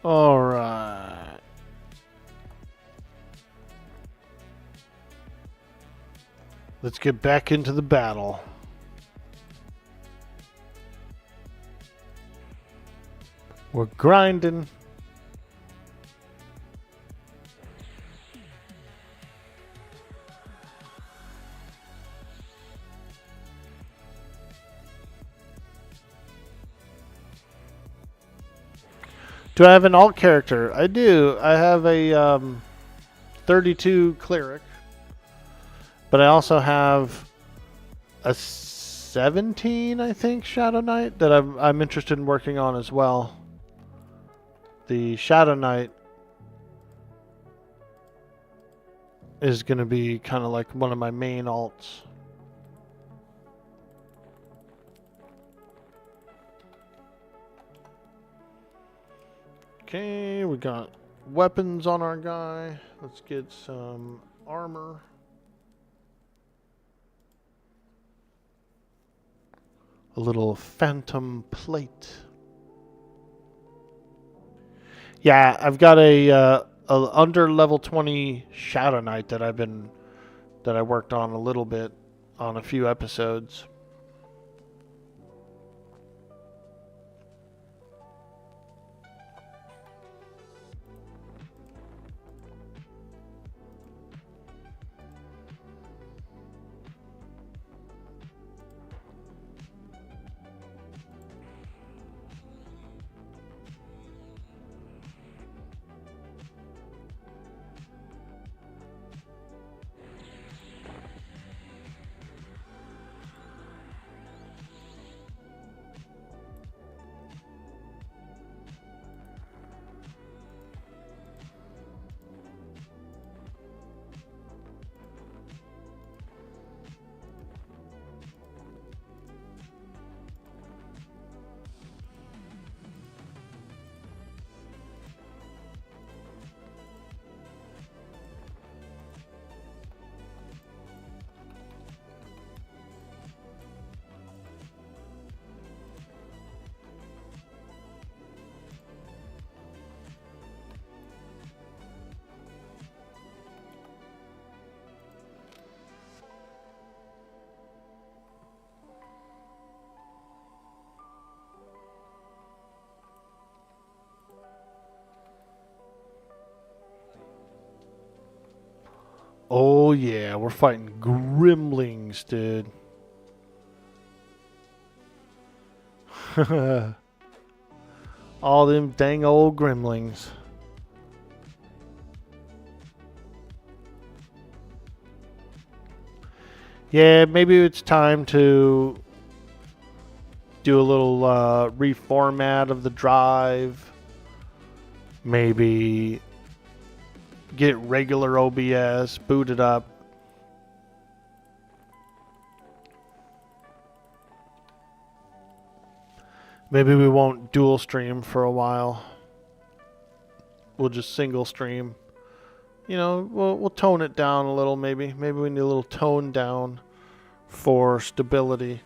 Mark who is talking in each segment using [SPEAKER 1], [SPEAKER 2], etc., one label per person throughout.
[SPEAKER 1] Alright. Let's get back into the battle. We're grinding. Do I have an alt character? I do. I have a 32 cleric, but I also have a 17, I think, Shadow Knight that I'm interested in working on as well. The Shadow Knight is going to be kind of like one of my main alts. Okay, we got weapons on our guy. Let's get some armor. A little phantom plate. Yeah, I've got a under level 20 Shadow Knight that I worked on a little bit on a few episodes. Oh yeah, we're fighting gremlings, dude. All them dang old gremlings. Yeah, maybe it's time to do a little reformat of the drive. Maybe get regular OBS, boot it up. Maybe we won't dual stream for a while. We'll just single stream. You know, we'll tone it down a little maybe. Maybe we need a little tone down for stability.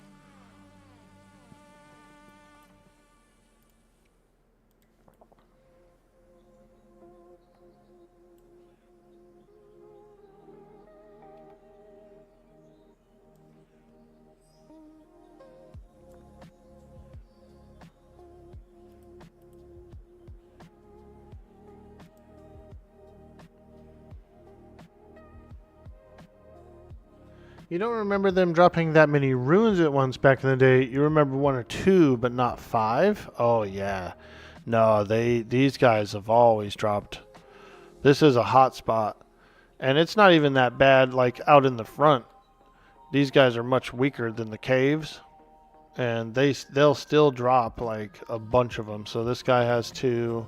[SPEAKER 1] You don't remember them dropping that many runes at once back in the day. You remember one or two, but not five? Oh yeah. No, these guys have always dropped. This is a hot spot. And it's not even that bad like out in the front. These guys are much weaker than the caves. And they'll still drop like a bunch of them. So this guy has two.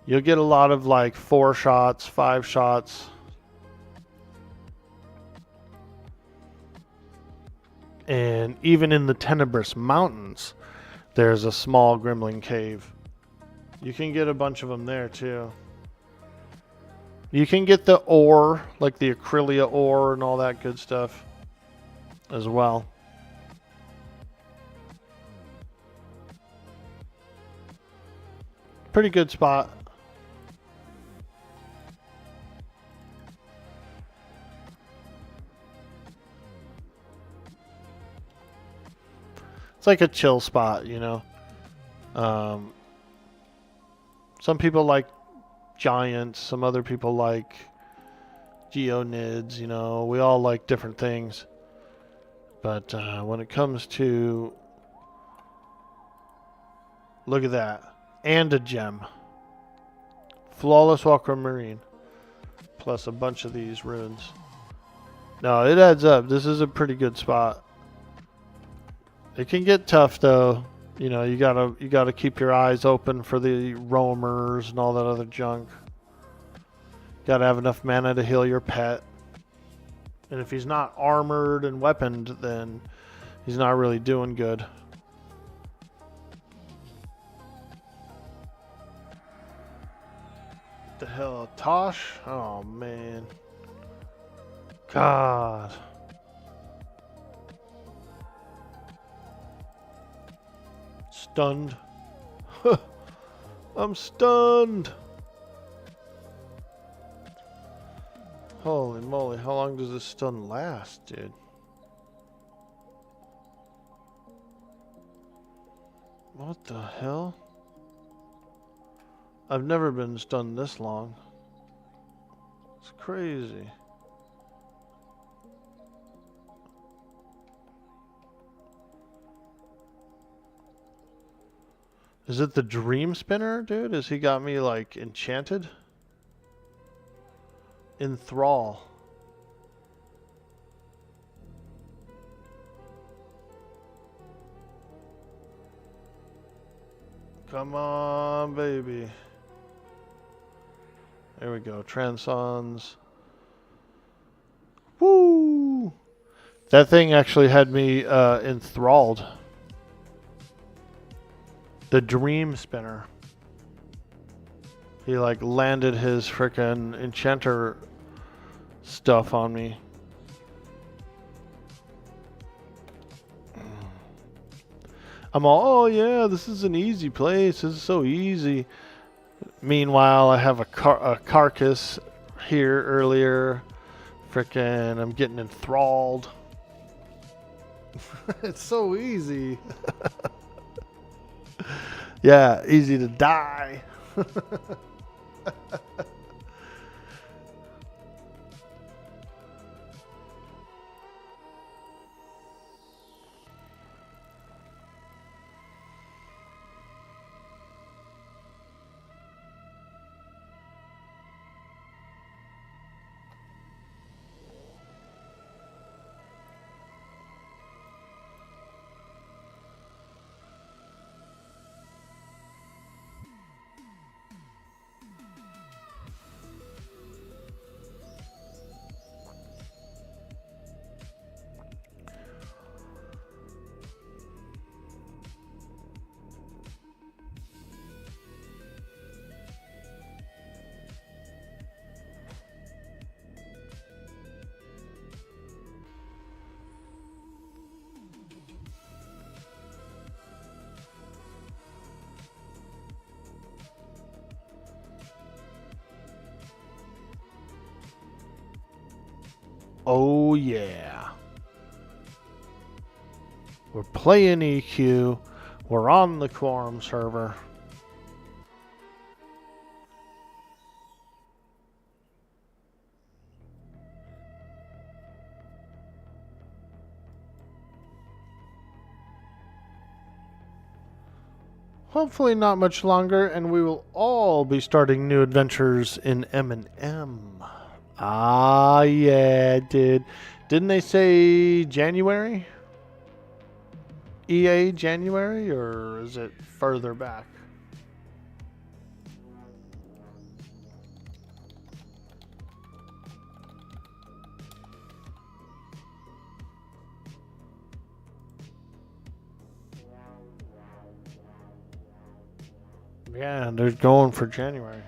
[SPEAKER 1] You'll get a lot of like 4 shots, 5 shots. And even in the Tenebrous Mountains, there's a small Gremlin cave. You can get a bunch of them there too. You can get the ore, like the Acrylia ore and all that good stuff as well. Pretty good spot. It's like a chill spot, you know. Some people like giants. Some other people like geonids. You know, we all like different things. But when it comes to, look at that, and a gem, flawless aquamarine, plus a bunch of these runes. No, it adds up. This is a pretty good spot. It can get tough though. You know, you gotta keep your eyes open for the roamers and all that other junk. Gotta have enough mana to heal your pet. And if he's not armored and weaponed, then he's not really doing good. The hell, Tosh? Oh man. God. Stunned. I'm stunned. Holy moly, how long does this stun last, dude? What the hell? I've never been stunned this long. It's crazy. Is it the dream spinner, dude? Has he got me like enchanted? Enthrall. Come on, baby. There we go. Transons. Woo! That thing actually had me enthralled. The dream spinner. He like landed his frickin' enchanter stuff on me. I'm all, oh yeah, this is an easy place. This is so easy. Meanwhile, I have a carcass here earlier. Frickin', I'm getting enthralled. It's so easy. Yeah, easy to die. Oh yeah. We're playing EQ. We're on the Quarm server. Hopefully not much longer, and we will all be starting new adventures in M&M. Ah, yeah, dude. Didn't they say January? EA January, or is it further back? Yeah, they're going for January.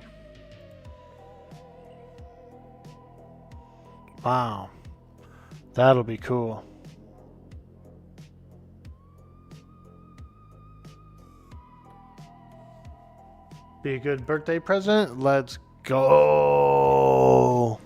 [SPEAKER 1] Wow. That'll be cool. Be a good birthday present. Let's go.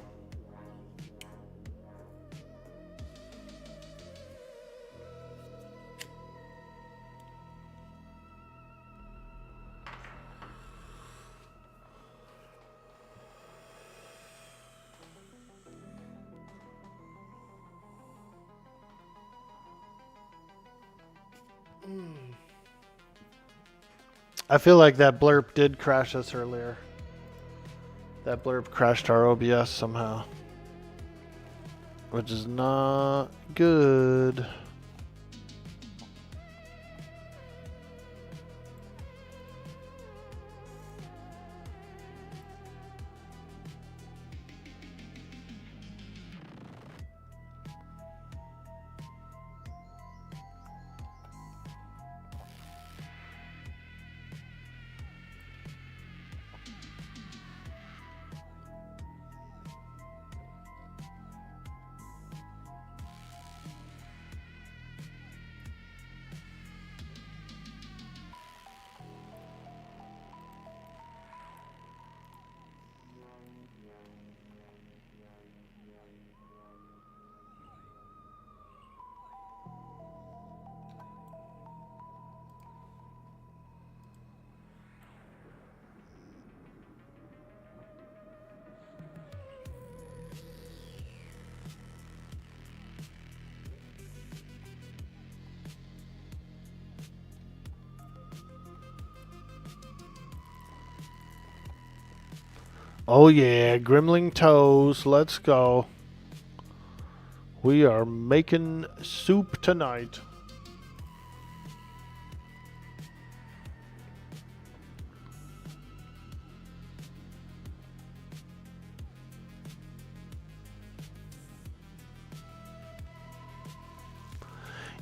[SPEAKER 1] I feel like that blurb did crash us earlier. That blurb crashed our OBS somehow, which is not good. Oh yeah, Grimling Toes, let's go. We are making soup tonight.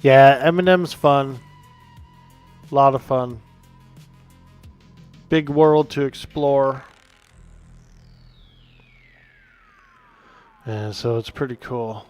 [SPEAKER 1] Yeah, Eminem's fun. A lot of fun. Big world to explore. And so it's pretty cool.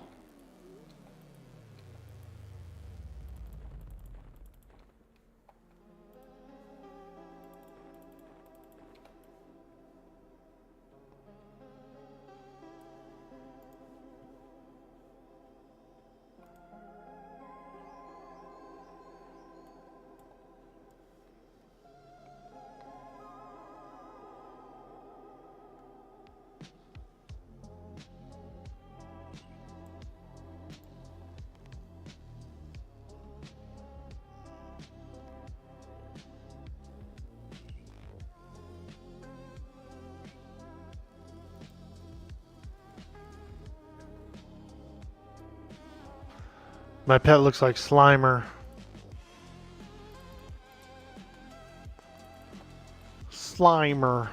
[SPEAKER 1] My pet looks like Slimer. Slimer.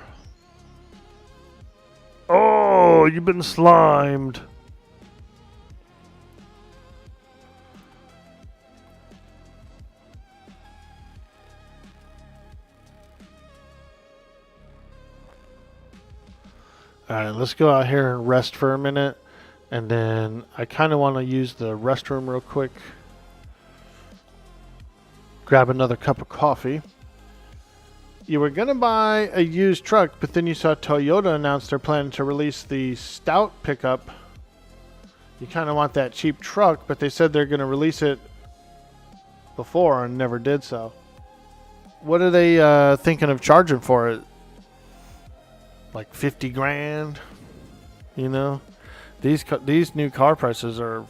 [SPEAKER 1] Oh, you've been slimed. Alright, let's go out here and rest for a minute. And then I kind of want to use the restroom real quick. Grab another cup of coffee. You were going to buy a used truck, but then you saw Toyota announce they're planning to release the Stout pickup. You kind of want that cheap truck, but they said they're going to release it before and never did so. What are they thinking of charging for it? Like 50 grand? You know? These new car prices are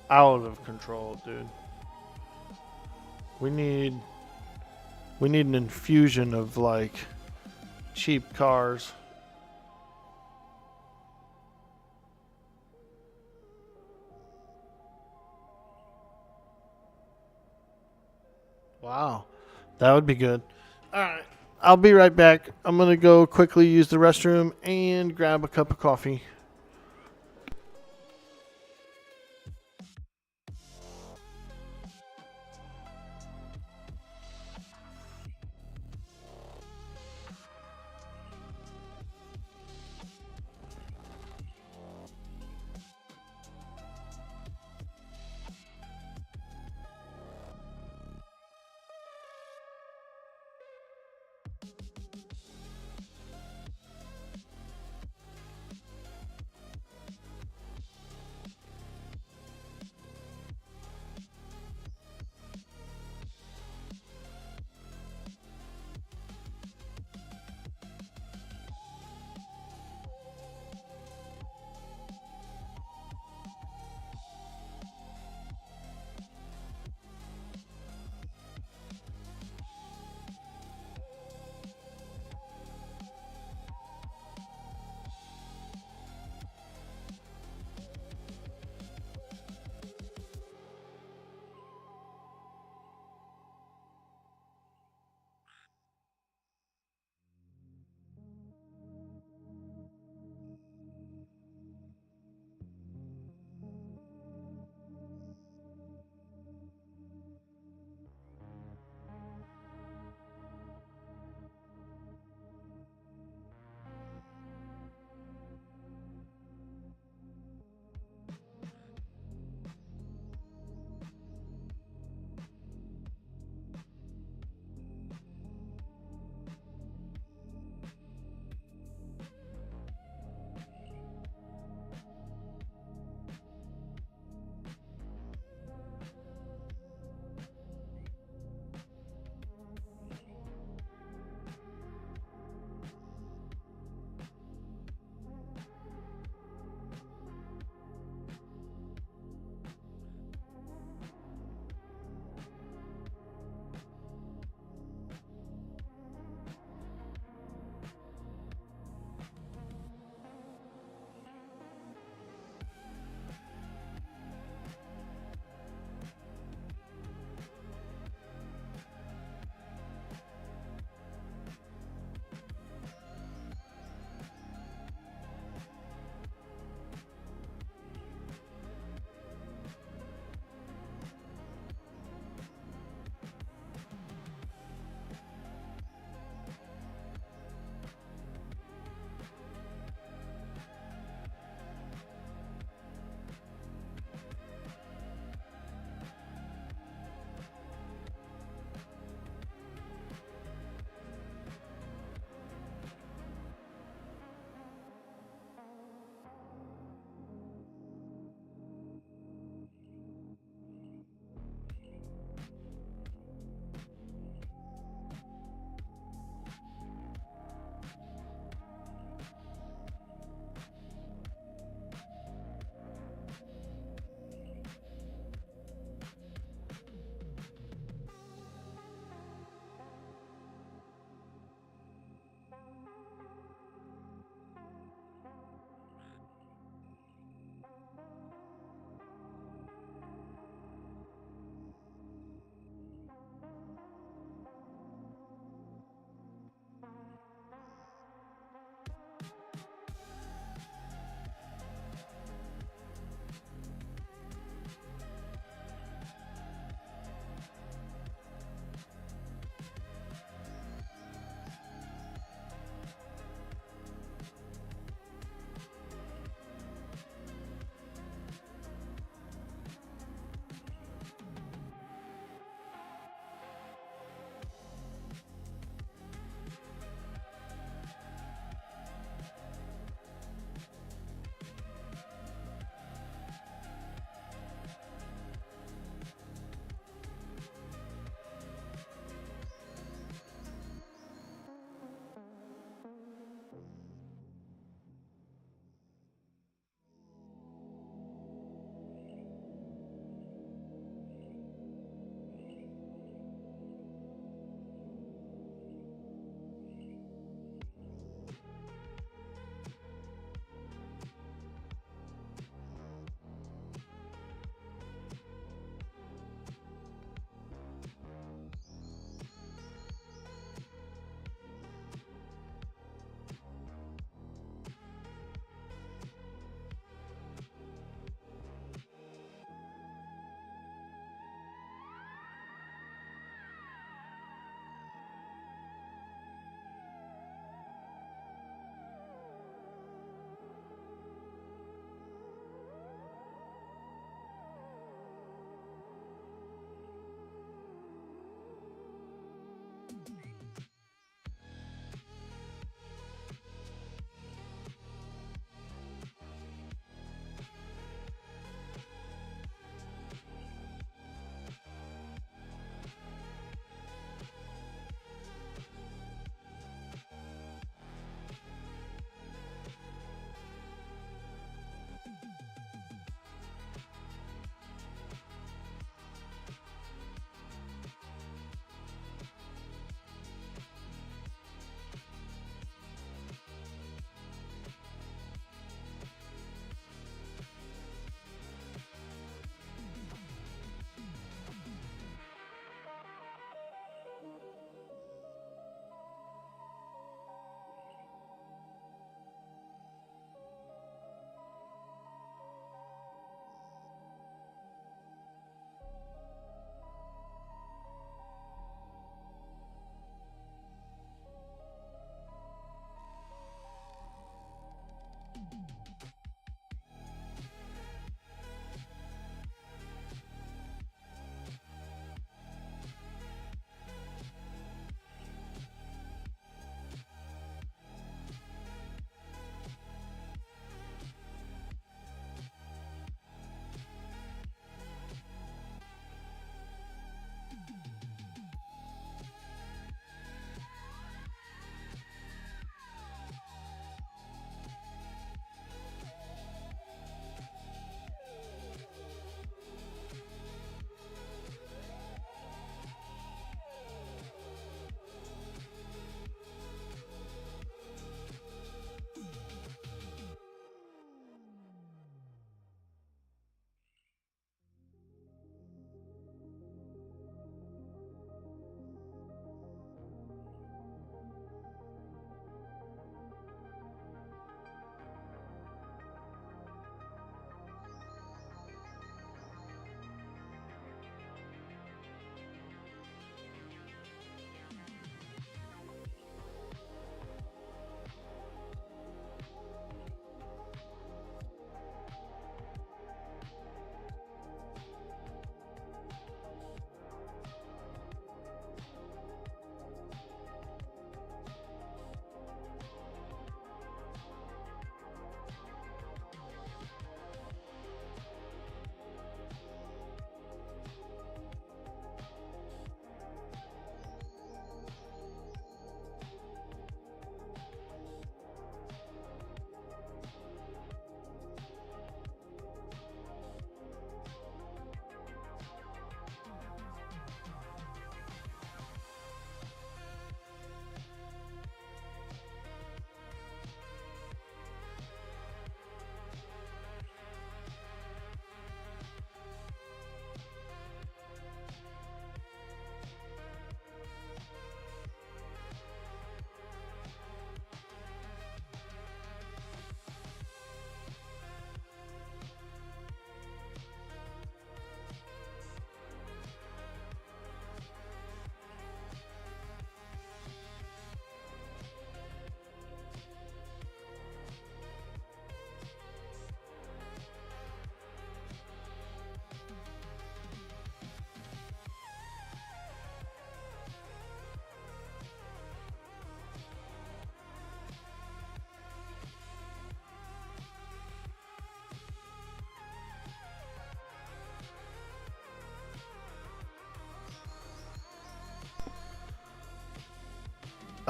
[SPEAKER 1] out of control, dude. We need an infusion of like cheap cars. Wow. That would be good. All right. I'll be right back. I'm going to go quickly use the restroom and grab a cup of coffee.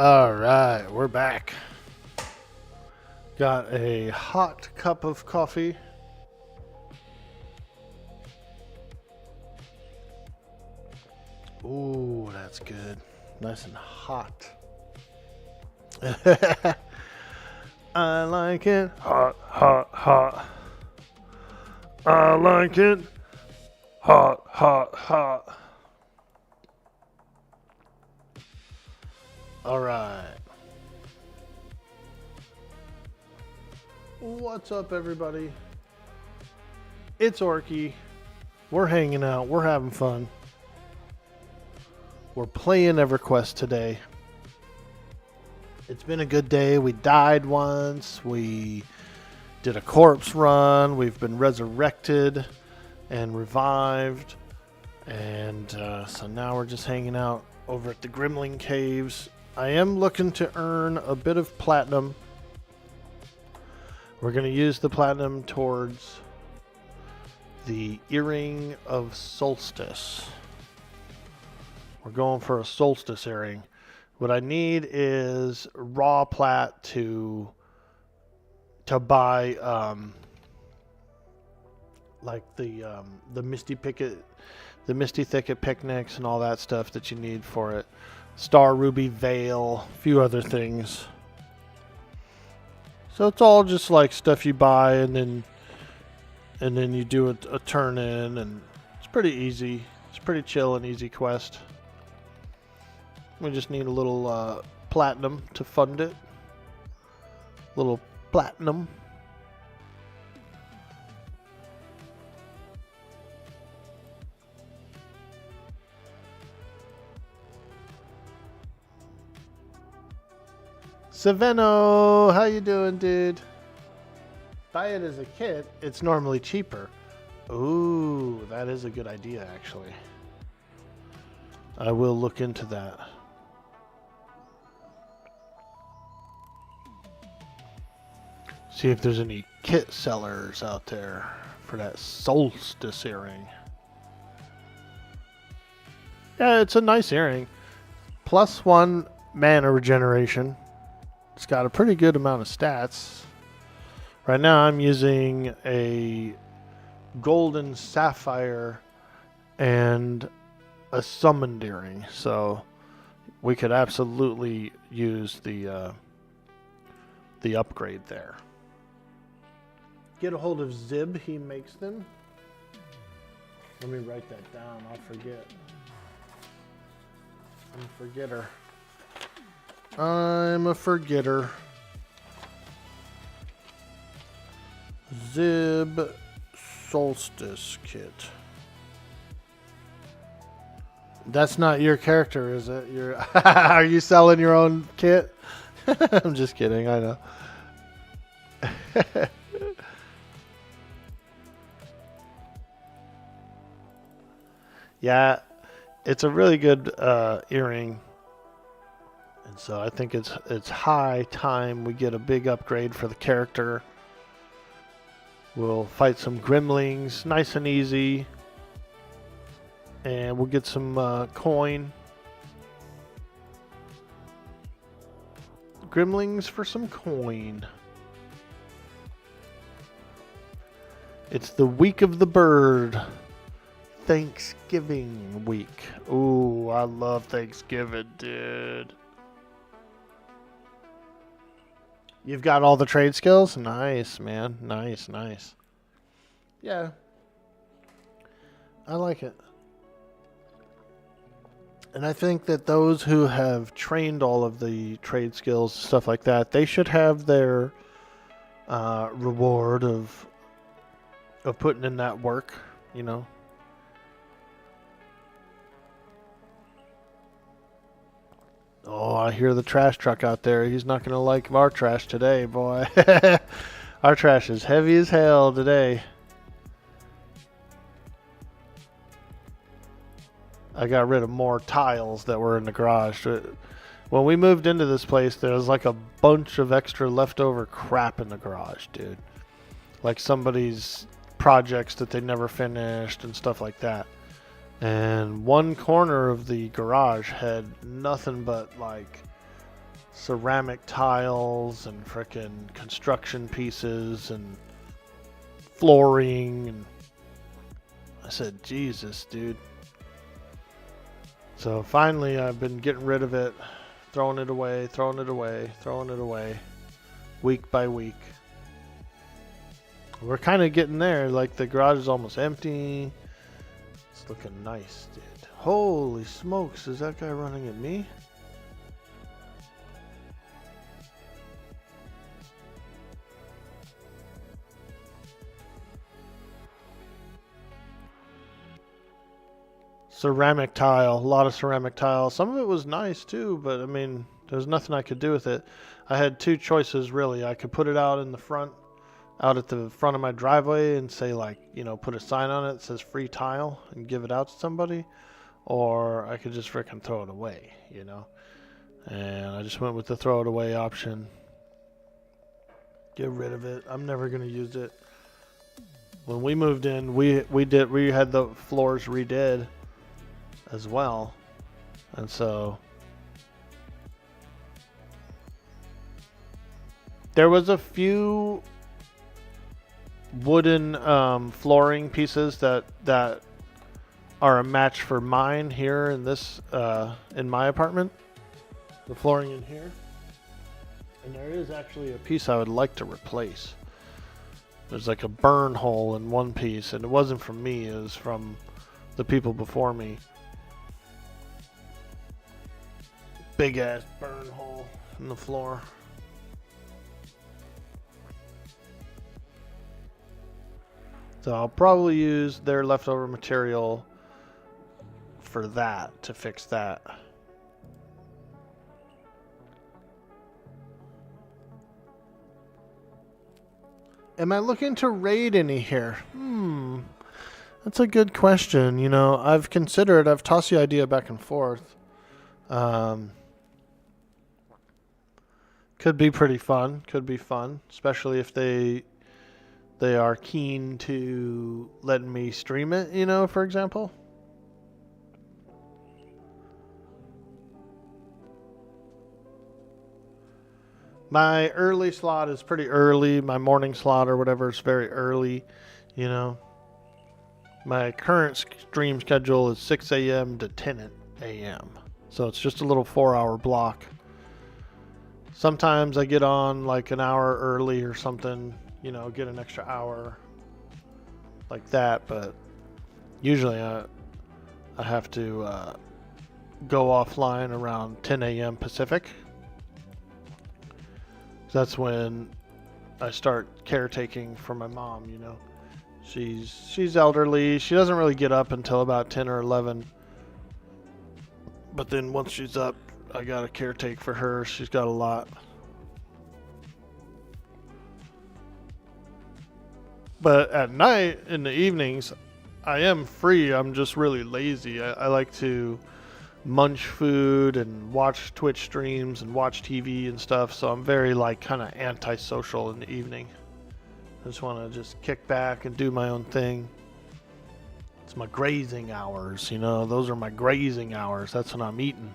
[SPEAKER 1] All right, we're back. Got a hot cup of coffee. Ooh, that's good. Nice and hot. I like it hot, hot, hot. I like it hot, hot, hot. All right. What's up, everybody? It's Orky. We're hanging out. We're having fun. We're playing Everquest today. It's been a good day. We died once. We did a corpse run. We've been resurrected and revived. And so now we're just hanging out over at the Gremlin Caves. I am looking to earn a bit of platinum. We're going to use the platinum towards the Earring of Solstice. We're going for a solstice earring. What I need is raw plat to buy like the Misty Thicket picnics and all that stuff that you need for it. Star Ruby Veil, a few other things. So it's all just like stuff you buy and then you do a turn in, and it's pretty easy. It's pretty chill and easy quest. We just need a little platinum to fund it. Little platinum. Saveno, how you doing, dude? Buy it as a kit. It's normally cheaper. Ooh, that is a good idea, actually. I will look into that. See if there's any kit sellers out there for that solstice earring. Yeah, it's a nice earring. +1 mana regeneration. It's got a pretty good amount of stats. Right now I'm using a golden sapphire and a summoned earring, so we could absolutely use the upgrade there. Get a hold of Zib, he makes them. Let me write that down, I'll forget. I'm a forgetter. I'm a forgetter. Zib Solstice Kit. That's not your character, is it? Are you selling your own kit? I'm just kidding, I know. Yeah, it's a really good earring, and so I think it's high time we get a big upgrade for the character. We'll fight some gremlings, nice and easy, and we'll get some coin. Gremlings for some coin. It's the week of the bird. Thanksgiving week. Ooh, I love Thanksgiving, dude. You've got all the trade skills? Nice, man. Nice, nice. Yeah. I like it. And I think that those who have trained all of the trade skills, stuff like that, they should have their reward of putting in that work, you know. Oh, I hear the trash truck out there. He's not going to like our trash today, boy. Our trash is heavy as hell today. I got rid of more tiles that were in the garage. When we moved into this place, there was like a bunch of extra leftover crap in the garage, dude. Like somebody's projects that they never finished and stuff like that. And one corner of the garage had nothing but like ceramic tiles and frickin' construction pieces and flooring, and I said, Jesus, dude. So finally I've been getting rid of it, throwing it away, throwing it away, throwing it away, week by week. We're kind of getting there. Like, the garage is almost empty. It's looking nice, dude. Holy smokes, is that guy running at me? Ceramic tile, a lot of ceramic tile. Some of it was nice too, but I mean, there's nothing I could do with it. I had two choices really. I could put it out in the front, out at the front of my driveway and say, like, you know, put a sign on it that says free tile and give it out to somebody, or I could just frickin' throw it away, you know. And I just went with the throw it away option. Get rid of it. I'm never gonna use it. When we moved in, we had the floors redid as well, and so there was a few wooden flooring pieces that are a match for mine here in this in my apartment, the flooring in here, and there is actually a piece I would like to replace. There's like a burn hole in one piece, and it wasn't from me, it was from the people before me. Big ass burn hole in the floor. So I'll probably use their leftover material for that, to fix that. Am I looking to raid any here? That's a good question. You know, I've considered, I've tossed the idea back and forth. Could be pretty fun. Could be fun, especially if they are keen to letting me stream it, you know, for example. My early slot is pretty early. My morning slot or whatever is very early, you know. My current stream schedule is 6 a.m. to 10 a.m. So it's just a little 4-hour block. Sometimes I get on like an hour early or something, you know, get an extra hour like that, but usually I have to go offline around 10 a.m. Pacific. That's when I start caretaking for my mom, you know. She's elderly. She doesn't really get up until about 10 or 11. But then once she's up, I gotta caretake for her. She's got a lot. But at night, in the evenings, I am free. I'm just really lazy. I like to munch food and watch Twitch streams and watch TV and stuff. So I'm very, like, kind of antisocial in the evening. I just want to just kick back and do my own thing. It's my grazing hours, you know. Those are my grazing hours. That's when I'm eating.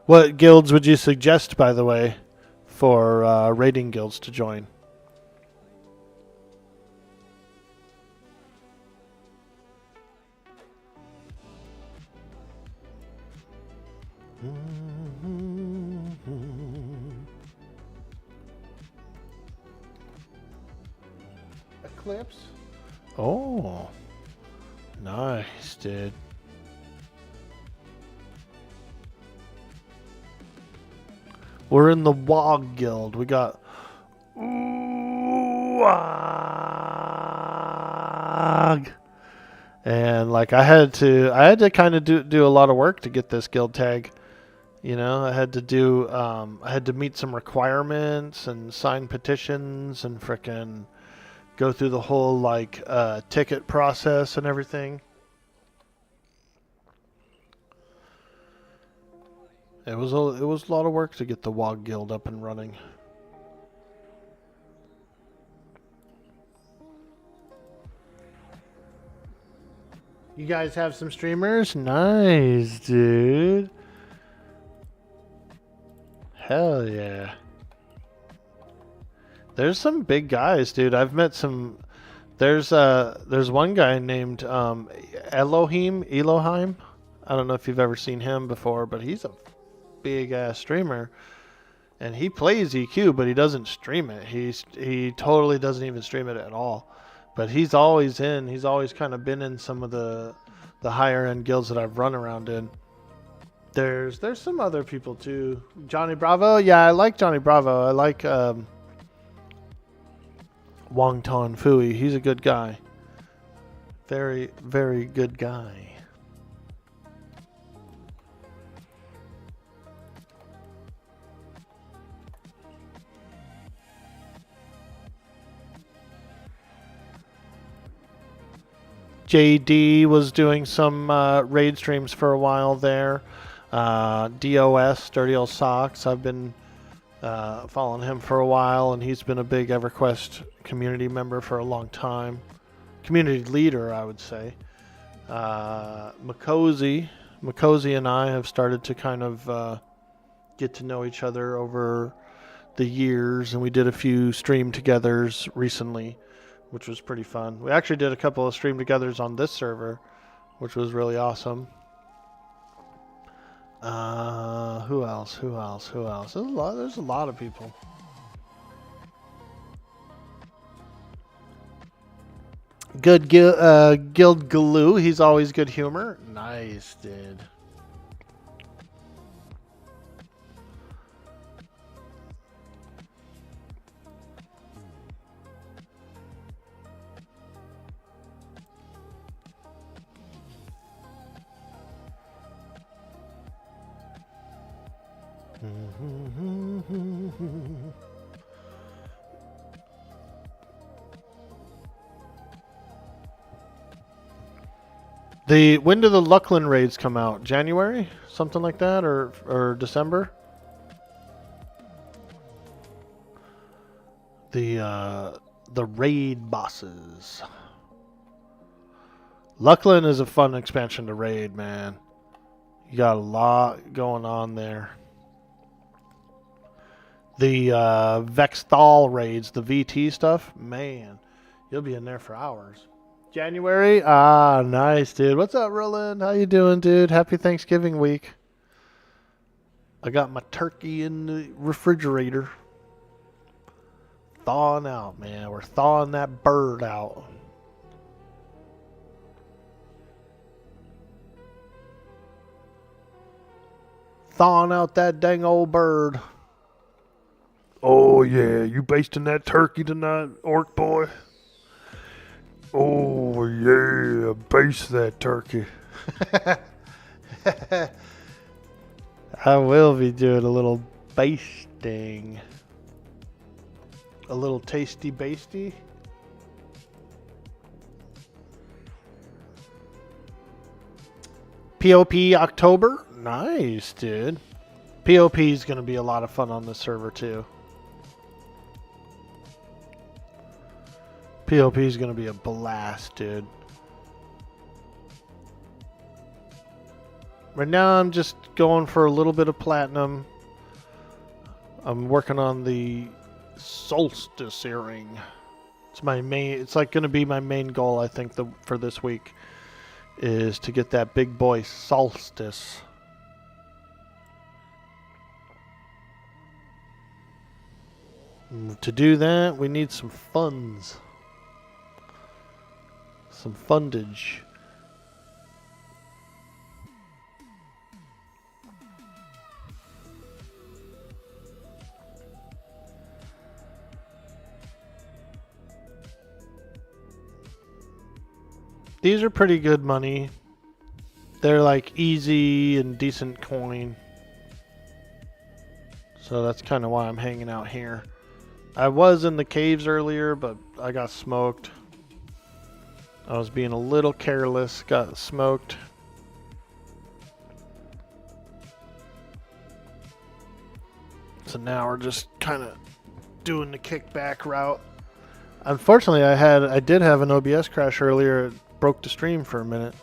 [SPEAKER 1] What guilds would you suggest, by the way, for raiding guilds to join? Eclipse? Oh, nice, dude. We're in the WOG guild. We got WOG. And like I had to kind of do a lot of work to get this guild tag. You know, I had to meet some requirements and sign petitions and frickin' go through the whole like ticket process and everything. It was a lot of work to get the WOG guild up and running. You guys have some streamers? Nice, dude. Hell yeah. There's some big guys, dude. I've met some. There's one guy named Elohim. I don't know if you've ever seen him before, but he's a big ass streamer, and he plays EQ, but he doesn't stream it. He totally doesn't even stream it at all. But he's always in. He's always kind of been in some of the higher end guilds that I've run around in. There's some other people too. Johnny Bravo, yeah, I like Johnny Bravo. I like Wong Ton Fui. He's a good guy. Very, very good guy. JD was doing some raid streams for a while there. DOS, Dirty Old Socks. I've been following him for a while, and he's been a big Everquest community member for a long time. Community leader, I would say. Makozy and I have started to kind of get to know each other over the years, and we did a few stream togethers recently, which was pretty fun. We actually did a couple of stream togethers on this server, which was really awesome. Who else? There's a lot of people. Good Guild Galoo. He's always good humor. Nice, dude. When do the Luckland raids come out? January, something like that, or December? The raid bosses. Luckland is a fun expansion to raid, man. You got a lot going on there. The Vexthal raids, the VT stuff, man, you'll be in there for hours. January? Ah, nice, dude. What's up, Roland? How you doing, dude? Happy Thanksgiving week. I got my turkey in the refrigerator. Thawing out, man. We're thawing that bird out. Thawing out that dang old bird. Oh, yeah. You basting that turkey tonight, Orkboy? Oh, yeah. Baste that turkey. I will be doing a little basting. A little tasty basty. POP October? Nice, dude. POP is going to be a lot of fun on this server, too. POP is going to be a blast, dude. Right now, I'm just going for a little bit of platinum. I'm working on the solstice earring. It's my main. It's like going to be my main goal, I think, for this week, is to get that big boy solstice. To do that, we need some funds. Some fundage. These are pretty good money. They're like easy and decent coin. So that's kind of why I'm hanging out here. I was in the caves earlier, but I got smoked. I was being a little careless, got smoked. So now we're just kind of doing the kickback route. Unfortunately, I did have an OBS crash earlier. It broke the stream for a minute.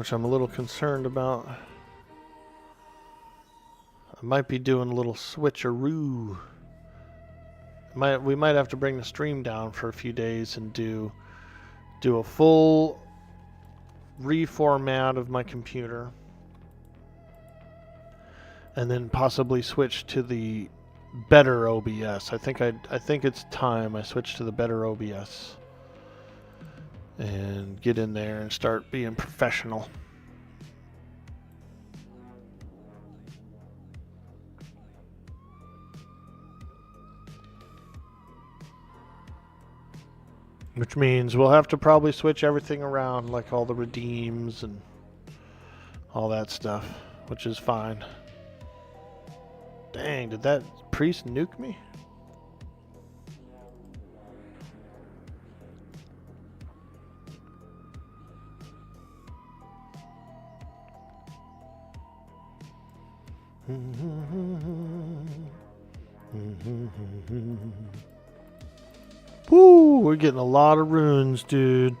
[SPEAKER 1] which I'm a little concerned about. I might be doing a little switcheroo. We might have to bring the stream down for a few days and do a full reformat of my computer, and then possibly switch to the better OBS. I think it's time I switch to the better OBS and get in there and start being professional. Which means we'll have to probably switch everything around, like all the redeems and all that stuff, which is fine. Dang, did that priest nuke me? Woo, we're getting a lot of runes, dude.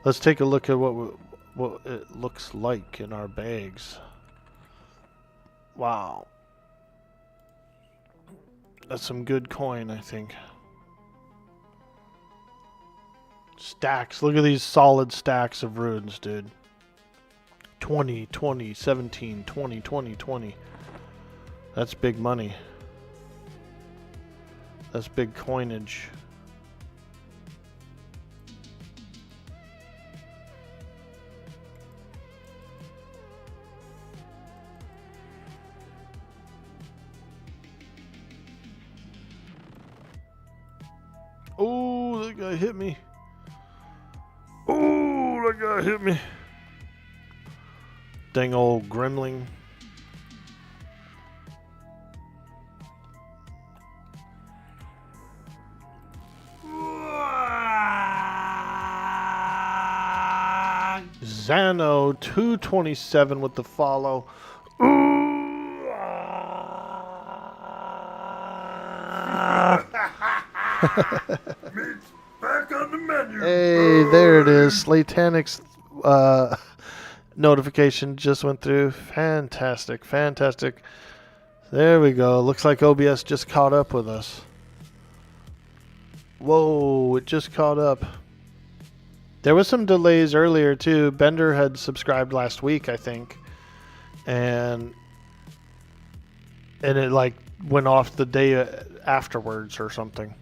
[SPEAKER 1] Let's take a look at what it looks like in our bags. Wow. That's some good coin, I think. Stacks. Look at these solid stacks of runes, dude. 20, 20, 17, 20, 20, 20. That's big money. That's big coinage. Oh, that guy hit me. Oh, that guy hit me. Dang old gremlin. Zano 227 with the follow.
[SPEAKER 2] Meat's back on the menu.
[SPEAKER 1] Hey, there it is. Slatanic's notification just went through. Fantastic, fantastic. There we go. Looks like OBS just caught up with us. Whoa, it just caught up. There was some delays earlier too. Bender had subscribed last week, I think, and it like went off the day afterwards or something.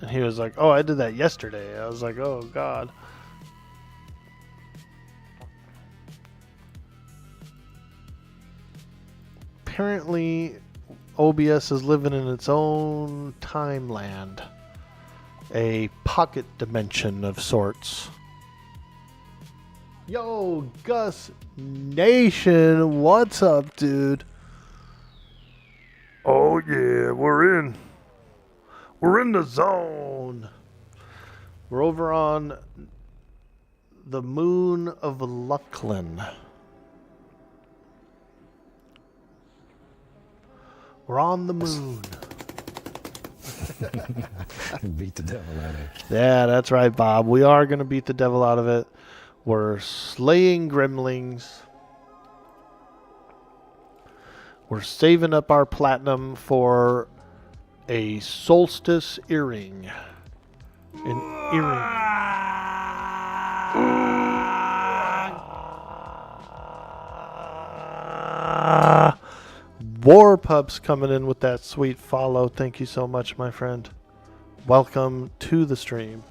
[SPEAKER 1] And he was like, "Oh, I did that yesterday." I was like, "Oh God." Apparently, OBS is living in its own timeland. A pocket dimension of sorts. Yo, Gus Nation, what's up, dude?
[SPEAKER 2] Oh yeah, we're in the zone.
[SPEAKER 1] We're over on the moon of Lucklin. We're on the moon.
[SPEAKER 3] Beat the devil out of it.
[SPEAKER 1] Yeah, that's right, Bob. We are going to beat the devil out of it. We're slaying gremlings. We're saving up our platinum for a solstice earring. An earring. War Pup's coming in with that sweet follow. Thank you so much, my friend. Welcome to the stream.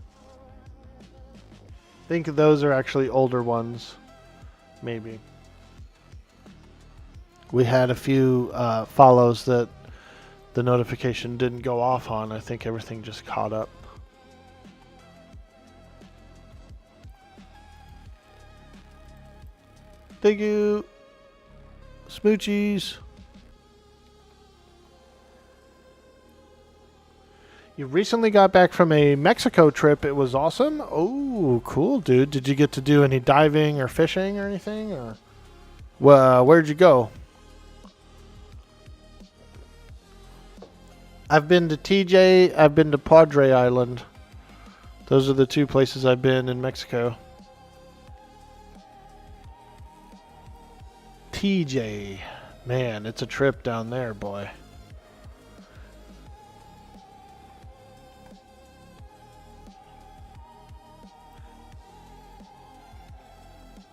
[SPEAKER 1] I think those are actually older ones. Maybe. We had a few follows that the notification didn't go off on. I think everything just caught up. Thank you. Smoochies. You recently got back from a Mexico trip. It was awesome. Oh, cool, dude. Did you get to do any diving or fishing or anything? Or where'd you go? I've been to TJ. I've been to Padre Island. Those are the two places I've been in Mexico. TJ. Man, it's a trip down there, boy.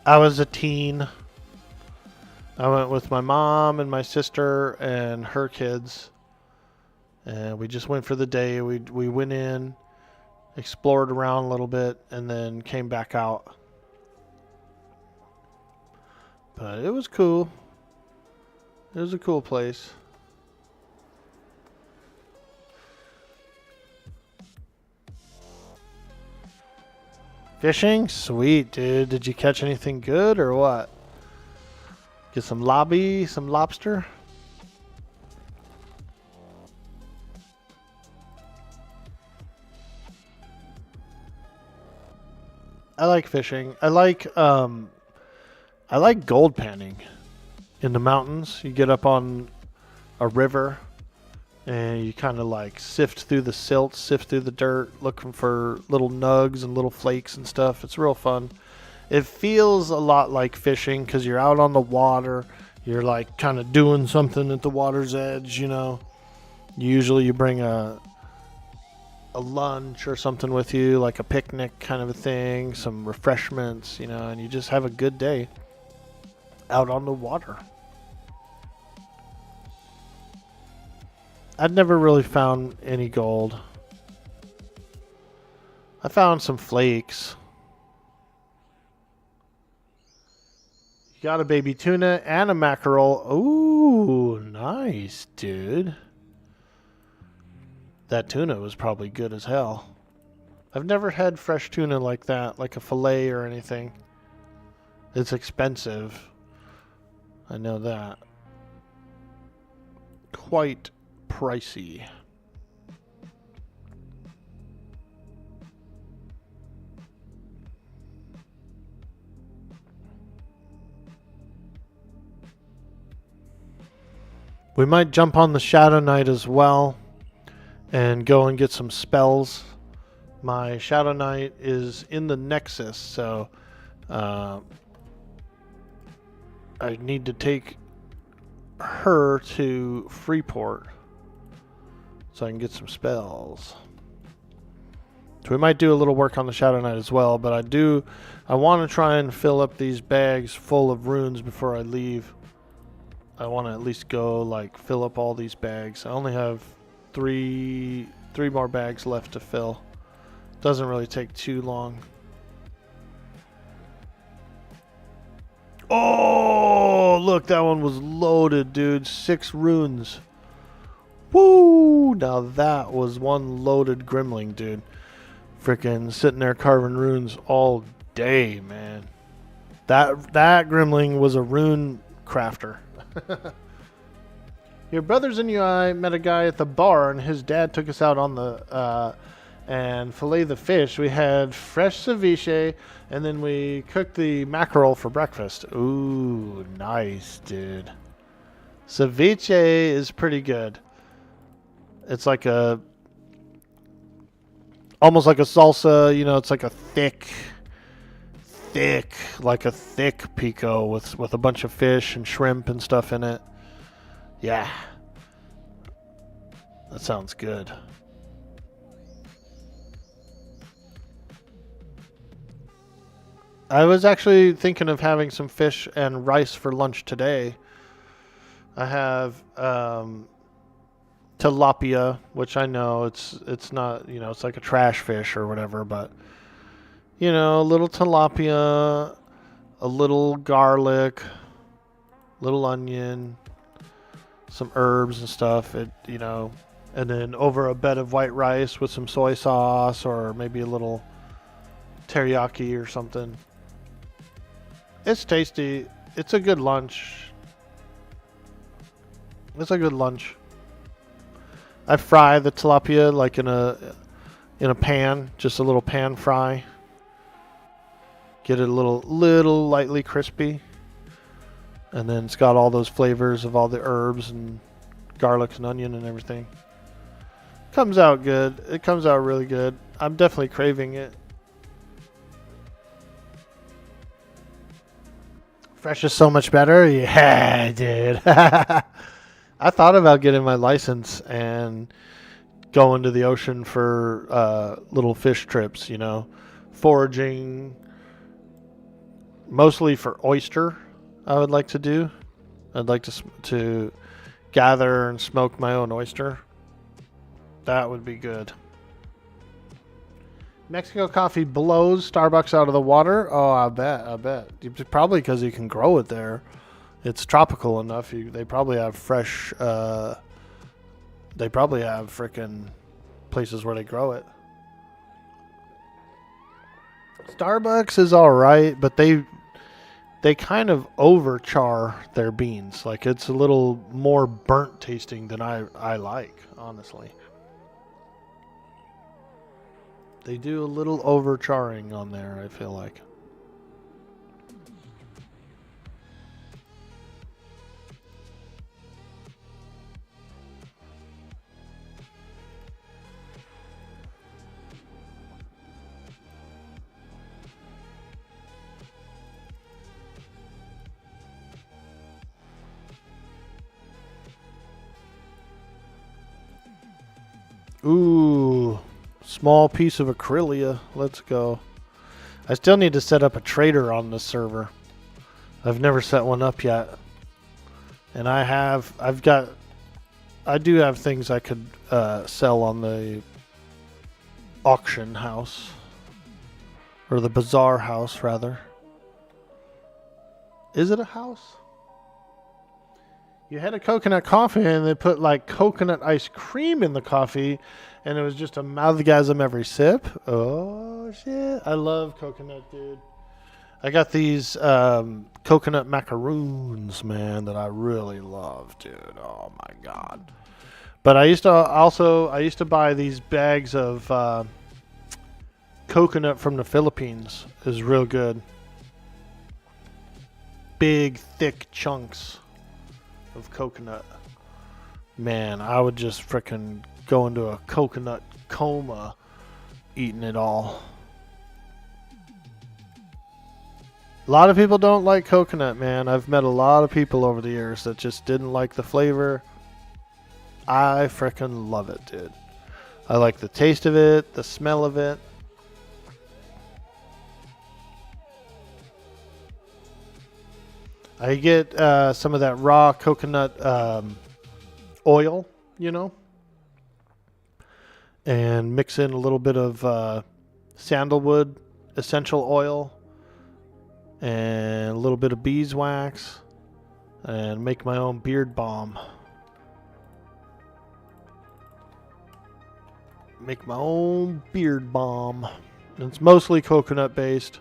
[SPEAKER 1] I was a teen. I went with my mom and my sister and her kids. And we just went for the day. We went in, explored around a little bit, and then came back out. But it was cool. It was a cool place. Fishing? Sweet, dude. Did you catch anything good or what? Get some some lobster? I like fishing. I like gold panning in the mountains. You get up on a river and you kind of like sift through the silt, sift through the dirt, looking for little nugs and little flakes and stuff. It's real fun. It feels a lot like fishing because you're out on the water. You're like kind of doing something at the water's edge, you know. Usually you bring a lunch or something with you, like a picnic kind of a thing, some refreshments, you know, and you just have a good day out on the water. I'd never really found any gold. I found some flakes. You got a baby tuna and a mackerel. Ooh, nice, dude. That tuna was probably good as hell. I've never had fresh tuna like that, like a fillet or anything. It's expensive. I know that. Quite pricey. We might jump on the Shadow Knight as well and go and get some spells. My Shadow Knight is in the Nexus, so I need to take her to Freeport so I can get some spells. So we might do a little work on the Shadow Knight as well, but I want to try and fill up these bags full of runes before I leave. I want to at least go like fill up all these bags. I only have three more bags left to fill. Doesn't really take too long. Oh, look, that one was loaded, dude. 6 runes. Woo! Now that was one loaded Grimling, dude. Freaking sitting there carving runes all day, man. That Grimling was a rune crafter. Your brothers and I met a guy at the bar, and his dad took us out on the and fillet the fish. We had fresh ceviche, and then we cooked the mackerel for breakfast. Ooh, nice, dude. Ceviche is pretty good. It's like almost like a salsa, you know. It's like a thick pico with a bunch of fish and shrimp and stuff in it. Yeah. That sounds good. I was actually thinking of having some fish and rice for lunch today. I have tilapia, which I know it's not, you know, it's like a trash fish or whatever, but you know, a little tilapia, a little garlic, little onion, some herbs and stuff, you know, and then over a bed of white rice with some soy sauce or maybe a little teriyaki or something. It's tasty. It's a good lunch. It's a good lunch. I fry the tilapia like in a pan, just a little pan fry. Get it a little lightly crispy. And then it's got all those flavors of all the herbs and garlic and onion and everything. Comes out good. It comes out really good. I'm definitely craving it. Fresh is so much better. Yeah, dude. I thought about getting my license and going to the ocean for little fish trips, you know, foraging, mostly for oyster. I would like to do. I'd like to gather and smoke my own oyster. That would be good. Mexico coffee blows Starbucks out of the water. Oh, I bet. Probably because you can grow it there. It's tropical enough. They probably have fresh. They probably have frickin' places where they grow it. Starbucks is all right, but they kind of overchar their beans. Like it's a little more burnt tasting than I like, honestly. They do a little overcharring on there, I feel like. Ooh, small piece of acrylia. Let's go. I still need to set up a trader on this server. I've never set one up yet. And I do have things I could sell on the auction house. Or the bazaar house, rather. Is it a house? You had a coconut coffee and they put like coconut ice cream in the coffee and it was just a mouthgasm every sip. Oh, shit. I love coconut, dude. I got these coconut macaroons, man, that I really love, dude. Oh, my God. But I used to buy these bags of coconut from the Philippines. It was real good. Big, thick chunks of coconut. Man, I would just frickin' go into a coconut coma eating it all. A lot of people don't like coconut, man. I've met a lot of people over the years that just didn't like the flavor. I frickin' love it, dude. I like the taste of it, the smell of it. I get some of that raw coconut oil, you know, and mix in a little bit of sandalwood essential oil and a little bit of beeswax and make my own beard balm. Make my own beard balm. It's mostly coconut based.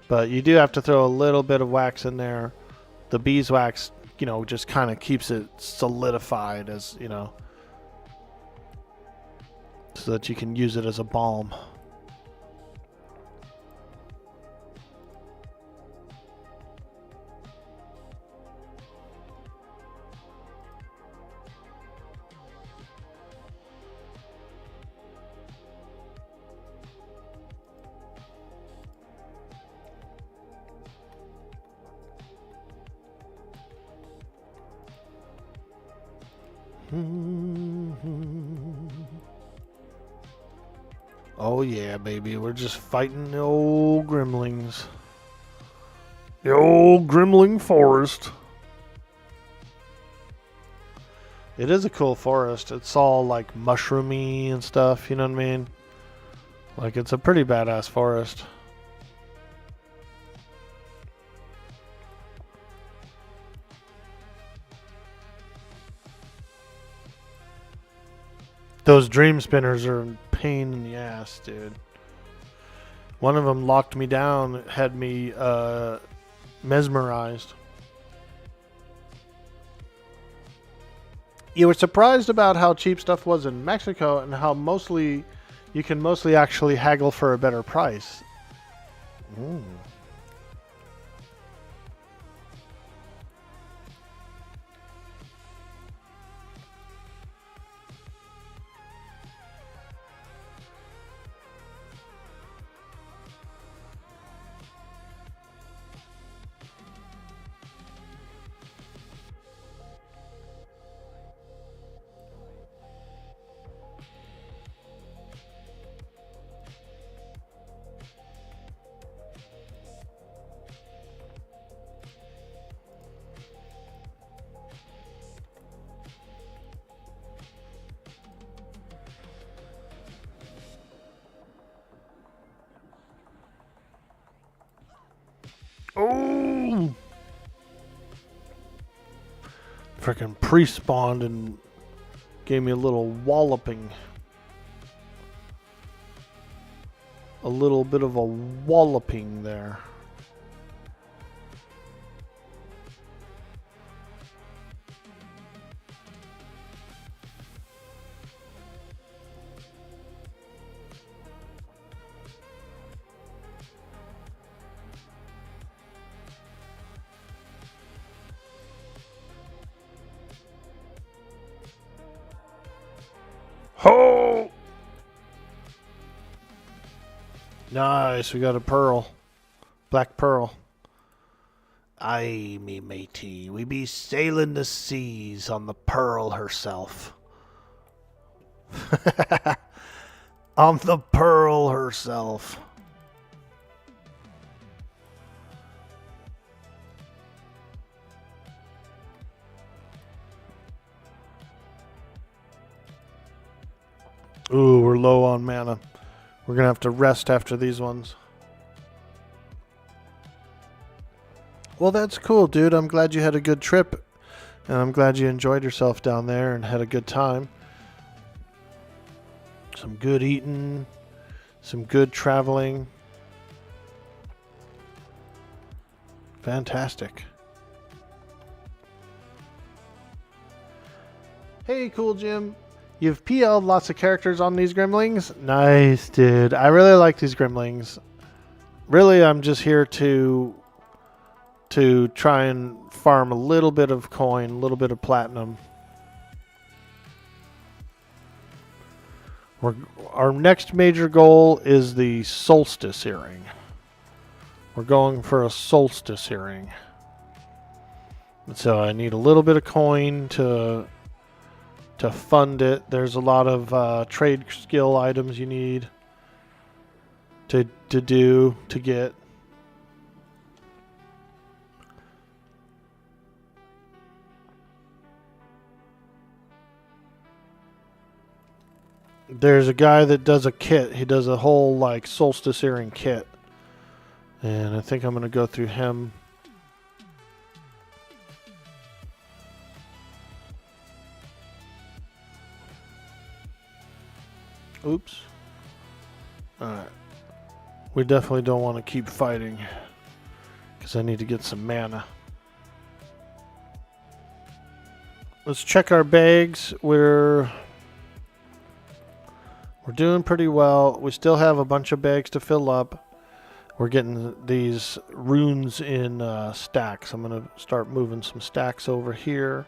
[SPEAKER 1] But you do have to throw a little bit of wax in there. The beeswax, you know, just kind of keeps it solidified as, you know, so that you can use it as a balm. Oh yeah, baby. We're just fighting the old gremlings. The old gremling forest. It is a cool forest. It's all like mushroomy and stuff, you know what I mean? Like it's a pretty badass forest. Those dream spinners are a pain in the ass, dude. One of them locked me down, had me mesmerized. You were surprised about how cheap stuff was in Mexico and how you can mostly actually haggle for a better price. Ooh. Oh! Freaking pre-spawned and gave me a little walloping. A little bit of a walloping there. Ho! Nice, we got a pearl. Black pearl. Aye, me matey, we be sailing the seas on the pearl herself. On the pearl herself. Ooh, we're low on mana. We're going to have to rest after these ones. Well, that's cool, dude. I'm glad you had a good trip. And I'm glad you enjoyed yourself down there and had a good time. Some good eating. Some good traveling. Fantastic. Hey, Cool Jim. You've PL'd lots of characters on these Gremlings? Nice, dude. I really like these Gremlings. Really, I'm just here to try and farm a little bit of coin, a little bit of platinum. Our next major goal is the Solstice Earring. We're going for a Solstice Earring. So I need a little bit of coin to fund it. There's a lot of trade skill items you need to get. There's a guy that does a kit. He does a whole like Solstice Earring kit. And I think I'm going to go through him. Oops. Alright. We definitely don't want to keep fighting, because I need to get some mana. Let's check our bags. We're doing pretty well. We still have a bunch of bags to fill up. We're getting these runes in stacks. I'm going to start moving some stacks over here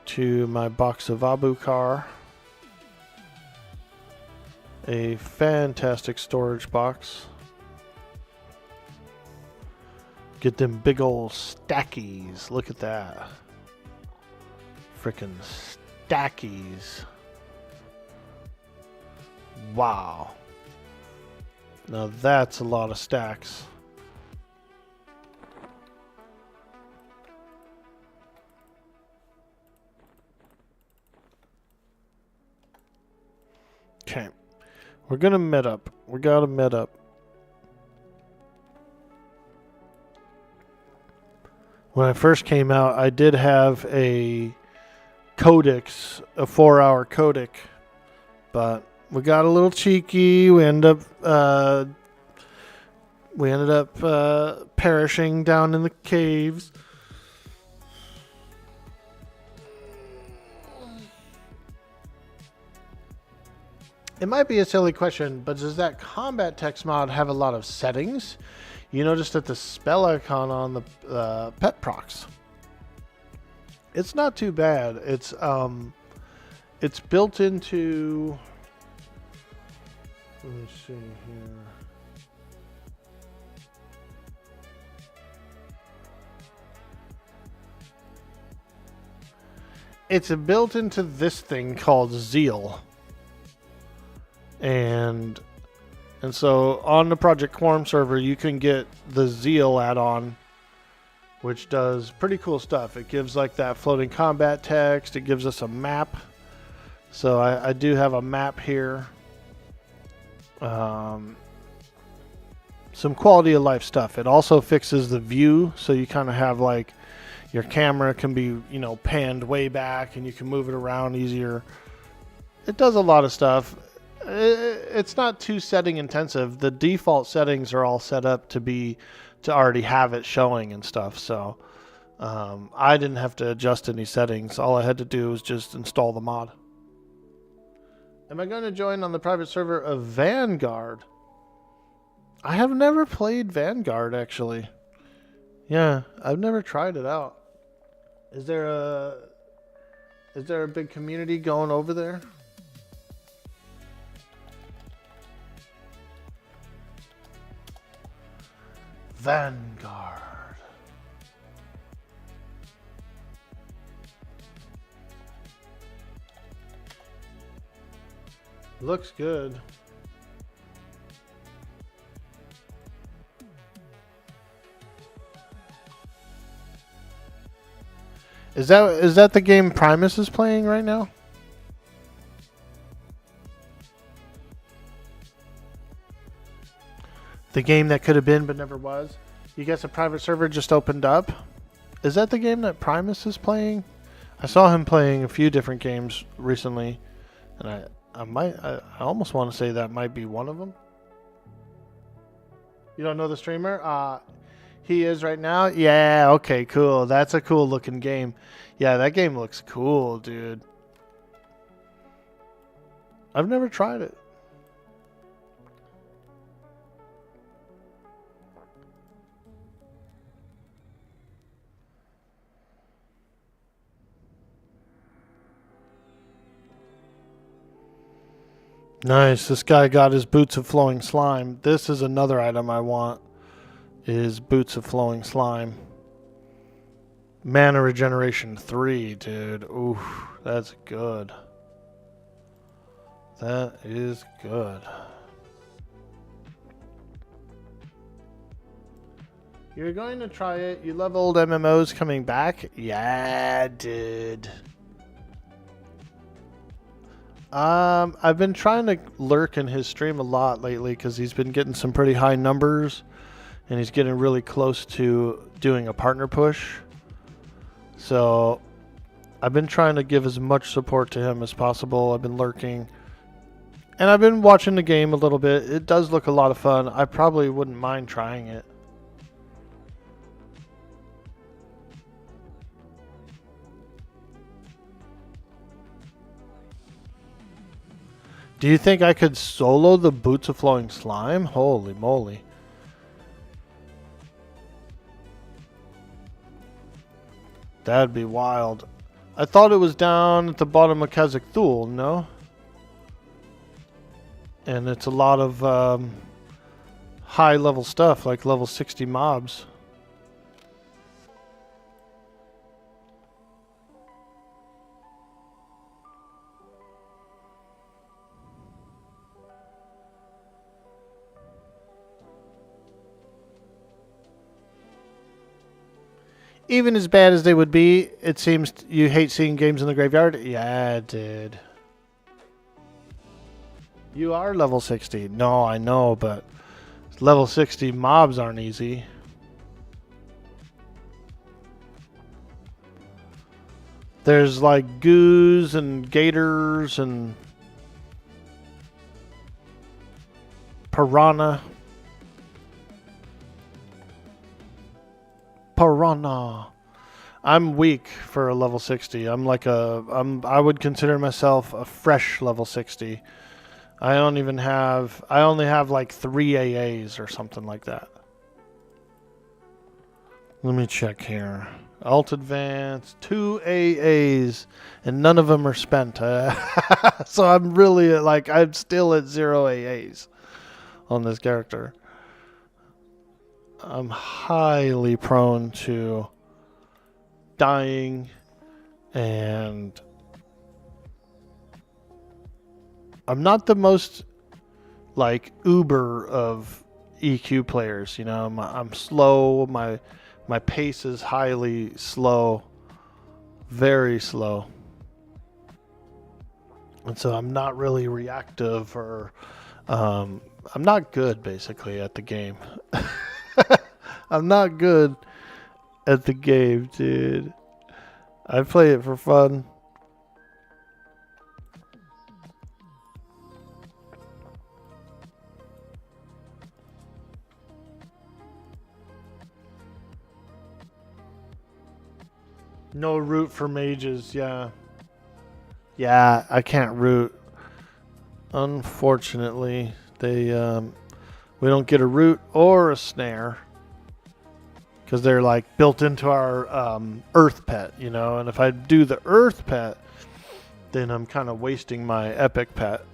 [SPEAKER 1] to my box of Abukar. A fantastic storage box. Get them big old stackies. Look at that. Frickin' stackies. Wow. Now that's a lot of stacks. Okay. We're gonna met up. We gotta met up. When I first came out, I did have a codex, a 4-hour codec, but we got a little cheeky. We ended up perishing down in the caves. It might be a silly question, but does that combat text mod have a lot of settings? You notice that the spell icon on the pet procs. It's not too bad. It's built into. Let me see here. It's built into this thing called Zeal. And so on the Project Quarm server, you can get the Zeal add-on, which does pretty cool stuff. It gives like that floating combat text. It gives us a map. So I do have a map here. some quality of life stuff. It also fixes the view, so you kind of have like your camera can be, panned way back and you can move it around easier. It does a lot of stuff. It's not too setting intensive. The default settings are all set up to already have it showing and stuff. So I didn't have to adjust any settings. All I had to do was just install the mod. Am I going to join on the private server of Vanguard? I have never played Vanguard, actually. Yeah, I've never tried it out. Is there a big community going over there? Vanguard. Looks good. Is that the game Primus is playing right now? The game that could have been but never was. You guess a private server just opened up. Is that the game that Primus is playing? I saw him playing a few different games recently, and I almost want to say that might be one of them. You don't know the streamer? He is right now? Yeah, okay, cool. That's a cool looking game. Yeah, that game looks cool, dude. I've never tried it. Nice. This guy got his boots of flowing slime. This is another item I want. Is boots of flowing slime. Mana regeneration 3, dude. Ooh, that's good. That is good. You're going to try it. You love old MMOs coming back? Yeah, dude. I've been trying to lurk in his stream a lot lately because he's been getting some pretty high numbers and he's getting really close to doing a partner push. So I've been trying to give as much support to him as possible. I've been lurking and I've been watching the game a little bit. It does look a lot of fun. I probably wouldn't mind trying it. Do you think I could solo the Boots of Flowing Slime? Holy moly. That'd be wild. I thought it was down at the bottom of Kazakh Thul, no? And it's a lot of high level stuff, like level 60 mobs. Even as bad as they would be, it seems you hate seeing games in the graveyard. Yeah, dude. You are level 60. No, I know, but level 60 mobs aren't easy. There's like goos and gators and piranha. Piranha. I'm weak for a level 60. I would consider myself a fresh level 60. I only have like 3 AAs or something like that. Let me check here. Alt Advance, 2 AAs, and none of them are spent. So I'm still at 0 AAs on this character. I'm highly prone to dying, and I'm not the most like uber of EQ players. You know, I'm slow. My pace is highly slow, very slow, and so I'm not really reactive or I'm not good, basically, at the game. I'm not good at the game, dude. I play it for fun. No root for mages, yeah. Yeah, I can't root. Unfortunately, we don't get a root or a snare because they're like built into our earth pet, you know. And if I do the earth pet, then I'm kind of wasting my epic pet.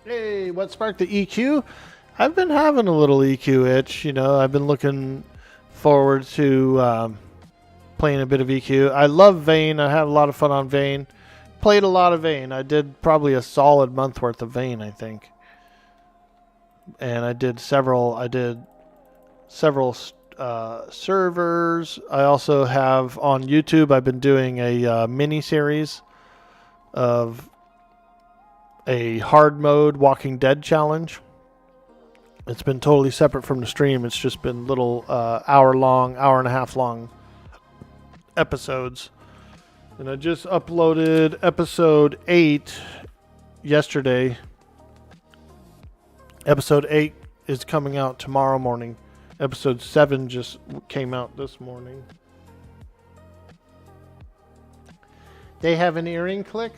[SPEAKER 1] Hey, what sparked the EQ? I've been having a little EQ itch, you know. I've been looking forward to playing a bit of EQ. I love Vayne. I had a lot of fun on Vayne. Played a lot of Vayne. I did probably a solid month worth of Vayne, I think. And I did several servers. I also have on YouTube, I've been doing a mini series of a hard mode Walking Dead challenge. It's been totally separate from the stream. It's just been little hour and a half long episodes. And I just uploaded episode 8 yesterday. Episode 8 is coming out tomorrow morning. Episode 7 just came out this morning. They have an earring click?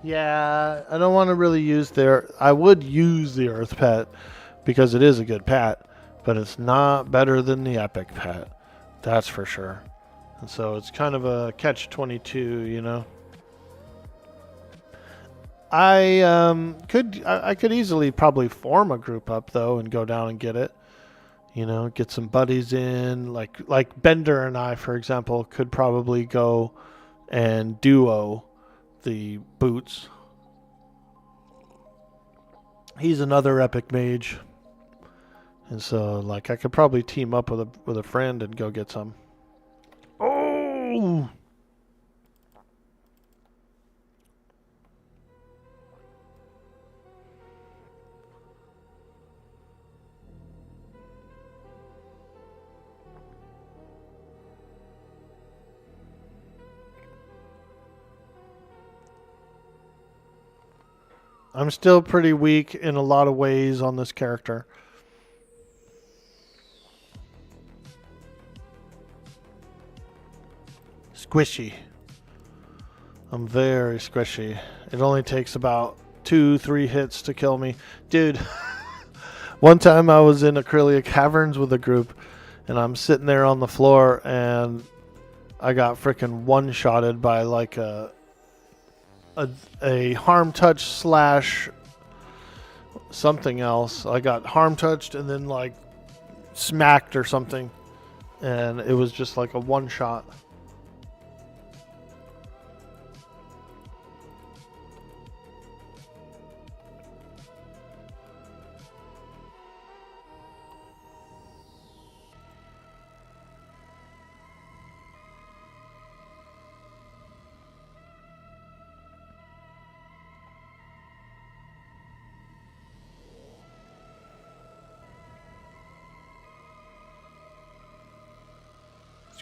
[SPEAKER 1] Yeah, I don't want to really use their... I would use the Earth Pet because it is a good pet, but it's not better than the Epic Pet. That's for sure. And so it's kind of a catch-22, you know? I could easily probably form a group up, though, and go down and get it. You know, get some buddies in. Like Bender and I, for example, could probably go and duo the boots. He's another epic mage, and so like I could probably team up with a friend and go get some. Oh, I'm still pretty weak in a lot of ways on this character. Squishy. I'm very squishy. It only takes about 2-3 hits to kill me. Dude, one time I was in Acrylia Caverns with a group, and I'm sitting there on the floor, and I got freaking one-shotted by like a harm touch slash something else. I got harm touched and then like smacked or something, and it was just like a one shot.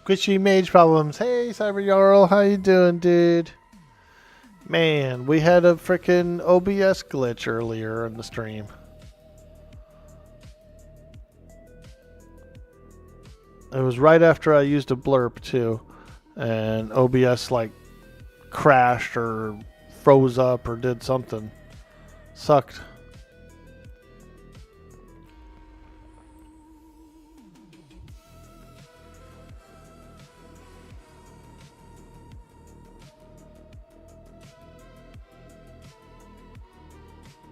[SPEAKER 1] Squishy mage problems. Hey, Cyber Jarl, how you doing, dude? Man, we had a freaking OBS glitch earlier in the stream. It was right after I used a blurb too, and OBS like crashed or froze up or did something. Sucked.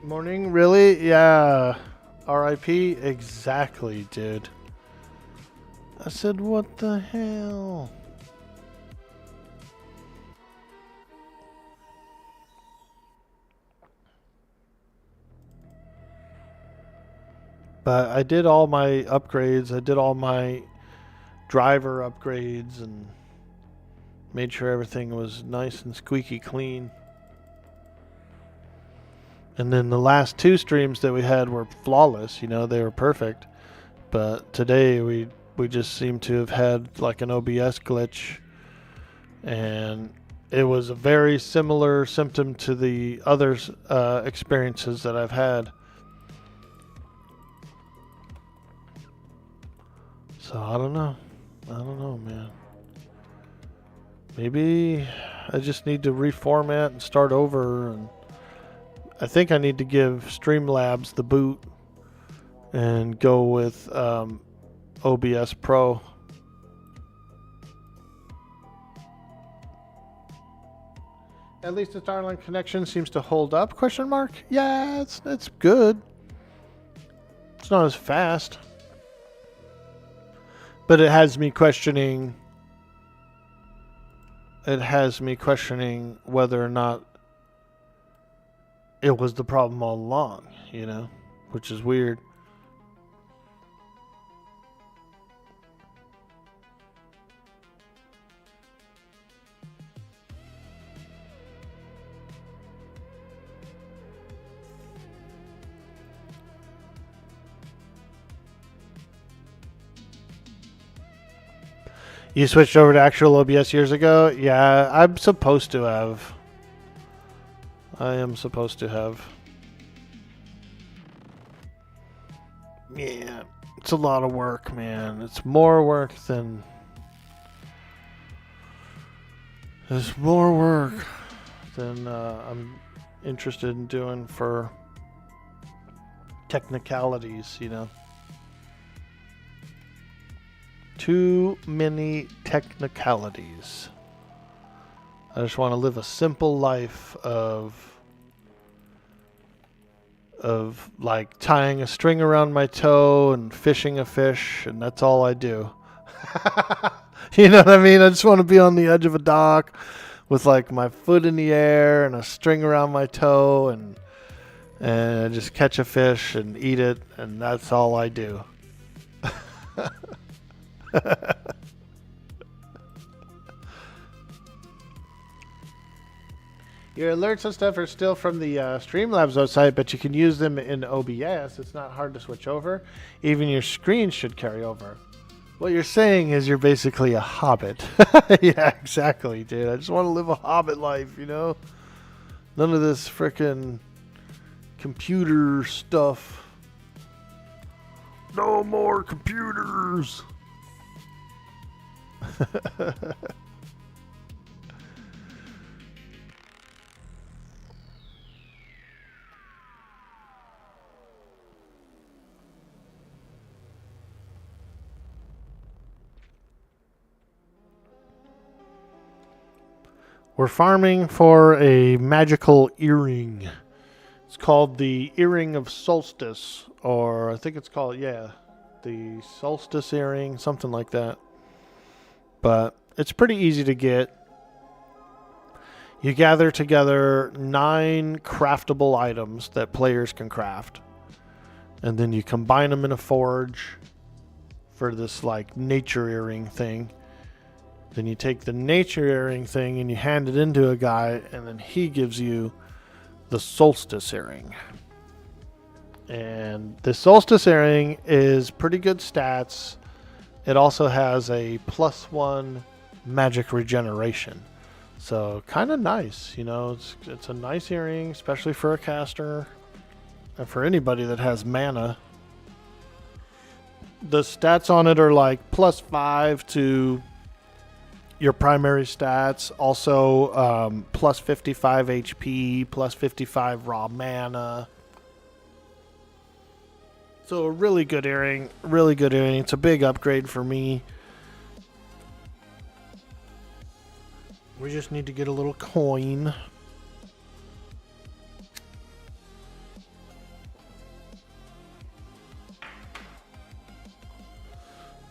[SPEAKER 1] Morning, really? Yeah. RIP? Exactly, dude. I said, what the hell? But I did all my upgrades. I did all my driver upgrades and made sure everything was nice and squeaky clean. And then the last two streams that we had were flawless. You know, they were perfect. But today we just seem to have had like an OBS glitch, and it was a very similar symptom to the other experiences that I've had. So I don't know, man. Maybe I just need to reformat and start over, and I think I need to give Streamlabs the boot and go with OBS Pro. At least the Starlink connection seems to hold up, question mark? Yeah, it's good. It's not as fast. But it has me questioning whether or not it was the problem all along, you know, which is weird. You switched over to actual OBS years ago? Yeah, I'm supposed to have. I am supposed to have. Yeah, it's a lot of work, man. It's more work than... There's more work than I'm interested in doing for technicalities, you know. Too many technicalities. I just want to live a simple life of like tying a string around my toe and fishing a fish, and that's all I do. You know what I mean? I just want to be on the edge of a dock with like my foot in the air and a string around my toe, and I just catch a fish and eat it, and that's all I do. Your alerts and stuff are still from the Streamlabs website, but you can use them in OBS. It's not hard to switch over. Even your screen should carry over. What you're saying is you're basically a hobbit. Yeah, exactly, dude. I just want to live a hobbit life, you know? None of this frickin' computer stuff. No more computers. We're farming for a magical earring. It's called the Earring of Solstice, or I think it's called, yeah, the Solstice Earring, something like that. But it's pretty easy to get. You gather together 9 craftable items that players can craft, and then you combine them in a forge for this like nature earring thing. Then you take the nature earring thing and you hand it into a guy, and then he gives you the solstice earring. And the solstice earring is pretty good stats. It also has a +1 magic regeneration. So kind of nice, you know, it's a nice earring, especially for a caster and for anybody that has mana. The stats on it are like +5 to your primary stats, also plus 55 HP, plus 55 raw mana. So a really good earring, really good earring. It's a big upgrade for me. We just need to get a little coin.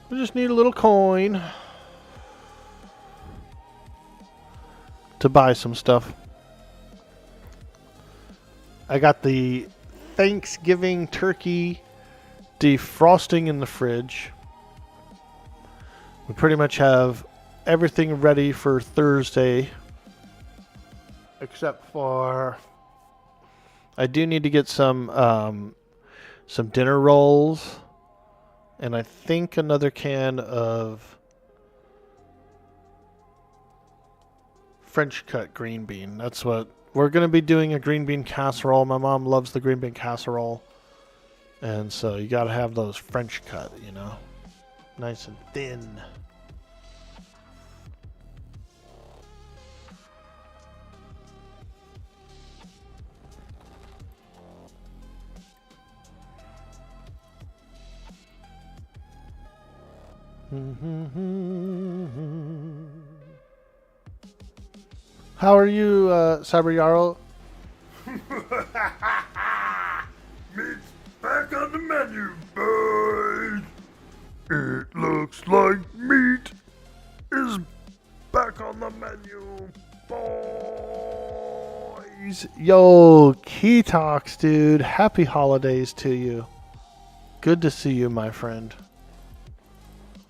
[SPEAKER 1] We just need a little coin to buy some stuff. I got the Thanksgiving turkey defrosting in the fridge. We pretty much have everything ready for Thursday, except for I do need to get some dinner rolls, and I think another can of French cut green bean. That's what we're going to be doing, a green bean casserole. My mom loves the green bean casserole. And so you got to have those French cut, you know. Nice and thin. How are you, Cyber Yarrow?
[SPEAKER 2] Meat's back on the menu, boys. It looks like meat is back on the menu, boys.
[SPEAKER 1] Yo, Key Talks, dude. Happy holidays to you. Good to see you, my friend.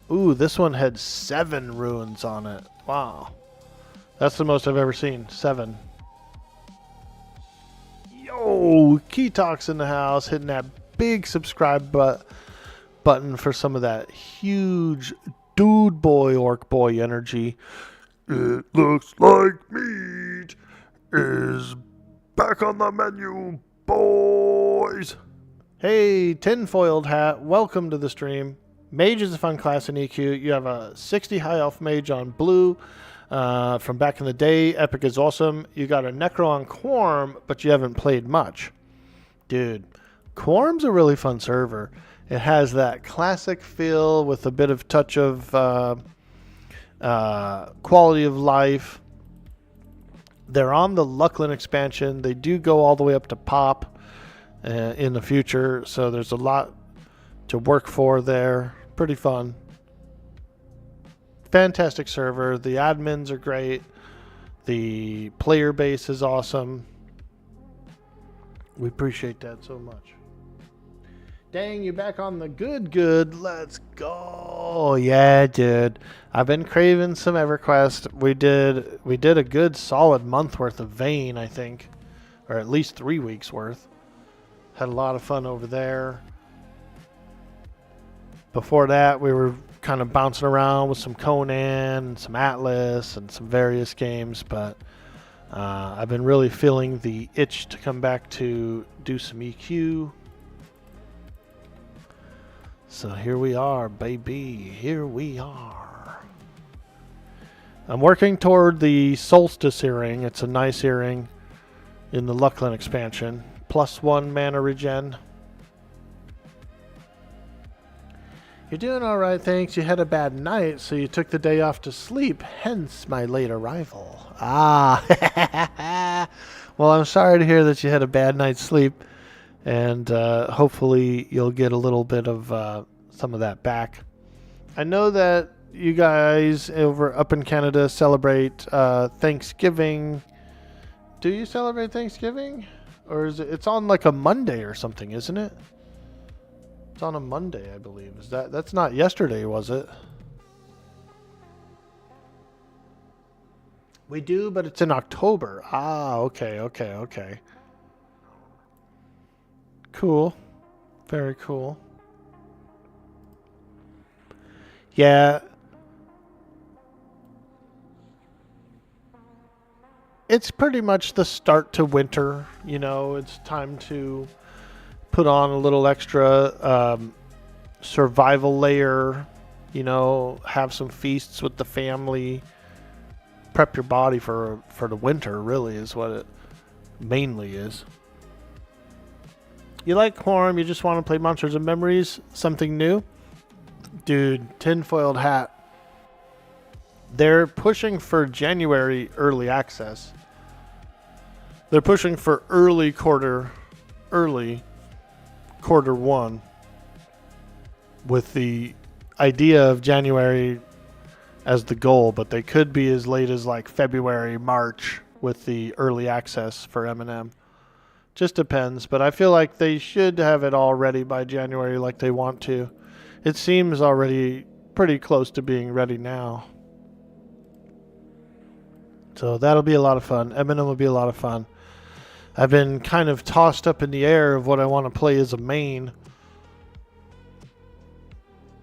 [SPEAKER 1] Ooh, this one had 7 runes on it. Wow. That's the most I've ever seen. 7. Yo, Key Talks in the house, hitting that big subscribe button for some of that huge dude boy, Orkboy energy.
[SPEAKER 2] It looks like meat is back on the menu, boys.
[SPEAKER 1] Hey, tinfoiled hat, welcome to the stream. Mage is a fun class in EQ. You have a 60 high elf mage on blue from back in the day. Epic is awesome. You got a necro on Quarm, but you haven't played much. Dude, Quarm's a really fun server. It has that classic feel with a bit of touch of quality of life. They're on the Lucklin expansion. They do go all the way up to pop in the future, so there's a lot to work for there. Pretty fun. Fantastic server. The admins are great. The player base is awesome. We appreciate that so much. Dang, you back on the good. Let's go. Yeah, dude. I've been craving some Everquest. We did a good solid month worth of Vayne, I think. Or at least 3 weeks worth. Had a lot of fun over there. Before that, we were kind of bouncing around with some Conan and some Atlas and some various games, but I've been really feeling the itch to come back to do some EQ. So here we are, baby. Here we are. I'm working toward the Solstice earring. It's a nice earring in the Lucklin expansion. +1 mana regen. You're doing all right, thanks. You had a bad night, so you took the day off to sleep, hence my late arrival. Ah. Well, I'm sorry to hear that you had a bad night's sleep, and hopefully you'll get a little bit of some of that back. I know that you guys up in Canada celebrate Thanksgiving. Do you celebrate Thanksgiving? Or is it's on like a Monday or something, isn't it? It's on a Monday, I believe. That's not yesterday, was it? We do, but it's in October. Ah, okay. Cool. Very cool. Yeah. It's pretty much the start to winter, you know. It's time to put on a little extra survival layer, you know, have some feasts with the family, prep your body for the winter, really is what it mainly is. You like Quarm, you just want to play Monsters and Memories, something new? Dude, tinfoiled hat. They're pushing for January early access. They're pushing for early quarter 1 with the idea of January as the goal, but they could be as late as like February, March with the early access for M&M. Just depends, but I feel like they should have it all ready by January like they want to. It seems already pretty close to being ready now. So that'll be a lot of fun. M&M will be a lot of fun. I've been kind of tossed up in the air of what I want to play as a main.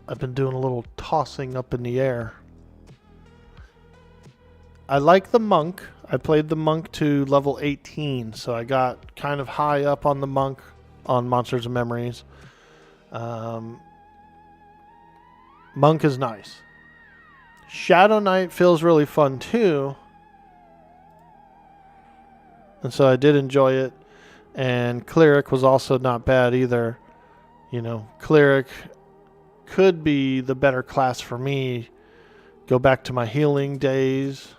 [SPEAKER 1] I've been doing a little tossing up in the air. I like the monk. I played the monk to level 18, so I got kind of high up on the monk on Monsters and Memories. Monk is nice. Shadow Knight feels really fun too. And so I did enjoy it. And Cleric was also not bad either. You know, Cleric could be the better class for me. Go back to my healing days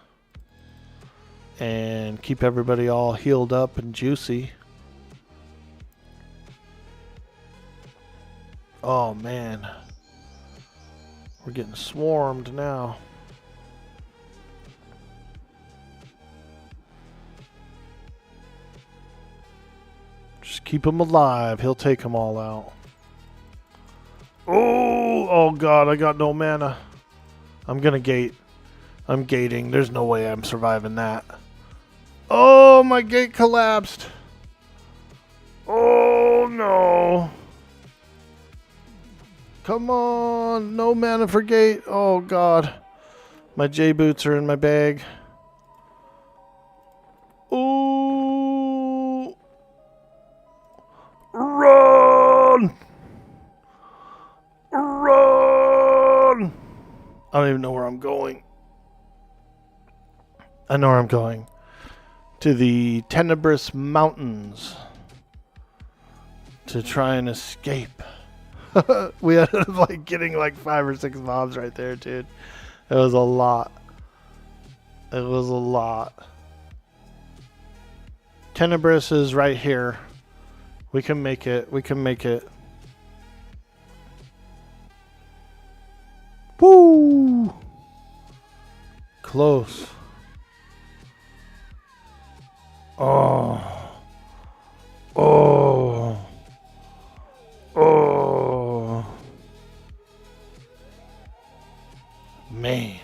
[SPEAKER 1] and keep everybody all healed up and juicy. Oh man, we're getting swarmed now. Just keep him alive. He'll take them all out. Oh god, I got no mana. I'm gonna gate. I'm gating. There's no way I'm surviving that. Oh, my gate collapsed. Oh no. Come on. No mana for gate. Oh god. My J boots are in my bag. Ooh. Run. Run. I don't even know where I'm going. I know where I'm going. To the Tenebrous Mountains. To try and escape. We ended up like getting like 5 or 6 mobs right there, dude. It was a lot. It was a lot. Tenebrous is right here. We can make it. We can make it. Woo! Close. Oh. Oh. Oh. Man.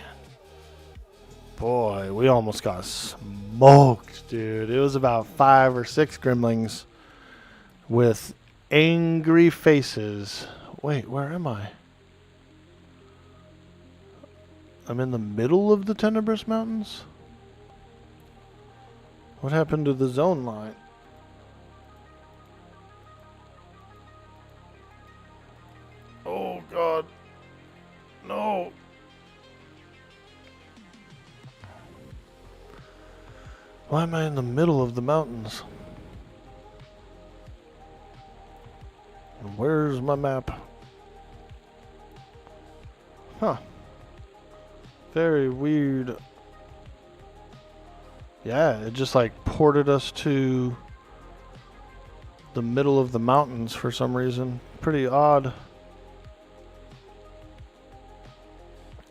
[SPEAKER 1] Boy, we almost got smoked, dude. It was about 5 or 6 gremlins with angry faces. Wait, where am I? I'm in the middle of the Tenebrous Mountains? What happened to the zone line? Oh, God. No. Why am I in the middle of the mountains? And where's my map? Huh. Very weird. Yeah, it just like ported us to the middle of the mountains for some reason. Pretty odd.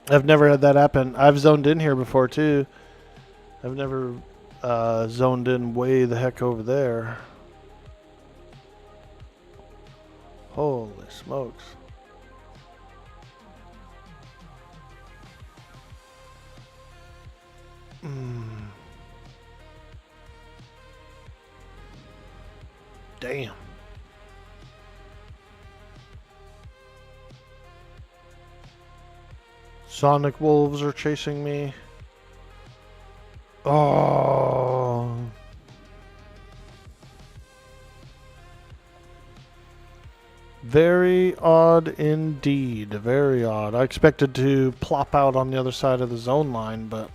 [SPEAKER 1] I've never had that happen. I've zoned in here before too. I've never zoned in way the heck over there. Holy smokes. Damn. Sonic wolves are chasing me. Oh. Very odd indeed. Very odd. I expected to plop out on the other side of the zone line, but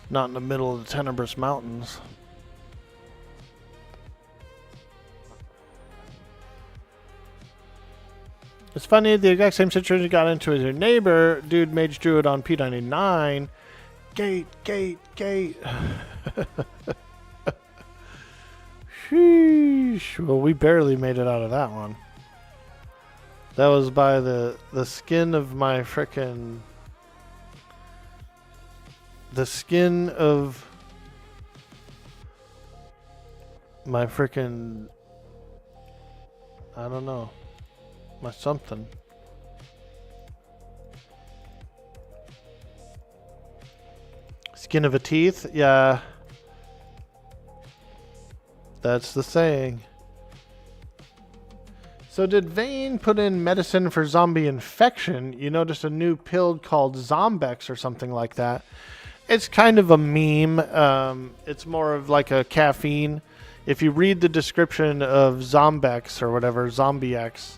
[SPEAKER 1] not in the middle of the Tenebrous Mountains. It's funny, the exact same situation you got into as your neighbor. Dude, Mage Druid on P99. Gate, gate, gate. Sheesh. Well, we barely made it out of that one. That was by the skin of my frickin'... The skin of my frickin'... I don't know. My something. Skin of a teeth? Yeah. That's the saying. So did Vane put in medicine for zombie infection? You noticed a new pill called Zombex or something like that. It's kind of a meme. It's more of like a caffeine. If you read the description of Zombex or whatever, Zombiex,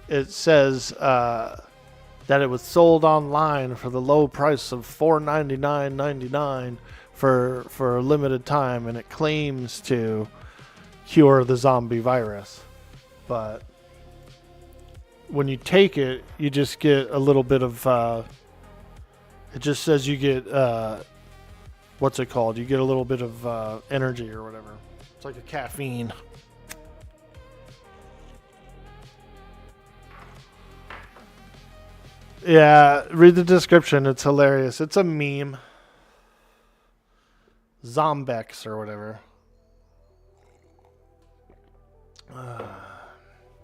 [SPEAKER 1] it says that it was sold online for the low price of $4.99.99 for a limited time, and it claims to cure the zombie virus. But when you take it, you just get a little bit of, it just says you get, what's it called? You get a little bit of energy or whatever. It's like a caffeine. Yeah, read the description. It's hilarious. It's a meme. Zombex or whatever.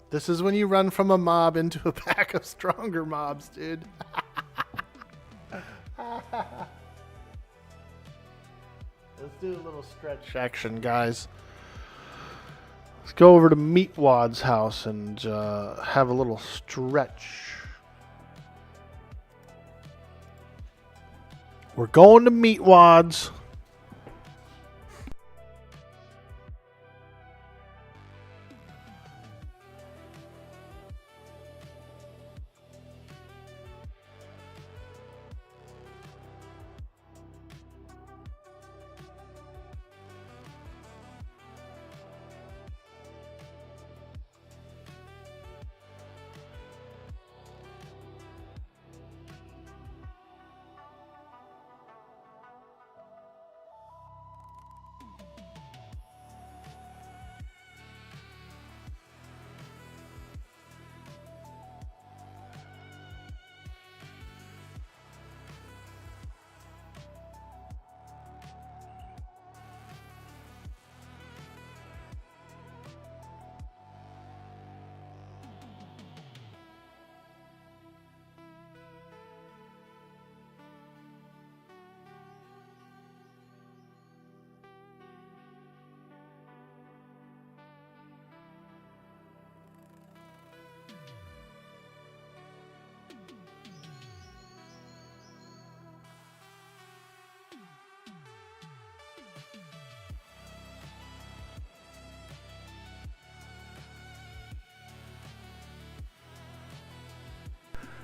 [SPEAKER 1] This is when you run from a mob into a pack of stronger mobs, dude. Let's do a little stretch action, guys. Let's go over to Meatwad's house and have a little stretch. We're going to Meatwad's.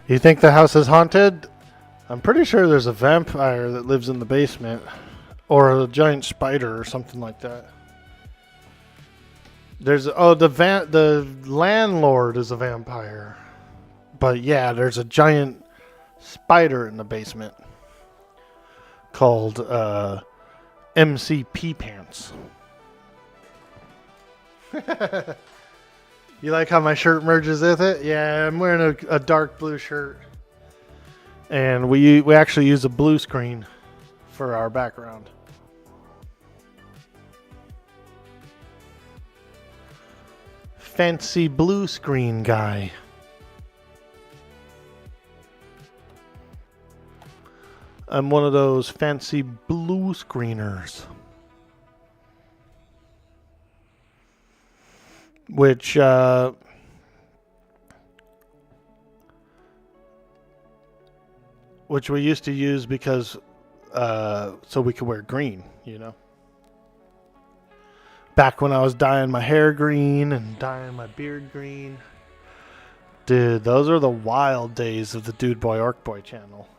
[SPEAKER 1] You think the house is haunted? I'm pretty sure there's a vampire that lives in the basement. Or a giant spider or something like that. There's the landlord is a vampire. But yeah, there's a giant spider in the basement called MCP Pants. You like how my shirt merges with it? Yeah, I'm wearing a dark blue shirt. And we actually use a blue screen for our background. Fancy blue screen guy. I'm one of those fancy blue screeners. Which we used to use because so we could wear green, you know. Back when I was dyeing my hair green and dyeing my beard green. Dude, those are the wild days of the Dude Boy Orkboy channel.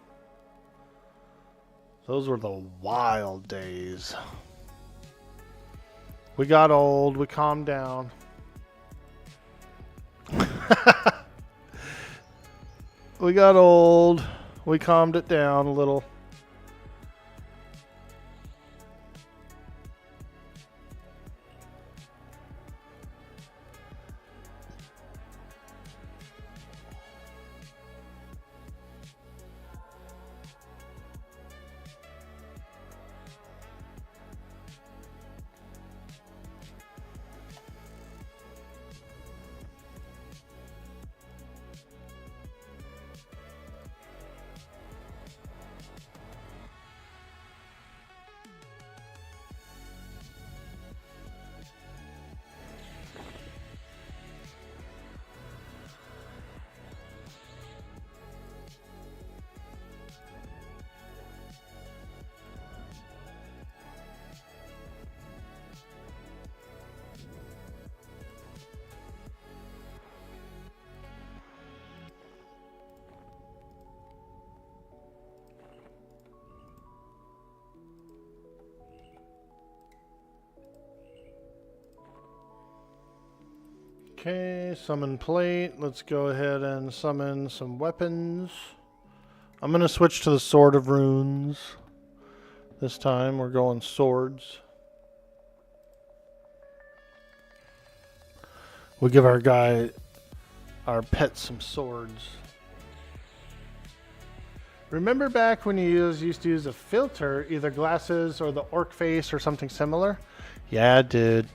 [SPEAKER 1] Those were the wild days. We got old, we calmed down. We got old. We calmed it down a little. Okay, summon plate. Let's go ahead and summon some weapons. I'm going to switch to the Sword of Runes. This time we're going swords. We'll give our pet some swords. Remember back when you used to use a filter, either glasses or the orc face or something similar? Yeah, dude.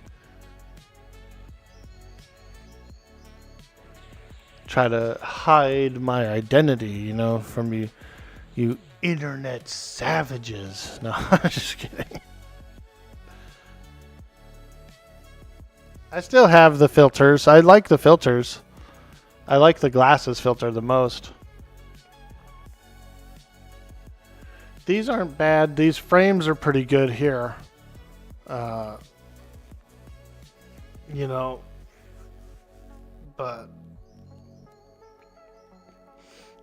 [SPEAKER 1] Try to hide my identity, you know, from you internet savages. No, I'm just kidding. I still have the filters. I like the filters. I like the glasses filter the most. These aren't bad. These frames are pretty good here. You know, but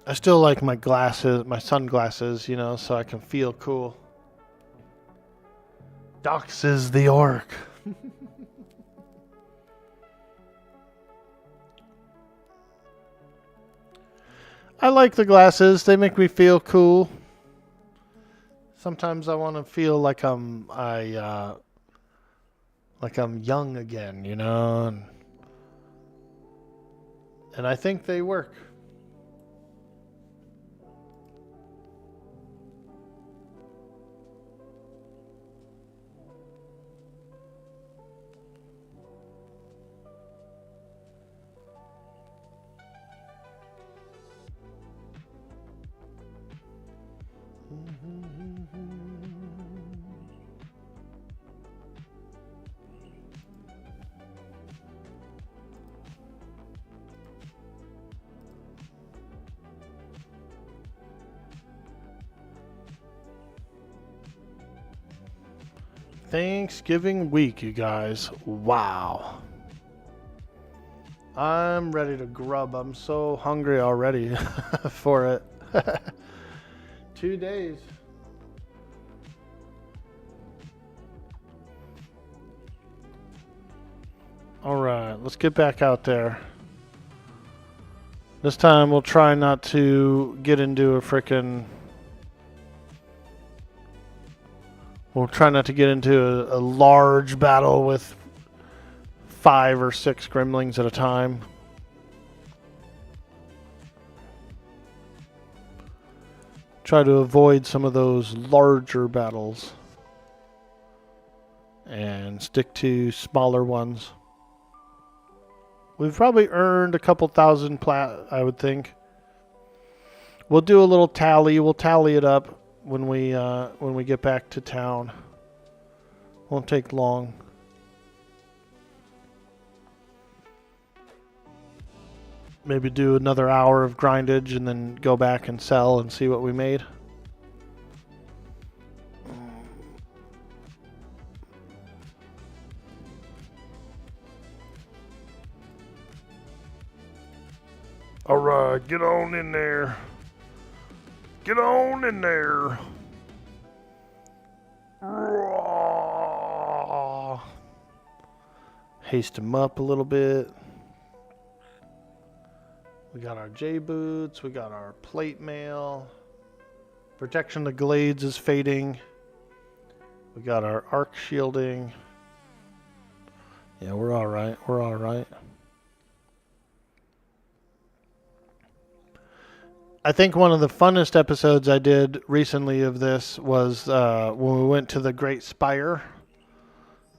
[SPEAKER 1] I still like my glasses, my sunglasses, you know, so I can feel cool. Doxes the orc. I like the glasses. They make me feel cool. Sometimes I want to feel like I'm young again, you know, and I think they work. Thanksgiving week, you guys. Wow. I'm ready to grub. I'm so hungry already for it. 2 days. Alright, let's get back out there. This time we'll try not to get into a frickin'... We'll try not to get into a large battle with 5 or 6 gremlins at a time. Try to avoid some of those larger battles. And stick to smaller ones. We've probably earned a couple thousand plat, I would think. We'll do a little tally. We'll tally it up when we get back to town. Won't take long. Maybe do another hour of grindage and then go back and sell and see what we made. Alright, get on in there. Get on in there. Haste him up a little bit. We got our J boots. We got our plate mail. Protection of the Glades is fading. We got our arc shielding. Yeah, we're alright. We're alright. I think one of the funnest episodes I did recently of this was when we went to the Great Spire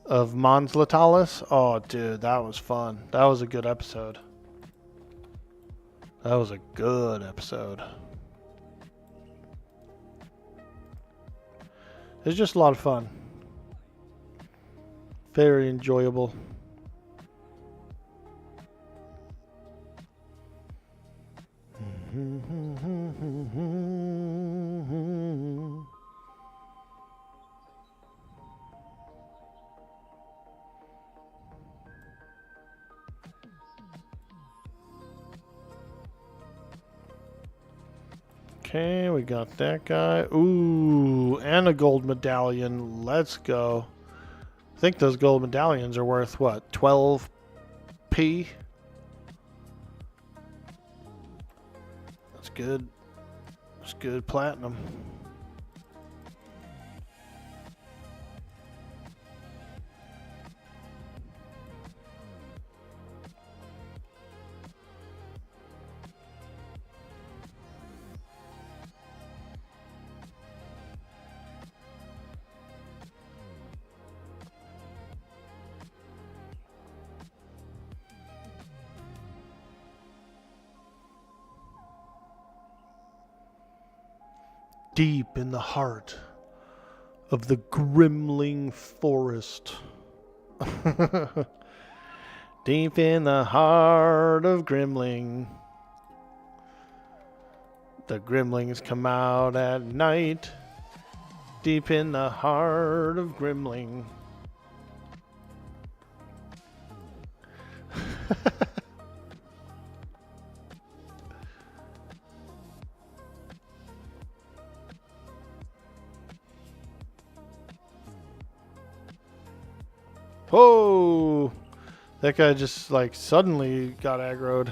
[SPEAKER 1] of Mons Latalis. Oh, dude, that was fun. That was a good episode. That was a good episode. It was just a lot of fun. Very enjoyable. Okay, we got that guy. Ooh, and a gold medallion. Let's go. I think those gold medallions are worth, what, 12p? good. It's good platinum. Deep in the heart of the Grimling Forest. Deep in the heart of Grimling. The Grimlings come out at night. Deep in the heart of Grimling. Whoa! That guy just like suddenly got aggroed.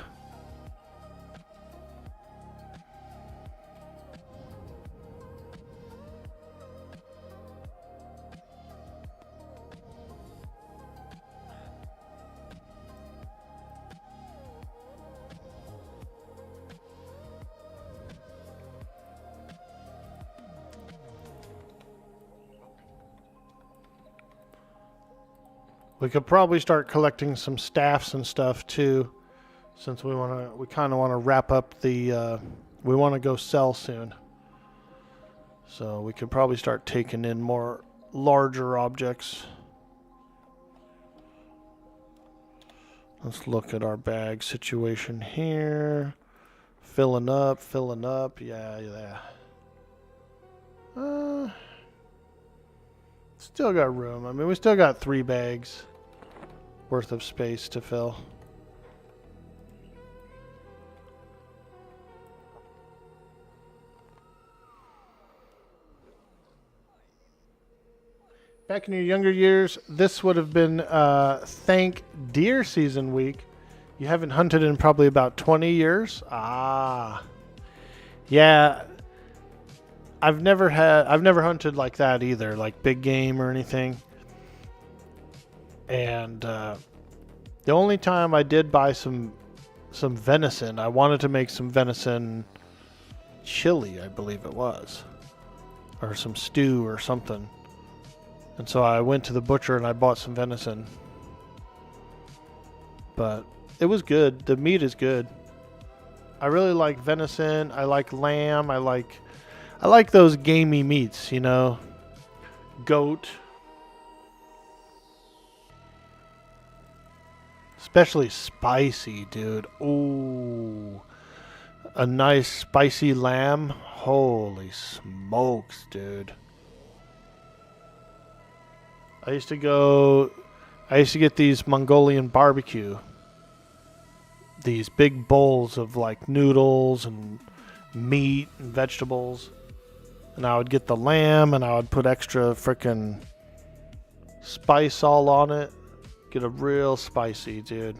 [SPEAKER 1] We could probably start collecting some staffs and stuff too, since we kind of want to wrap up the. We want to go sell soon, so we could probably start taking in more larger objects. Let's look at our bag situation here. Filling up. Yeah. Still got room. I mean, we still got 3 bags worth of space to fill. Back in your younger years, this would have been thank deer season week. You haven't hunted in probably about 20 years. Ah. Yeah. I've never hunted like that either, like big game or anything. And the only time I did buy some venison, I wanted to make some venison chili, I believe it was, or some stew or something. And so I went to the butcher and I bought some venison. But it was good. The meat is good. I really like venison. I like lamb. I like those gamey meats, you know. Goat. Especially spicy, dude. Ooh. A nice spicy lamb. Holy smokes, dude. I used to get these Mongolian barbecue. These big bowls of like noodles and meat and vegetables. And I would get the lamb and I would put extra frickin' spice all on it. Get a real spicy, dude.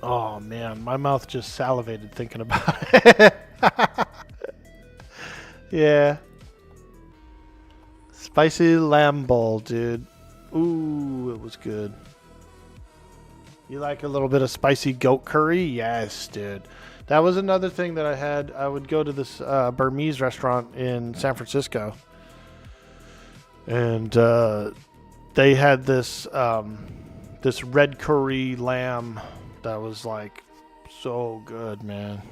[SPEAKER 1] Oh man, my mouth just salivated thinking about it. Yeah. Spicy lamb bowl, dude. Ooh, it was good. You like a little bit of spicy goat curry? Yes, dude. That was another thing that I had. I would go to this Burmese restaurant in San Francisco. And they had this this red curry lamb that was like so good, man.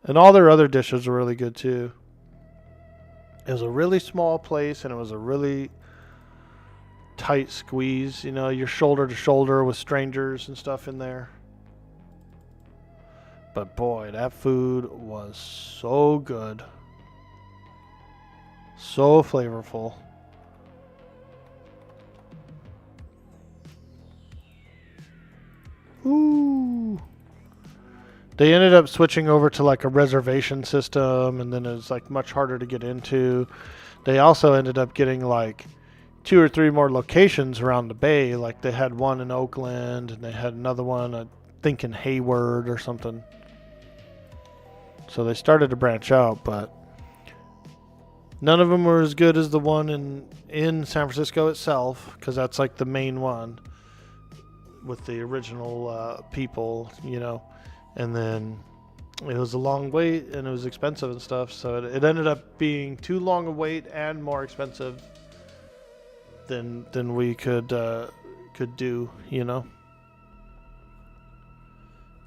[SPEAKER 1] And all their other dishes were really good too. It was a really small place and it was a really tight squeeze, you know, you're shoulder to shoulder with strangers and stuff in there. But boy, that food was so good. So flavorful. Ooh. They ended up switching over to like a reservation system, and then it's like much harder to get into. They also ended up getting like 2 or 3 more locations around the bay. Like they had one in Oakland, and they had another one, I think, in Hayward or something. So they started to branch out, but none of them were as good as the one in San Francisco itself, because that's like the main one with the original people, And then it was a long wait and it was expensive and stuff, so it ended up being too long a wait and more expensive than we could do,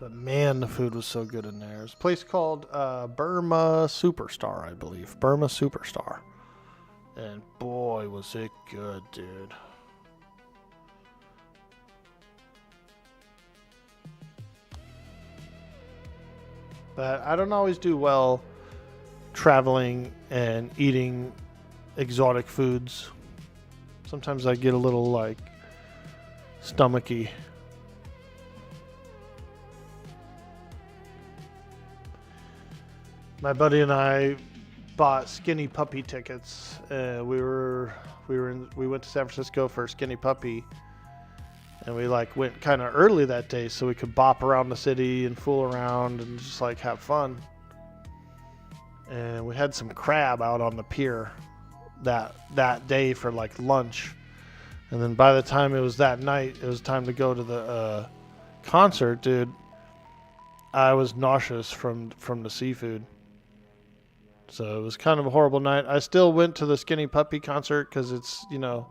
[SPEAKER 1] But man, the food was so good in there. There's a place called Burma Superstar, I believe. Burma Superstar. And boy, was it good, dude. But I don't always do well traveling and eating exotic foods. Sometimes I get a little, stomachy. My buddy and I bought Skinny Puppy tickets. We went to San Francisco for Skinny Puppy, and we went kind of early that day so we could bop around the city and fool around and just have fun. And we had some crab out on the pier that day for lunch. And then by the time it was that night, it was time to go to the concert, dude. I was nauseous from the seafood. So it was kind of a horrible night. I still went to the Skinny Puppy concert because it's, I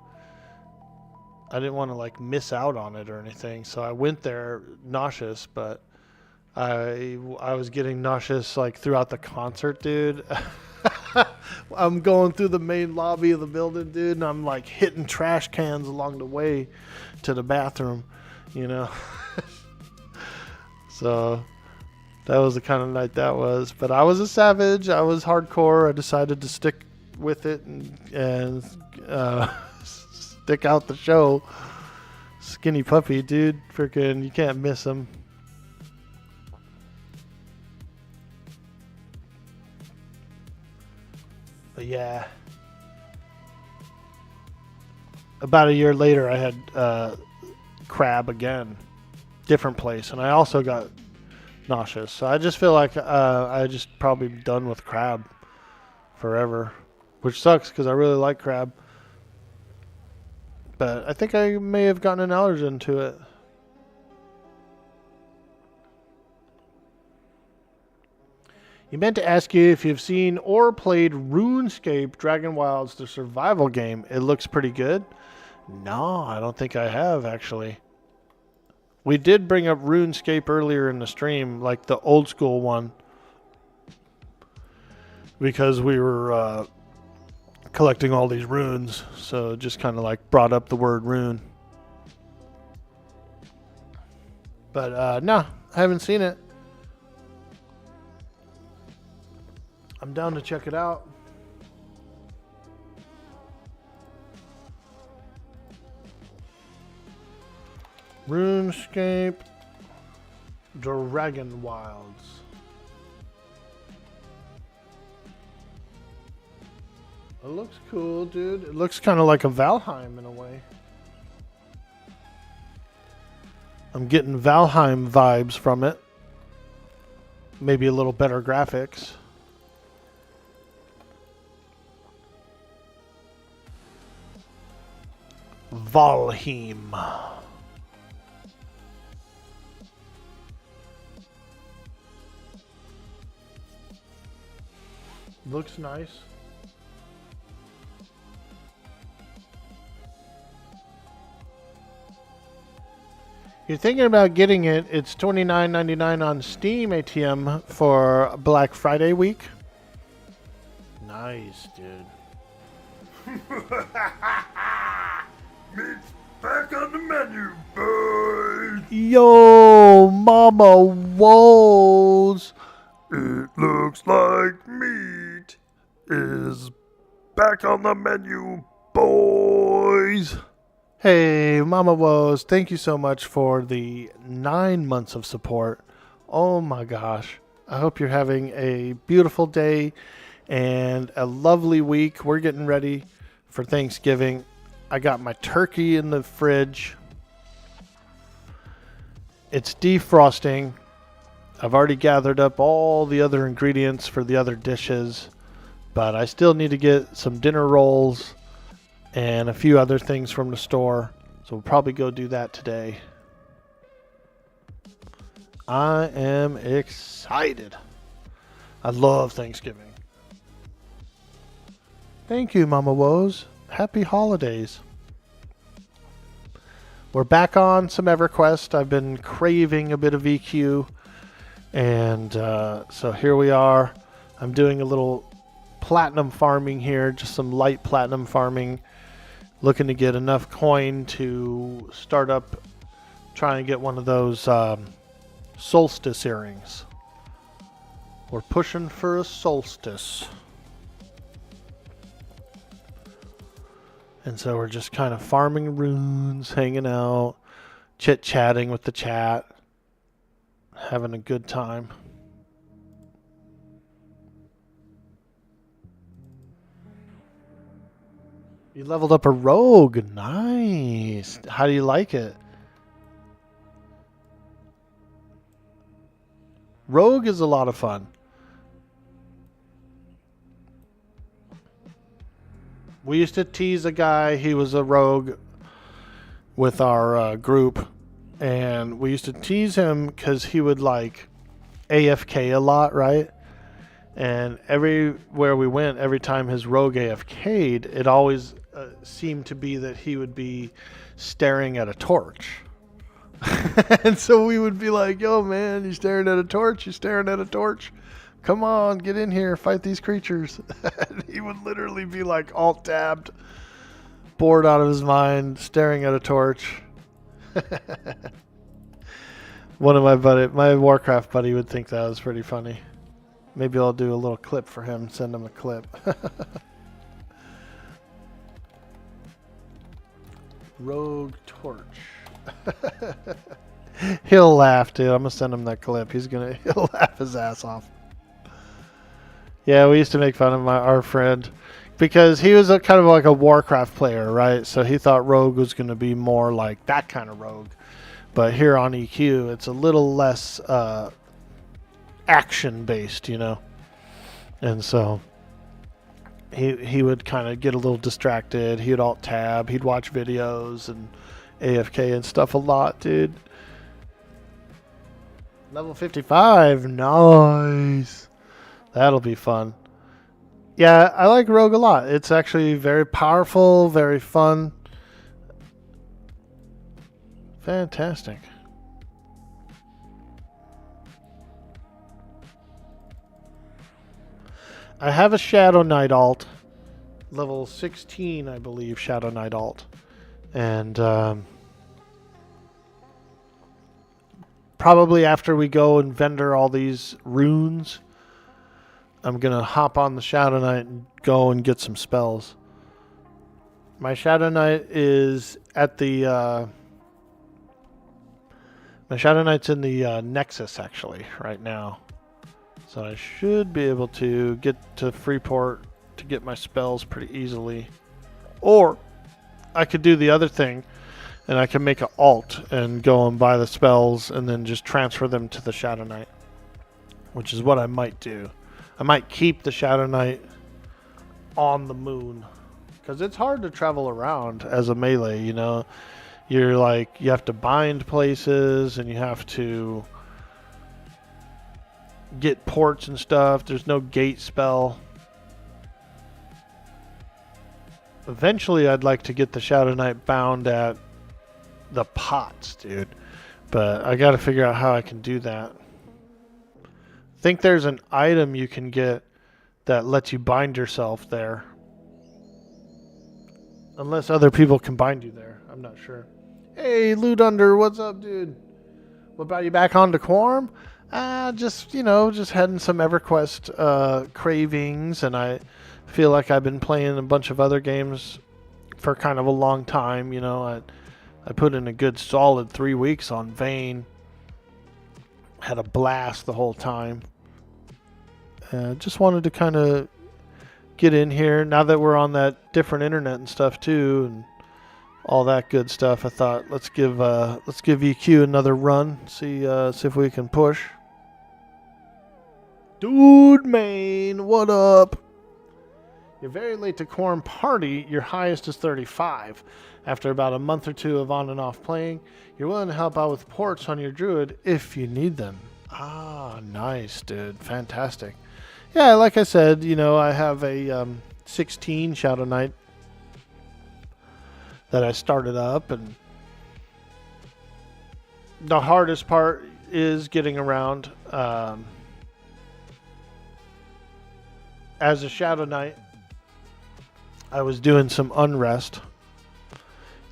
[SPEAKER 1] didn't want to miss out on it or anything. So I went there nauseous, but I was getting nauseous throughout the concert, dude. I'm going through the main lobby of the building, dude, and I'm hitting trash cans along the way to the bathroom, So that was the kind of night that was. But I was a savage. I was hardcore. I decided to stick with it and stick out the show. Skinny Puppy, dude. Freaking, you can't miss him. But yeah. About a year later, I had crab again. Different place. And I also got nauseous. So I just feel like I just probably done with crab forever, which sucks because I really like crab. But I think I may have gotten an allergen to it. He meant to ask you if you've seen or played RuneScape Dragon Wilds, the survival game. It looks pretty good. No, I don't think I have, actually. We did bring up RuneScape earlier in the stream, the old school one, because we were collecting all these runes, so it just kind of brought up the word rune. But no, I haven't seen it. I'm down to check it out. RuneScape Dragon Wilds. It looks cool, dude. It looks kind of like a Valheim in a way. I'm getting Valheim vibes from it. Maybe a little better graphics. Valheim. Looks nice. You're thinking about getting it. It's $29.99 on Steam ATM for Black Friday week. Nice, dude.
[SPEAKER 2] Meat's back on the menu, boys.
[SPEAKER 1] Yo, Mama Woes.
[SPEAKER 2] It looks like meat is back on the menu, boys.
[SPEAKER 1] Hey, Mama Woes, thank you so much for the 9 months of support. Oh my gosh. I hope you're having a beautiful day and a lovely week. We're getting ready for Thanksgiving. I got my turkey in the fridge. It's defrosting. I've already gathered up all the other ingredients for the other dishes, but I still need to get some dinner rolls and a few other things from the store. So we'll probably go do that today. I am excited. I love Thanksgiving. Thank you, Mama Woes. Happy holidays. We're back on some Everquest. I've been craving a bit of EQ. And so here we are. I'm doing a little platinum farming here. Just some light platinum farming. Looking to get enough coin to start up. Trying to get one of those solstice earrings. We're pushing for a solstice. And so we're just kind of farming runes, hanging out, chit-chatting with the chat, having a good time. You leveled up a rogue. Nice. How do you like it? Rogue is a lot of fun. We used to tease a guy. He was a rogue with our group. And we used to tease him because he would like AFK a lot, right? And everywhere we went, every time his rogue AFK'd, it always seemed to be that he would be staring at a torch. And so we would be like, yo, man, you staring at a torch? You staring at a torch? Come on, get in here, fight these creatures. And he would literally be like alt-tabbed, bored out of his mind, staring at a torch. One of my Warcraft buddy would think that was pretty funny. Maybe I'll do a little clip for him, send him a clip. Rogue torch. He'll laugh, dude. I'm gonna send him that clip. He'll laugh his ass off. Yeah, we used to make fun of our friend because he was kind of like a Warcraft player, right? So he thought Rogue was gonna be more like that kind of Rogue. But here on EQ, it's a little less action-based, you know? And so he would kind of get a little distracted. He would alt-tab. He'd watch videos and AFK and stuff a lot, dude. Level 55. Nice. That'll be fun. Yeah, I like Rogue a lot. It's actually very powerful, very fun. Fantastic. I have a Shadow Knight alt. Level 16, I believe, Shadow Knight alt. And probably after we go and vendor all these runes, I'm going to hop on the Shadow Knight and go and get some spells. My Shadow Knight is at the... my Shadow Knight's in the Nexus, actually, right now. So I should be able to get to Freeport to get my spells pretty easily. Or I could do the other thing, and I can make an alt and go and buy the spells and then just transfer them to the Shadow Knight, which is what I might do. I might keep the Shadow Knight on the moon, because it's hard to travel around as a melee, you know. You're like, you have to bind places, and you have to get ports and stuff. There's no gate spell. Eventually, I'd like to get the Shadow Knight bound at the pots, dude. But I got to figure out how I can do that. I think there's an item you can get that lets you bind yourself there. Unless other people can bind you there. I'm not sure. Hey, Loot Under, what's up, dude? What about you back on to Quarm? Just, you know, just heading some EverQuest cravings, and I feel like I've been playing a bunch of other games for kind of a long time, you know. I put in a good solid 3 weeks on Vayne. Had a blast the whole time. Just wanted to kind of get in here. Now that we're on that different internet and stuff too, and all that good stuff, I thought let's give EQ another run. See if we can push. Dude, Maine, what up? You're very late to Quarm Party. Your highest is 35. After about a month or two of on and off playing, you're willing to help out with ports on your druid if you need them. Ah, nice, dude. Fantastic. Yeah, like I said, I have a 16 Shadow Knight that I started up, and the hardest part is getting around. As a Shadow Knight, I was doing some Unrest,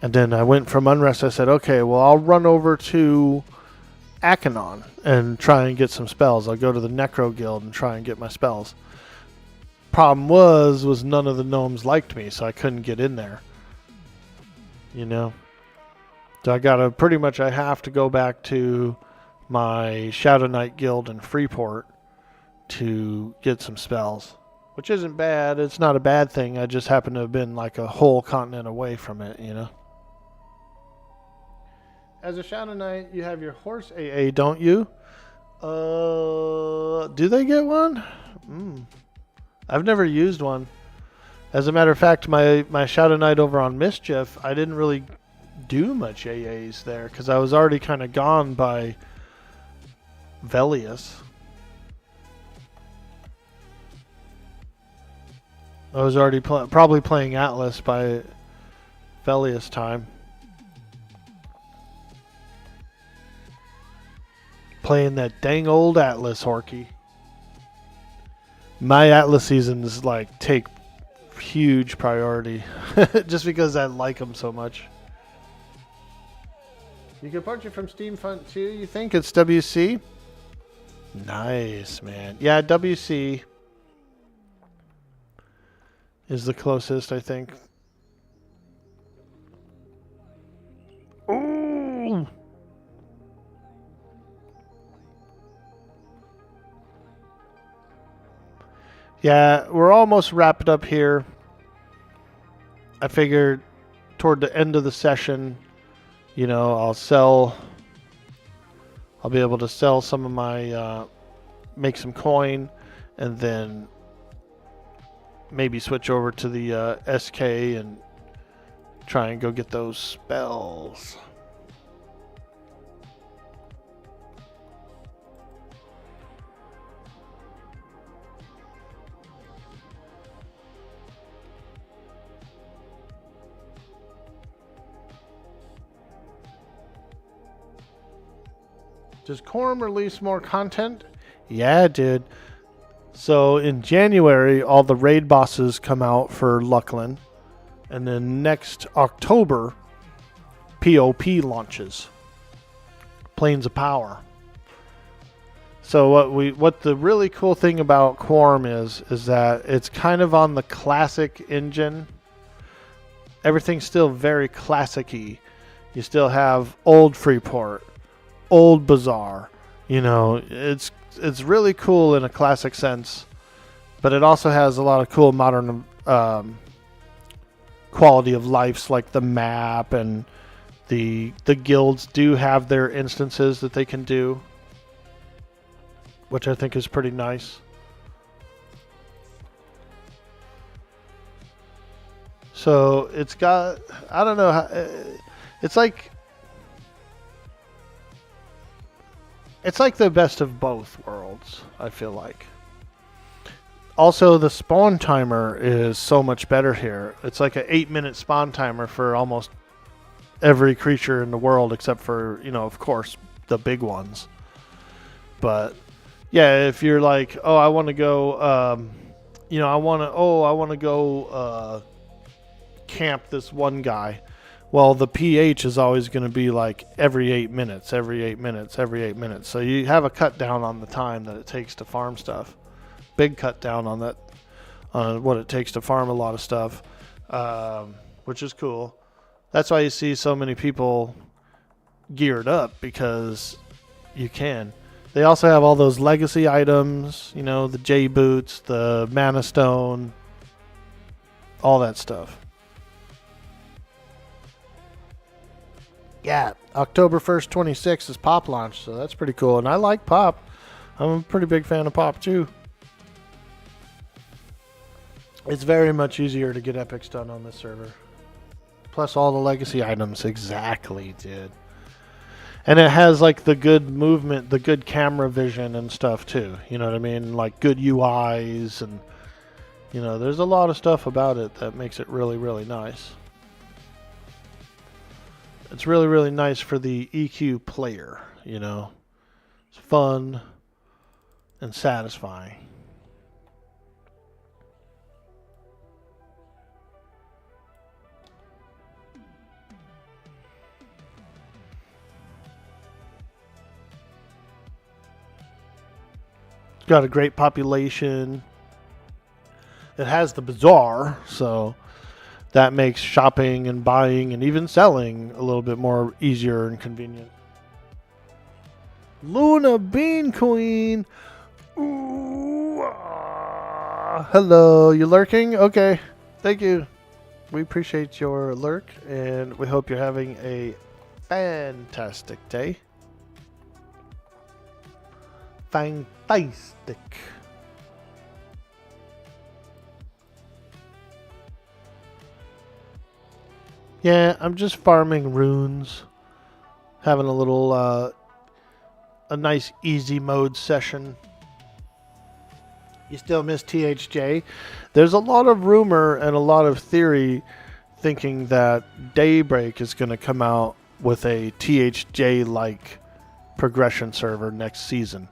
[SPEAKER 1] and then I went from Unrest. I said, okay, well, I'll run over to Akanon and try and get some spells. I'll go to the Necro Guild and try and get my spells. Problem was none of the gnomes liked me, so I couldn't get in there. So I have to go back to my Shadow Knight Guild in Freeport to get some spells. Which isn't bad. It's not a bad thing. I just happen to have been like a whole continent away from it, As a Shadow Knight, you have your horse AA, don't you? Do they get one? I've never used one. As a matter of fact, my Shadow Knight over on Mischief, I didn't really do much AAs there because I was already kind of gone by Velius. I was already probably playing Atlas by Velius time. Playing that dang old Atlas, Horky. My Atlas seasons take huge priority just because I like them so much. You can purchase from Steam Fund too. You think it's WC? Nice, man. Yeah, WC is the closest, I think. Ooh. Yeah, we're almost wrapped up here. I figured toward the end of the session, I'll be able to sell some of my, make some coin, and then maybe switch over to the SK and try and go get those spells. Does Quarm release more content? Yeah, dude. So in January, all the raid bosses come out for Luckland. And then next October, POP launches. Planes of Power. So what the really cool thing about Quarm is that it's kind of on the classic engine. Everything's still very classic-y. You still have old Freeport, old Bazaar. It's really cool in a classic sense, but it also has a lot of cool modern quality of life, like the map, and the guilds do have their instances that they can do, which I think is pretty nice. So it's got, I don't know, it's like the best of both worlds, I feel like. Also, the spawn timer is so much better here. It's like an 8-minute spawn timer for almost every creature in the world, except for, of course, the big ones. But yeah, if you're like, oh, I want to go, I want to go camp this one guy. Well, the pH is always going to be like every 8 minutes, every 8 minutes, every 8 minutes. So you have a cut down on the time that it takes to farm stuff. Big cut down on that, on what it takes to farm a lot of stuff, which is cool. That's why you see so many people geared up, because you can. They also have all those legacy items, the J boots, the Mana Stone, all that stuff. Yeah, October 1st, 26 is Pop launch, so that's pretty cool. And I like Pop. I'm a pretty big fan of Pop, too. It's very much easier to get epics done on this server. Plus all the legacy items, exactly, dude. And it has like the good movement, the good camera vision and stuff too. You know what I mean? Like good UIs and, you know, there's a lot of stuff about it that makes it really, really nice. It's really, really nice for the EQ player, you know. It's fun and satisfying. It's got a great population. It has the bazaar, so that makes shopping and buying and even selling a little bit more easier and convenient. Luna Bean Queen. Ooh, hello, you lurking? Okay, thank you. We appreciate your lurk, and we hope you're having a fantastic day. Fantastic. Yeah, I'm just farming runes. Having a little, a nice easy mode session. You still miss THJ? There's a lot of rumor and a lot of theory thinking that Daybreak is going to come out with a THJ-like progression server next season.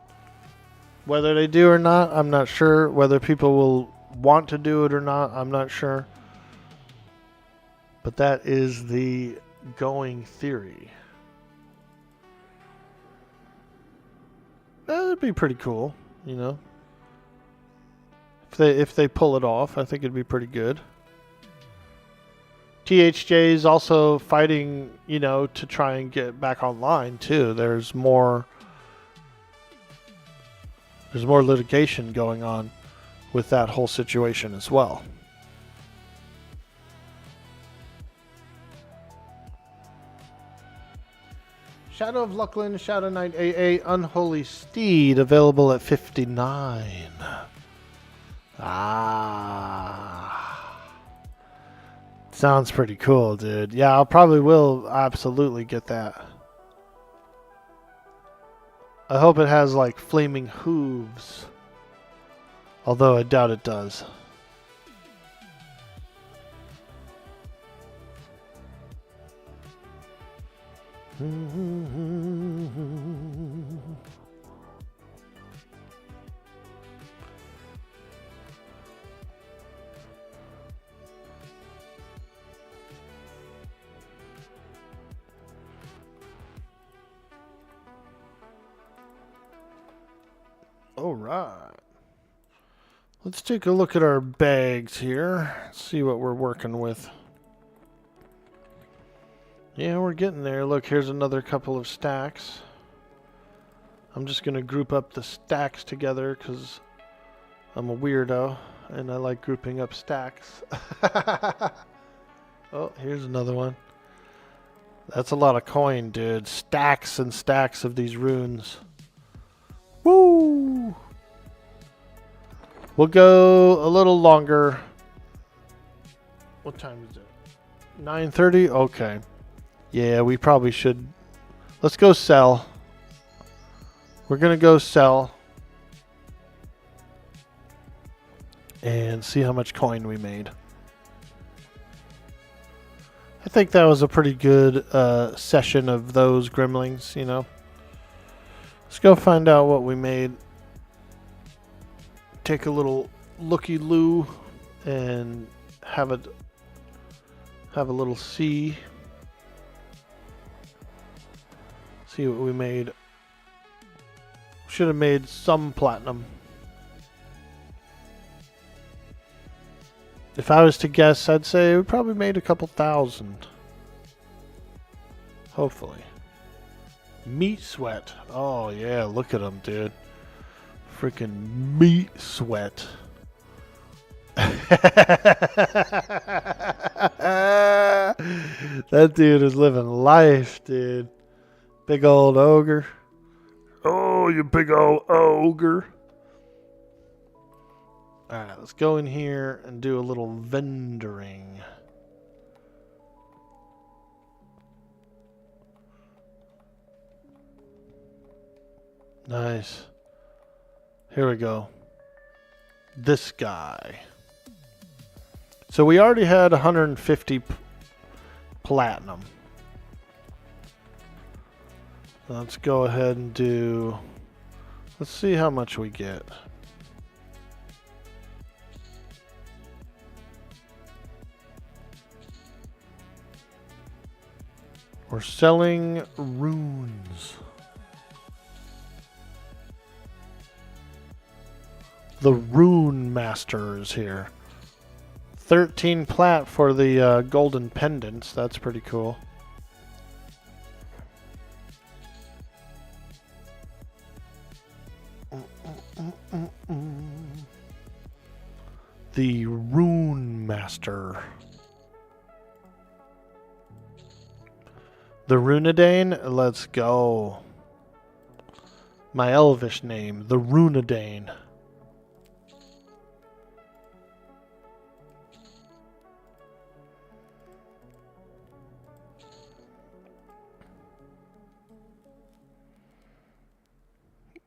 [SPEAKER 1] Whether they do or not, I'm not sure. Whether people will want to do it or not, I'm not sure. But that is the going theory. That would be pretty cool, you know. If they pull it off, I think it'd be pretty good. THJ is also fighting, you know, to try and get back online too. There's more litigation going on with that whole situation as well. Shadow of Luckland, Shadow Knight AA, Unholy Steed, available at 59. Ah. Sounds pretty cool, dude. Yeah, I probably will absolutely get that. I hope it has, like, flaming hooves. Although I doubt it does. All right. Let's take a look at our bags here. See what we're working with. Yeah, we're getting there. Look, here's another couple of stacks. I'm just going to group up the stacks together because I'm a weirdo and I like grouping up stacks. Oh, here's another one. That's a lot of coin, dude. Stacks and stacks of these runes. Woo! We'll go a little longer. What time is it? 9:30? Okay. Yeah, we probably should. Let's go sell. We're going to go sell. And see how much coin we made. I think that was a pretty good session of those Gremlings, you know. Let's go find out what we made. Take a little looky-loo and have a little see. See what we made. Should have made some platinum. If I was to guess, I'd say we probably made a couple thousand. Hopefully. Meat sweat. Oh yeah, look at him, dude. Freaking meat sweat. That dude is living life, dude. Big old ogre. Oh, you big old ogre. Alright, let's go in here and do a little vendoring. Nice. Here we go. This guy. So we already had 150 platinum. Let's go ahead and do... Let's see how much we get. We're selling runes. The Rune Master is here. 13 plat for the golden pendants. That's pretty cool. The Rune Master. The Runedane, let's go. My elvish name, the Runedane.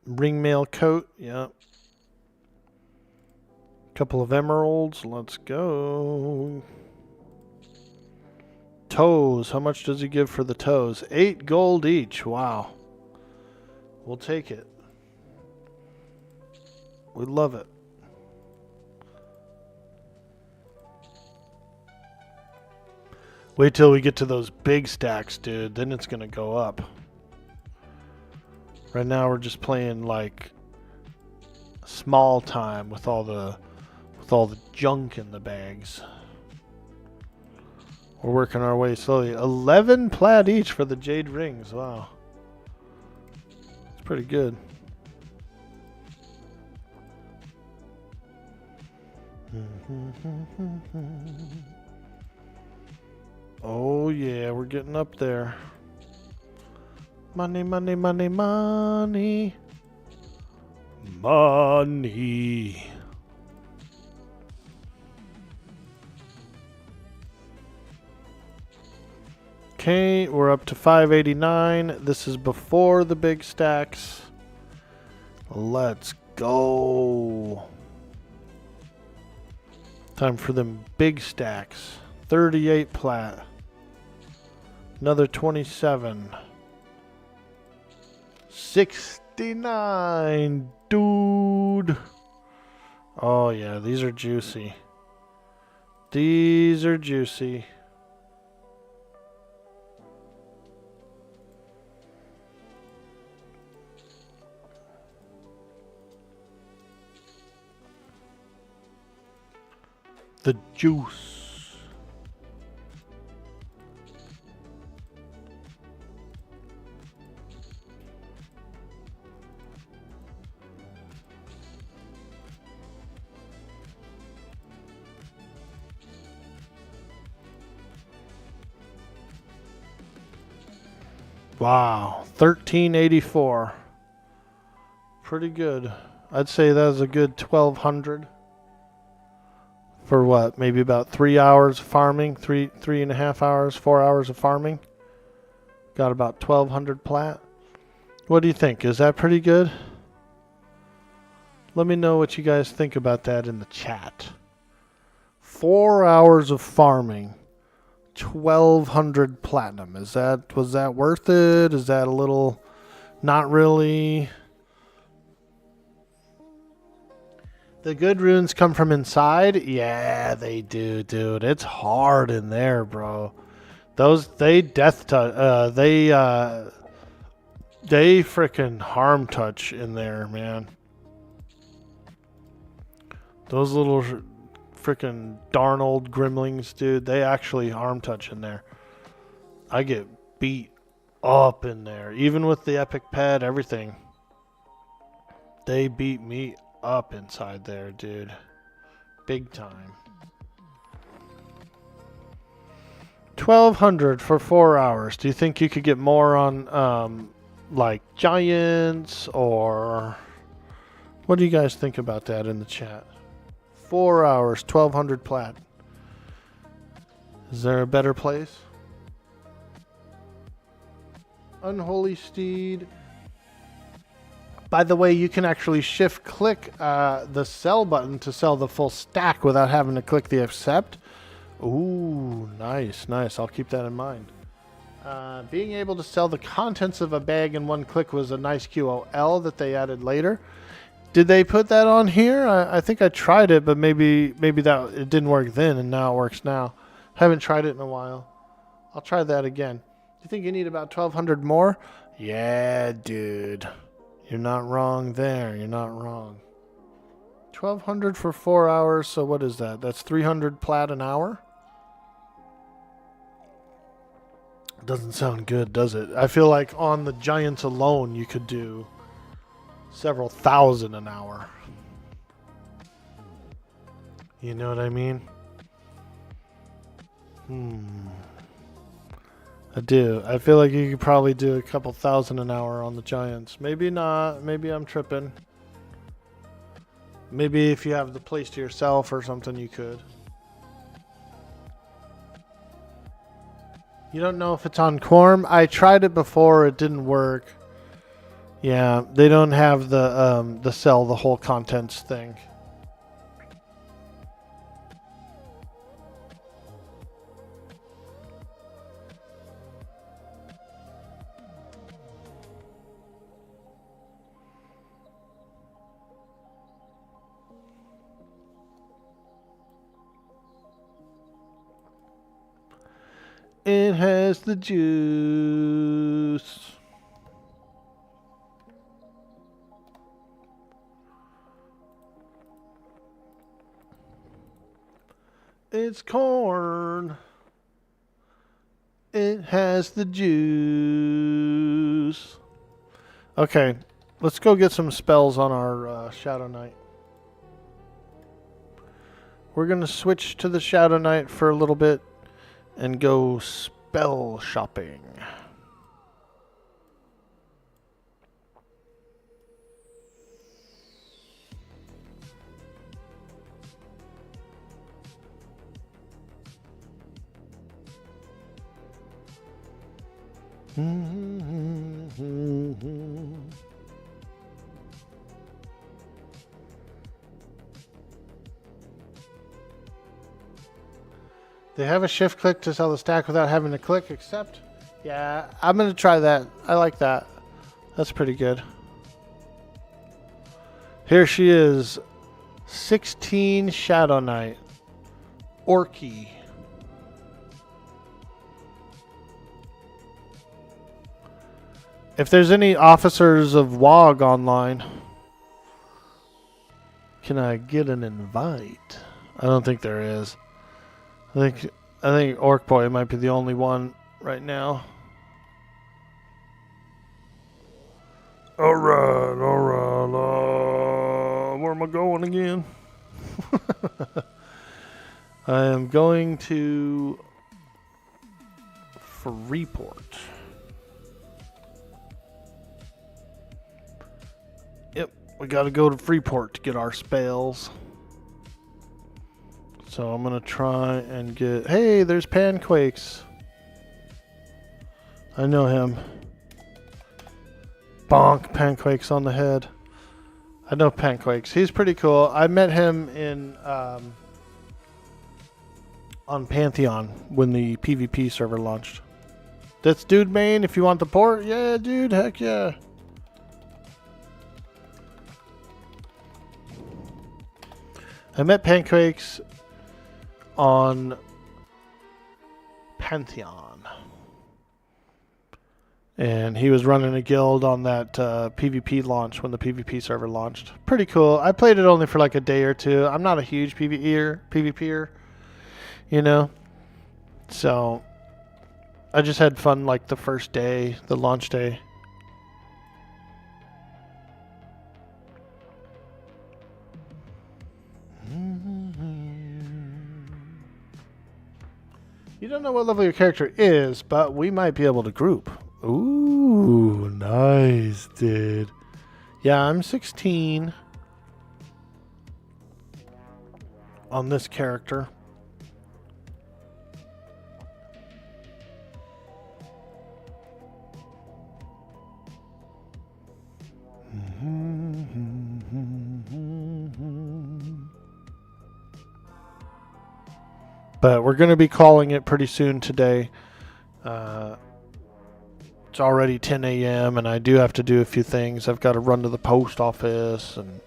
[SPEAKER 1] Ringmail coat, yep. Couple of emeralds, let's go. Toes, how much does he give for the toes? 8 gold each, wow. We'll take it. We love it. Wait till we get to those big stacks, dude, then it's gonna go up. Right now we're just playing like small time with all the junk in the bags. We're working our way slowly. 11 plat each for the jade rings. Wow. It's pretty good. Oh yeah, we're getting up there. Money, money, money, money. Money. Okay, we're up to 589. This is before the big stacks. Let's go. Time for them big stacks. 38 plat. Another 27. 69, dude. Oh yeah, these are juicy. These are juicy. The juice. Wow, 1384. Pretty good. I'd say that was a good 1200. For what? Maybe about 3 hours of farming, three and a half hours, 4 hours of farming. Got about 1200 plat. What do you think? Is that pretty good? Let me know what you guys think about that in the chat. 4 hours of farming, 1200 platinum. Was that worth it? Is that a little not really? The good runes come from inside? Yeah, they do, dude. It's hard in there, bro. They freaking harm touch in there, man. Those little freaking darn old gremlings, dude, they actually harm touch in there. I get beat up in there. Even with the epic pad, everything. They beat me up inside there, dude. Big time. 1200 for 4 hours. Do you think you could get more on like giants, or what do you guys think about that in the chat? 4 hours, 1200 plat. Is there a better place? Unholy Steed. By the way, you can actually shift click the sell button to sell the full stack without having to click the accept. Ooh, nice, nice. I'll keep that in mind. Being able to sell the contents of a bag in one click was a nice QOL that they added later. Did they put that on here? I think I tried it, but maybe that it didn't work then, and now it works now. Haven't tried it in a while. I'll try that again. Do you think you need about 1,200 more? Yeah, dude. You're not wrong there. You're not wrong. 1,200 for 4 hours. So what is that? That's 300 plat an hour. Doesn't sound good, does it? I feel like on the Giants alone, you could do several thousand an hour. You know what I mean? I do. I feel like you could probably do a couple thousand an hour on the Giants. Maybe not. Maybe I'm tripping. Maybe if you have the place to yourself or something, you could. You don't know if it's on Quarm? I tried it before. It didn't work. Yeah, they don't have the sell the whole contents thing. It has the juice. It's corn. It has the juice. Okay, let's go get some spells on our Shadow Knight. We're going to switch to the Shadow Knight for a little bit and go spell shopping. They have a shift click to sell the stack without having to click accept. Yeah, I'm going to try that. I like that. That's pretty good. Here she is. 16 Shadow Knight. Orky. If there's any officers of WOG online, can I get an invite? I don't think there is. I think Orkboy might be the only one right now. Alright. Where am I going again? I am going to Freeport. Yep, we gotta go to Freeport to get our spells. So I'm going to try and get... Hey, there's Panquakes. I know him. Bonk, Panquakes on the head. I know Panquakes. He's pretty cool. I met him in on Pantheon when the PvP server launched. That's Dude Main if you want the port. Yeah, dude. Heck yeah. I met Panquakes on Pantheon, and he was running a guild on that PvP launch when the PvP server launched. Pretty cool. I played it only for like a day or two. I'm not a huge PvPer, you know, so I just had fun like the first day, the launch day. You don't know what level your character is, but we might be able to group. Ooh, nice, dude. Yeah, I'm 16. on this character. But we're going to be calling it pretty soon today. It's already 10 a.m. and I do have to do a few things. I've got to run to the post office and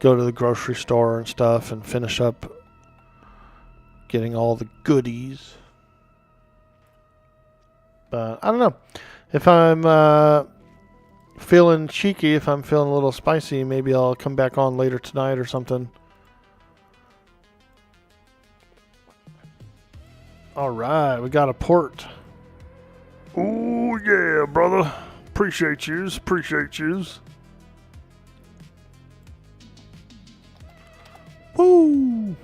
[SPEAKER 1] go to the grocery store and stuff and finish up getting all the goodies. But I don't know. If I'm feeling cheeky, if I'm feeling a little spicy, maybe I'll come back on later tonight or something. All right, we got a port.
[SPEAKER 2] Oh, yeah, brother. Appreciate yous. Appreciate yous.
[SPEAKER 1] Woo!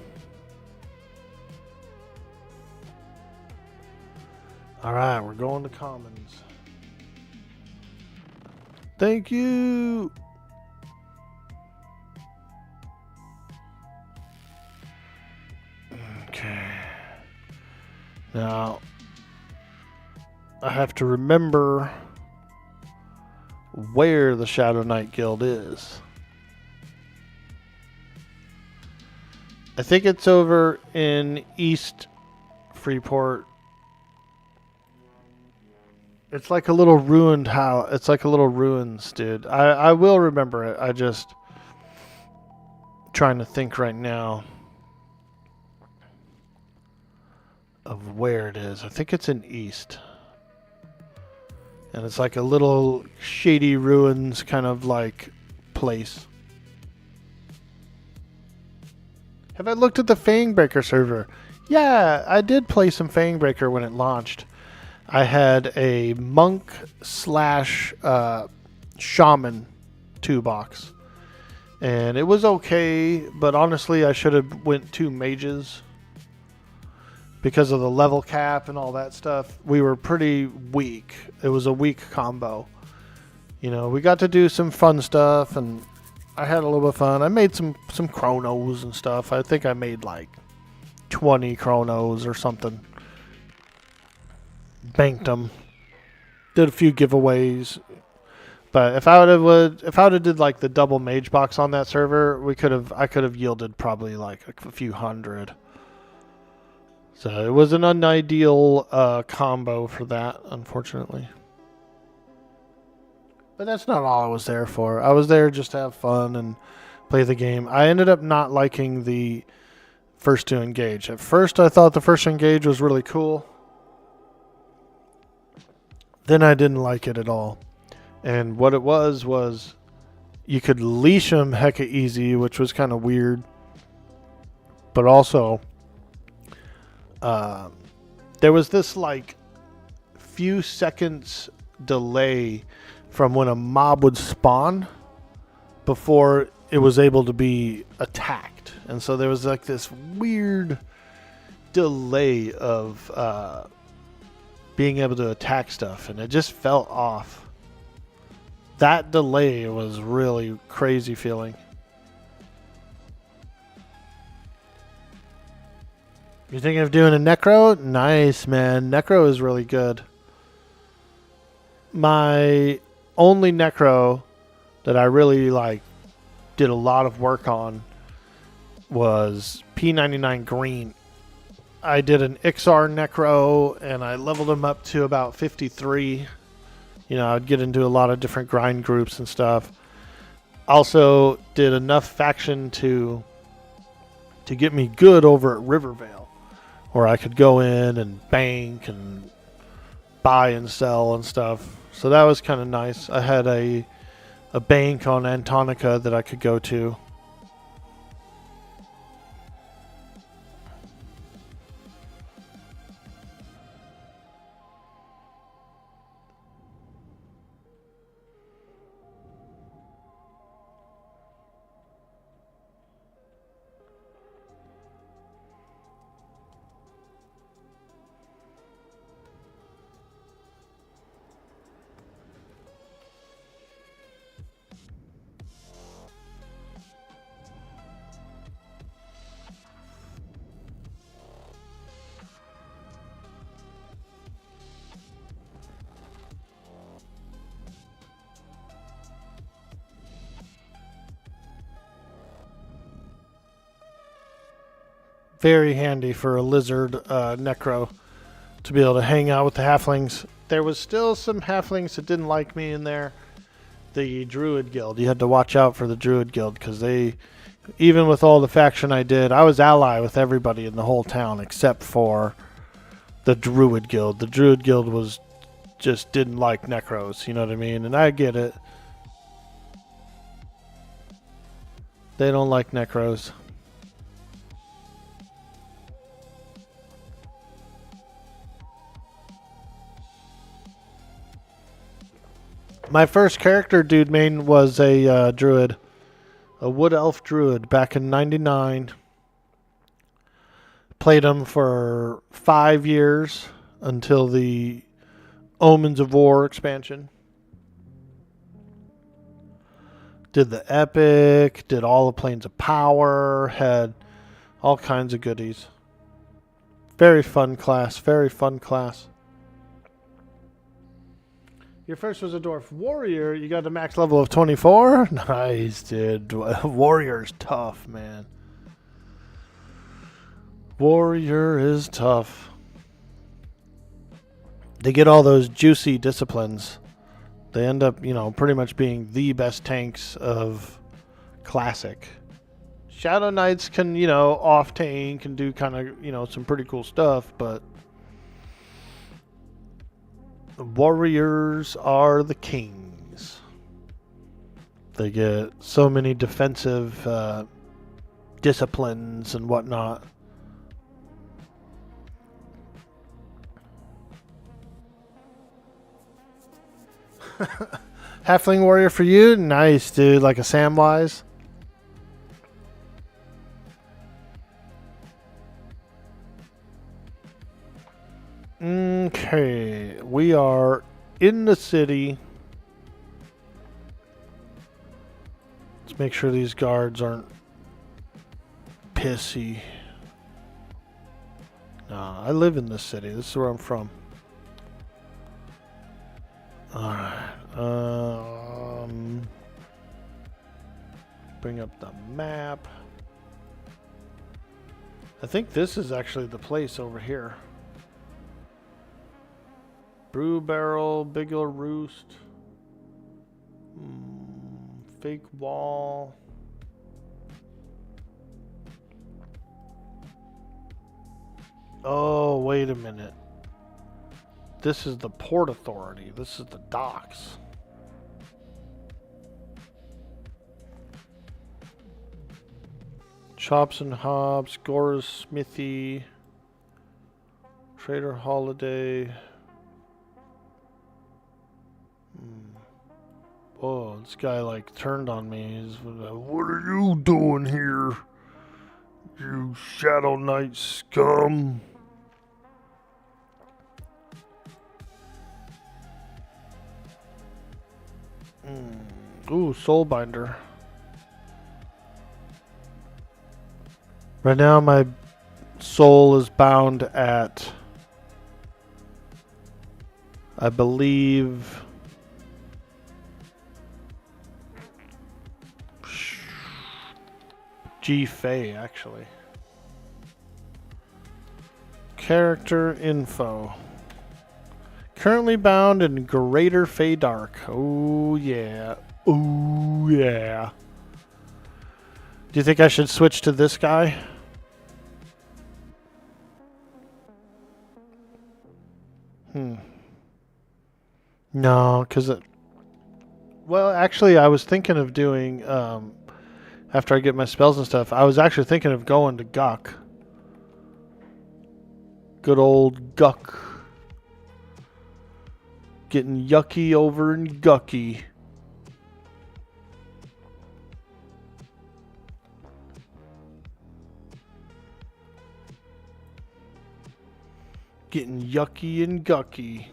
[SPEAKER 1] All right, we're going to Commons. Thank you. Okay. Now, I have to remember where the Shadow Knight Guild is. I think it's over in East Freeport. It's like a little ruined house. It's like a little ruins, dude. I will remember it. I just trying to think right now of where it is. I think it's in East. And it's like a little shady ruins kind of like place. Have I looked at the Fangbreaker server? Yeah, I did play some Fangbreaker when it launched. I had a monk slash shaman 2-box. And it was okay, but honestly I should have went 2 mages. Because of the level cap and all that stuff, we were pretty weak. It was a weak combo. You know, we got to do some fun stuff, and I had a little bit of fun. I made some chronos and stuff. I think I made like 20 chronos or something. Banked them. Did a few giveaways. But if I would have did like the double mage box on that server, I could have yielded probably like a few hundred. So it was an unideal combo for that, unfortunately. But that's not all I was there for. I was there just to have fun and play the game. I ended up not liking the first 2 engage. At first, I thought the first engage was really cool. Then I didn't like it at all. And what it was you could leash them hecka easy, which was kind of weird. But also, there was this like few seconds delay from when a mob would spawn before it was able to be attacked. And so there was like this weird delay of being able to attack stuff, and it just felt off. That delay was really crazy feeling. You thinking of doing a Necro? Nice, man. Necro is really good. My only Necro that I really did a lot of work on was P99 Green. I did an XR Necro and I leveled him up to about 53. You know, I'd get into a lot of different grind groups and stuff. Also did enough faction to get me good over at Rivervale, where I could go in and bank and buy and sell and stuff. So that was kind of nice. I had a bank on Antonica that I could go to. Very handy for a lizard necro to be able to hang out with the halflings. There was still some halflings that didn't like me in there. The Druid Guild. You had to watch out for the Druid Guild because they, even with all the faction I did, I was ally with everybody in the whole town except for the Druid Guild. The Druid Guild was just didn't like necros, you know what I mean? And I get it. They don't like necros. My first character, dude, main was a druid. A wood elf druid back in 99. Played him for 5 years until the Omens of War expansion. Did the epic, did all the planes of power, had all kinds of goodies. Very fun class, very fun class. Your first was a dwarf warrior. You got the max level of 24. Nice, dude. Warrior's tough, man. Warrior is tough. They get all those juicy disciplines. They end up, pretty much being the best tanks of Classic. Shadow Knights can, off tank and do kind of, some pretty cool stuff, but Warriors are the kings. They get so many defensive disciplines and whatnot. Halfling warrior for you? Nice, dude. Like a Samwise. Okay. We are in the city. Let's make sure these guards aren't pissy. Nah, I live in this city. This is where I'm from. Alright. Bring up the map. I think this is actually the place over here. Brew barrel, bigger roost. Fake wall. Oh, wait a minute. This is the Port Authority. This is the docks. Chops and Hops, Gora's Smithy, Trader Holiday. Oh, this guy like turned on me. He's like, "What are you doing here, you Shadow Knight scum?" Ooh, Soulbinder. Right now my soul is bound at, I believe, G Fey, actually. Character info. Currently bound in Greater Fey Dark. Oh yeah. Oh yeah. Do you think I should switch to this guy? No, because it... Well, actually, I was thinking of doing... after I get my spells and stuff, I was actually thinking of going to Guck. Good old Guck. Getting yucky over in Gucky. Getting yucky and Gucky.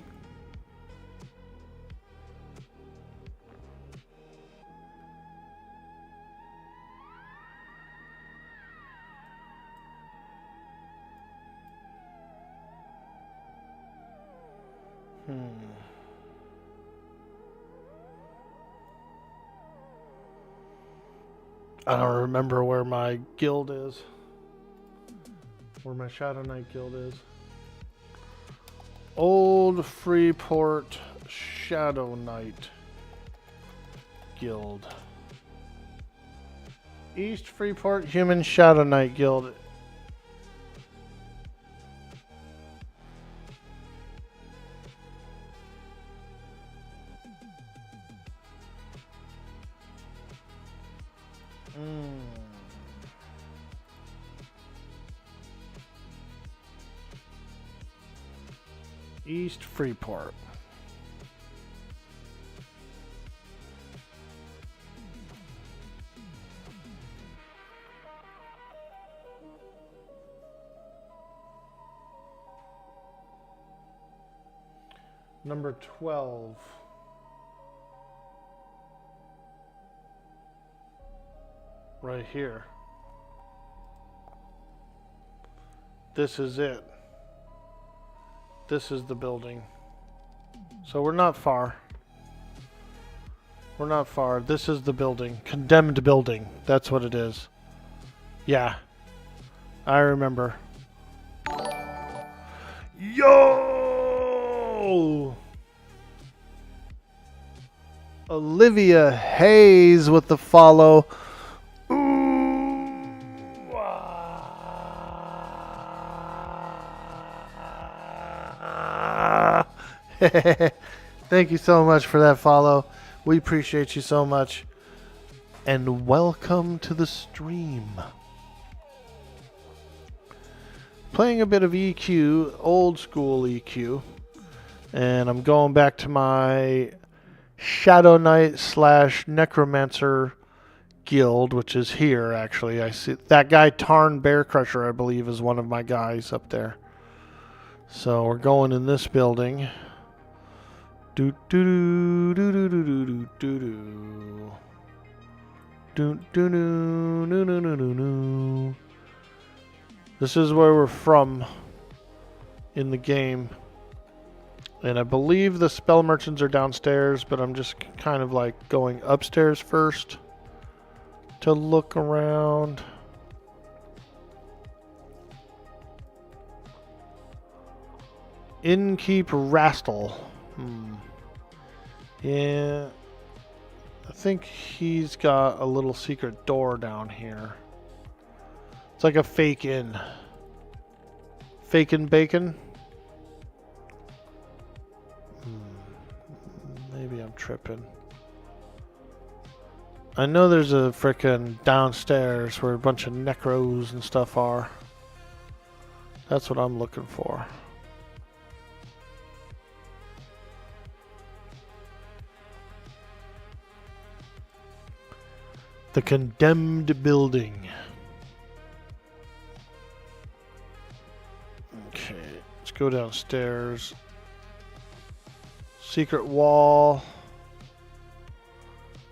[SPEAKER 1] I don't remember where my guild is. where my Shadow Knight guild is. Old Freeport Shadow Knight Guild. East Freeport Human Shadow Knight Guild. East Freeport. Number 12. Right here. This is it. This is the building. So we're not far. We're not far. This is the building. Condemned building. That's what it is. Yeah. I remember. Yo! Olivia Hayes with the follow. Thank you so much for that follow. We appreciate you so much. And welcome to the stream. Playing a bit of EQ, old school EQ. And I'm going back to my Shadow Knight / Necromancer guild, which is here actually. I see that guy Tarn Bear Crusher, I believe, is one of my guys up there. So we're going in this building. Do do do do do do do do do do do do do do. This is where we're from in the game, and I believe the spell merchants are downstairs, but I'm just kind of like going upstairs first to look around. Innkeep Rastal. Yeah, I think he's got a little secret door down here. It's like a fake inn. Fakin' bacon? Maybe I'm tripping. I know there's a frickin' downstairs where a bunch of necros and stuff are. That's what I'm looking for. The condemned building. Okay, let's go downstairs. Secret wall.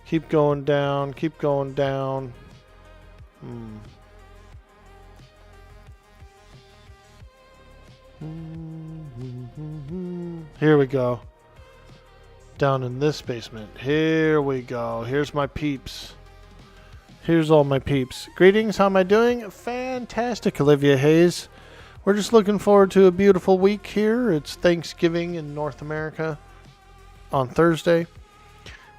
[SPEAKER 1] Keep going down, keep going down. Here we go. Down in this basement. Here we go. Here's my peeps. Here's all my peeps. Greetings, how am I doing? Fantastic, Olivia Hayes. We're just looking forward to a beautiful week here. It's Thanksgiving in North America on Thursday.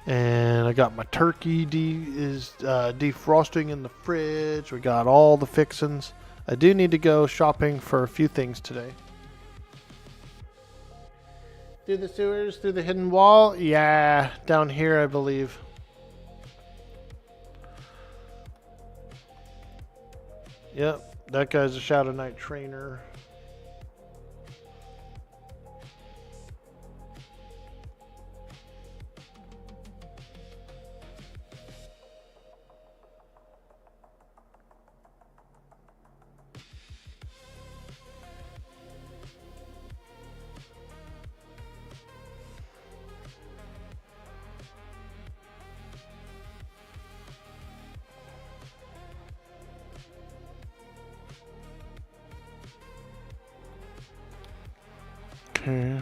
[SPEAKER 1] And I got my turkey defrosting in the fridge. We got all the fixins. I do need to go shopping for a few things today. Through the sewers, through the hidden wall? Yeah, down here I believe. Yep, that guy's a Shadow Knight trainer. Okay.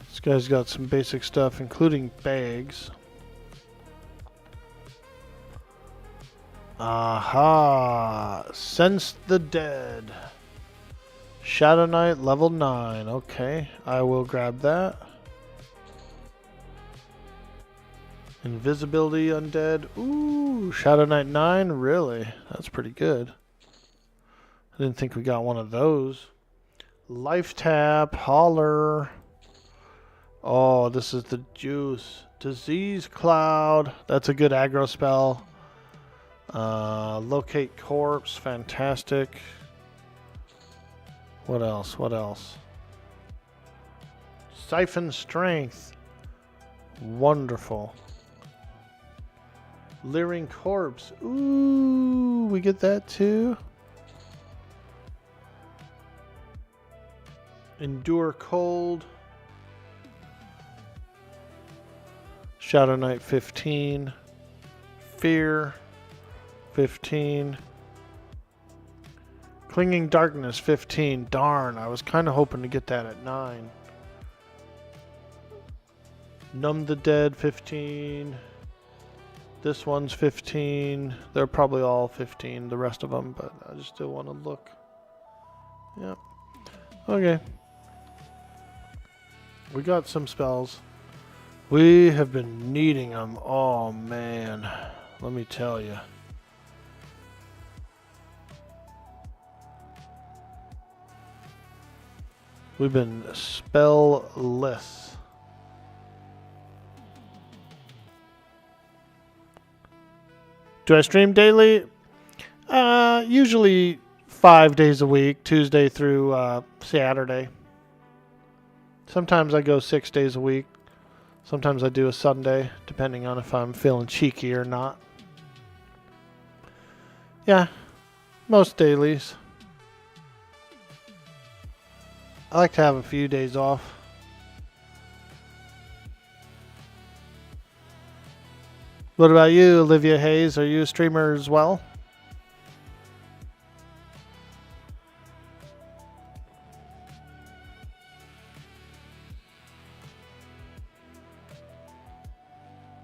[SPEAKER 1] This guy's got some basic stuff, including bags. Aha! Sense the Dead. Shadow Knight level 9. Okay, I will grab that. Invisibility Undead. Ooh, Shadow Knight 9? Really? That's pretty good. I didn't think we got one of those. Life Tap. Holler. Oh, this is the juice. Disease Cloud. That's a good aggro spell. Locate Corpse. Fantastic. What else? What else? Siphon Strength. Wonderful. Leering Corpse. Ooh, we get that too. Endure Cold. Shadow Knight 15. Fear 15. Clinging Darkness 15. Darn, I was kind of hoping to get that at 9. Numb the Dead 15. This one's 15. They're probably all 15, the rest of them, but I just still want to look. Yep. Okay. We got some spells. We have been needing them. Oh, man. Let me tell you. We've been spell-less. Do I stream daily? Usually 5 days a week, Tuesday through Saturday. Sometimes I go 6 days a week. Sometimes I do a Sunday, depending on if I'm feeling cheeky or not. Yeah, most dailies. I like to have a few days off. What about you, Olivia Hayes? Are you a streamer as well?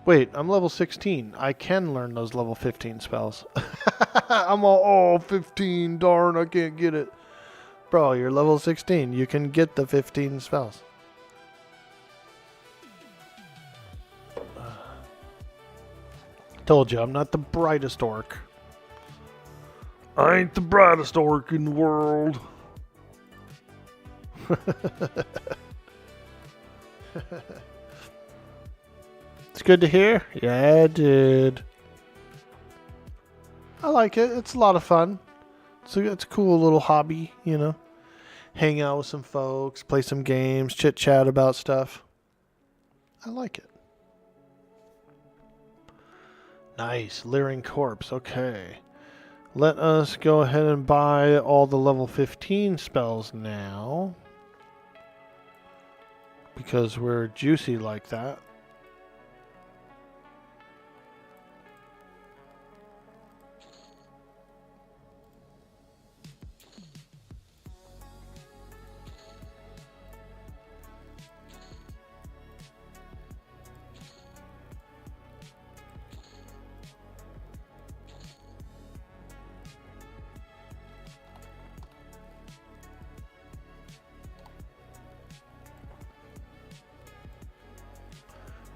[SPEAKER 1] Wait, I'm level 16. I can learn those level 15 spells. I'm all, 15, darn, I can't get it. Bro, you're level 16. You can get the 15 spells. Told you, I'm not the brightest orc.
[SPEAKER 2] I ain't the brightest orc in the world.
[SPEAKER 1] It's good to hear. Yeah, dude. I like it. It's a lot of fun. So it's a cool little hobby, you know. Hang out with some folks, play some games, chit chat about stuff. I like it. Nice. Leering Corpse. Okay. Let us go ahead and buy all the level 15 spells now. Because we're juicy like that.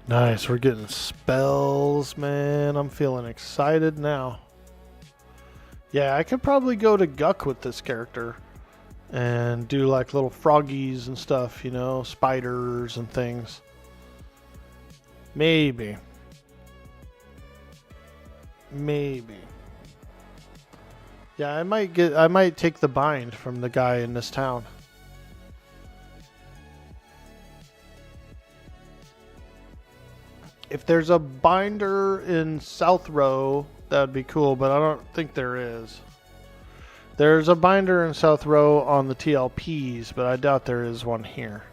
[SPEAKER 1] Nice, we're getting spells, man. I'm feeling excited now. Yeah, I could probably go to Guck with this character and do like little froggies and stuff, you know, spiders and things. Maybe. Yeah, I might take the bind from the guy in this town. If there's a binder in South Row, that would be cool, but I don't think there is. There's a binder in South Row on the TLPs, but I doubt there is one here.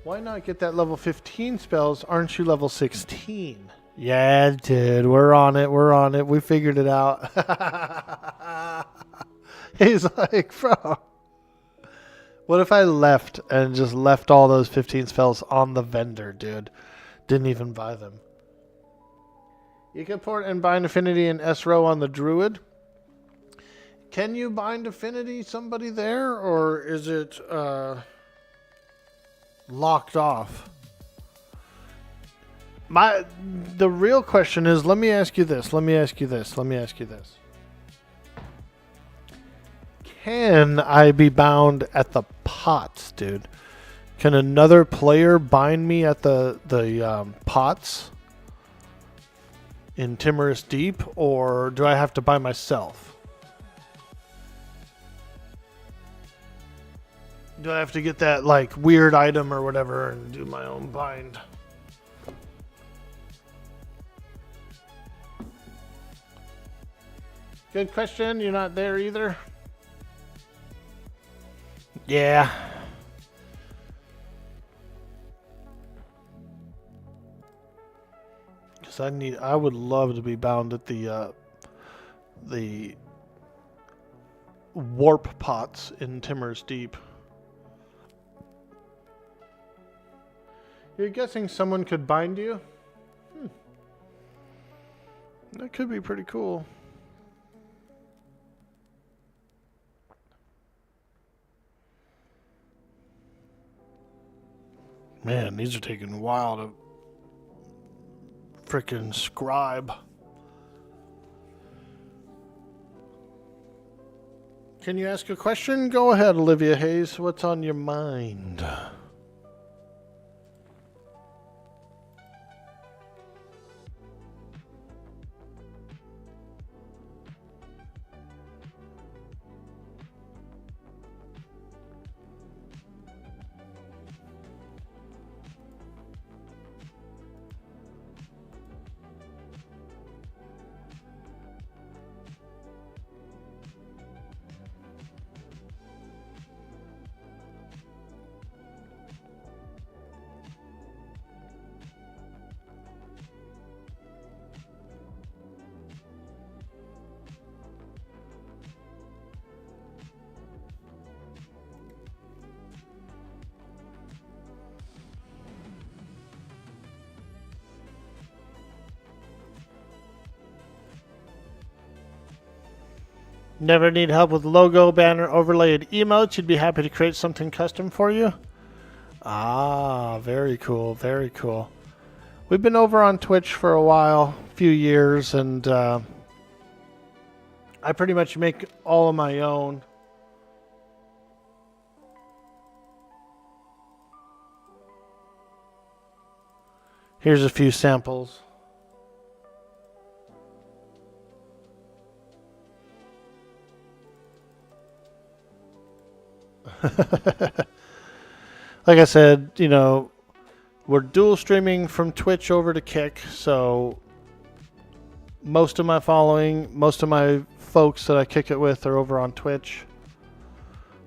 [SPEAKER 1] Why not get that level 15 spells? Aren't you level 16? Yeah, dude, we're on it. We figured it out. He's like, bro. What if I left and just left all those 15 spells on the vendor, dude? Didn't even buy them. You can port and bind affinity and SRO on the druid. Can you bind affinity somebody there, or is it locked off? The real question is, let me ask you this. Can I be bound at the pots, dude? Can another player bind me at the pots in Timorous Deep, or do I have to by myself? Do I have to get that like weird item or whatever and do my own bind? Good question. You're not there either? Yeah. Because I would love to be bound at the warp pots in Timorous Deep. You're guessing someone could bind you? That could be pretty cool. Man, these are taking a while to frickin' scribe. Can you ask a question? Go ahead, Olivia Hayes. What's on your mind? Never need help with logo, banner, overlay, and emotes? You'd be happy to create something custom for you? Ah, very cool, very cool. We've been over on Twitch for a while, a few years, and I pretty much make all of my own. Here's a few samples. Like I said, you know, we're dual streaming from Twitch over to Kick, so most of my following, most of my folks that I kick it with are over on Twitch.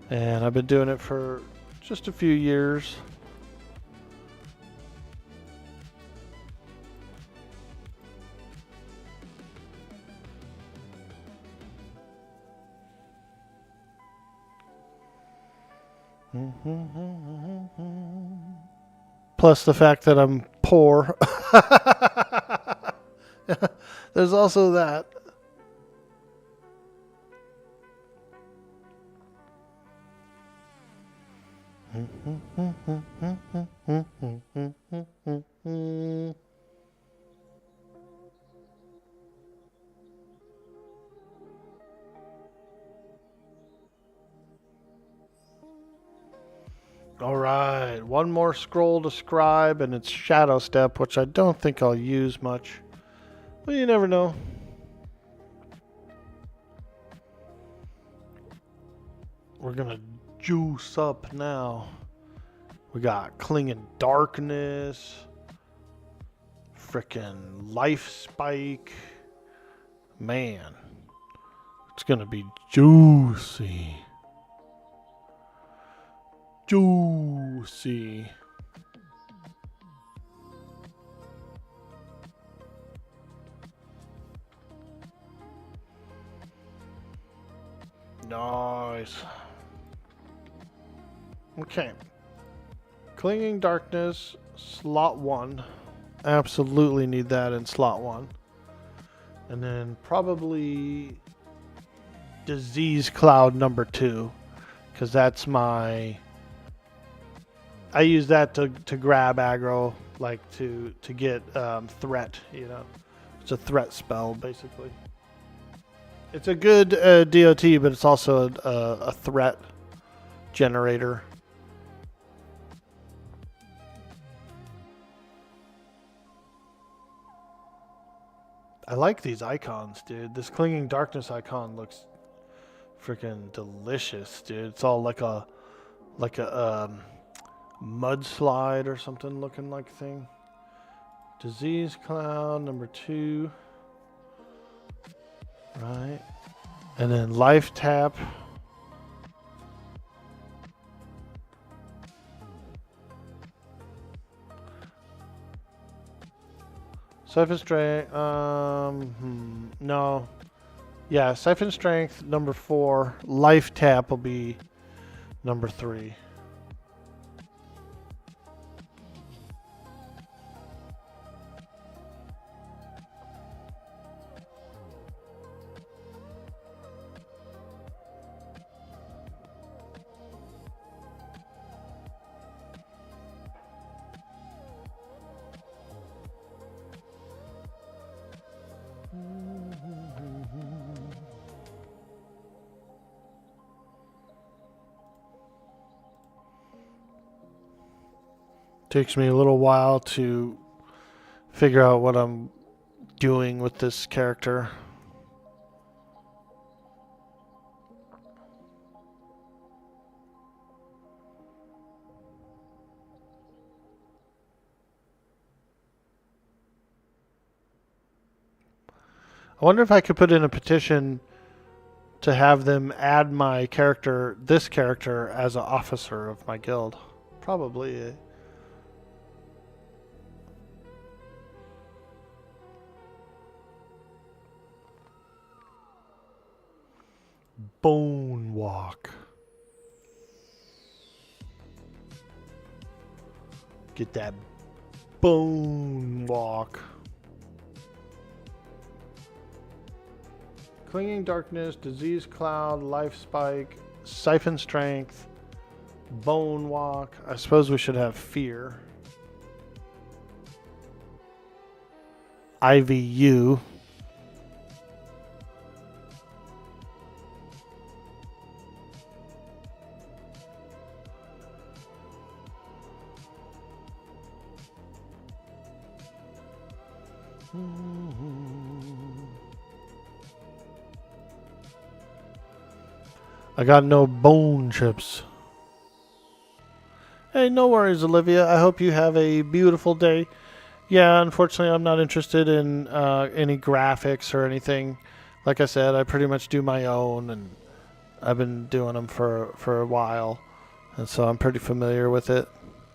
[SPEAKER 1] And I've been doing it for just a few years. Plus the fact that I'm poor. There's also that. Alright, one more scroll to scribe, and it's Shadow Step, which I don't think I'll use much. But you never know. We're gonna juice up now. We got Clinging Darkness, frickin' Life Spike. Man, it's gonna be juicy. Juicy. Nice. Okay. Clinging Darkness, slot 1. Absolutely need that in slot 1. And then probably Disease Cloud number 2. Because that's my... I use that to grab aggro, like to get threat, you know. It's a threat spell, basically. It's a good DOT, but it's also a threat generator. I like these icons, dude. This Clinging Darkness icon looks freaking delicious, dude. It's all like a mudslide or something looking like thing. Disease Cloud number 2. Right. And then Life Tap. Siphon Strength, no. Yeah, Siphon Strength, number 4. Life Tap will be number 3. Takes me a little while to figure out what I'm doing with this character. I wonder if I could put in a petition to have them add my character, this character, as an officer of my guild. Probably. Bone Walk. Get that Bone Walk. Clinging Darkness, Disease Cloud, Life Spike, Siphon Strength, Bone Walk. I suppose we should have Fear. IVU. I got no bone chips. Hey, no worries, Olivia. I hope you have a beautiful day. Yeah, unfortunately, I'm not interested in any graphics or anything. Like I said, I pretty much do my own, and I've been doing them for a while, and so I'm pretty familiar with it.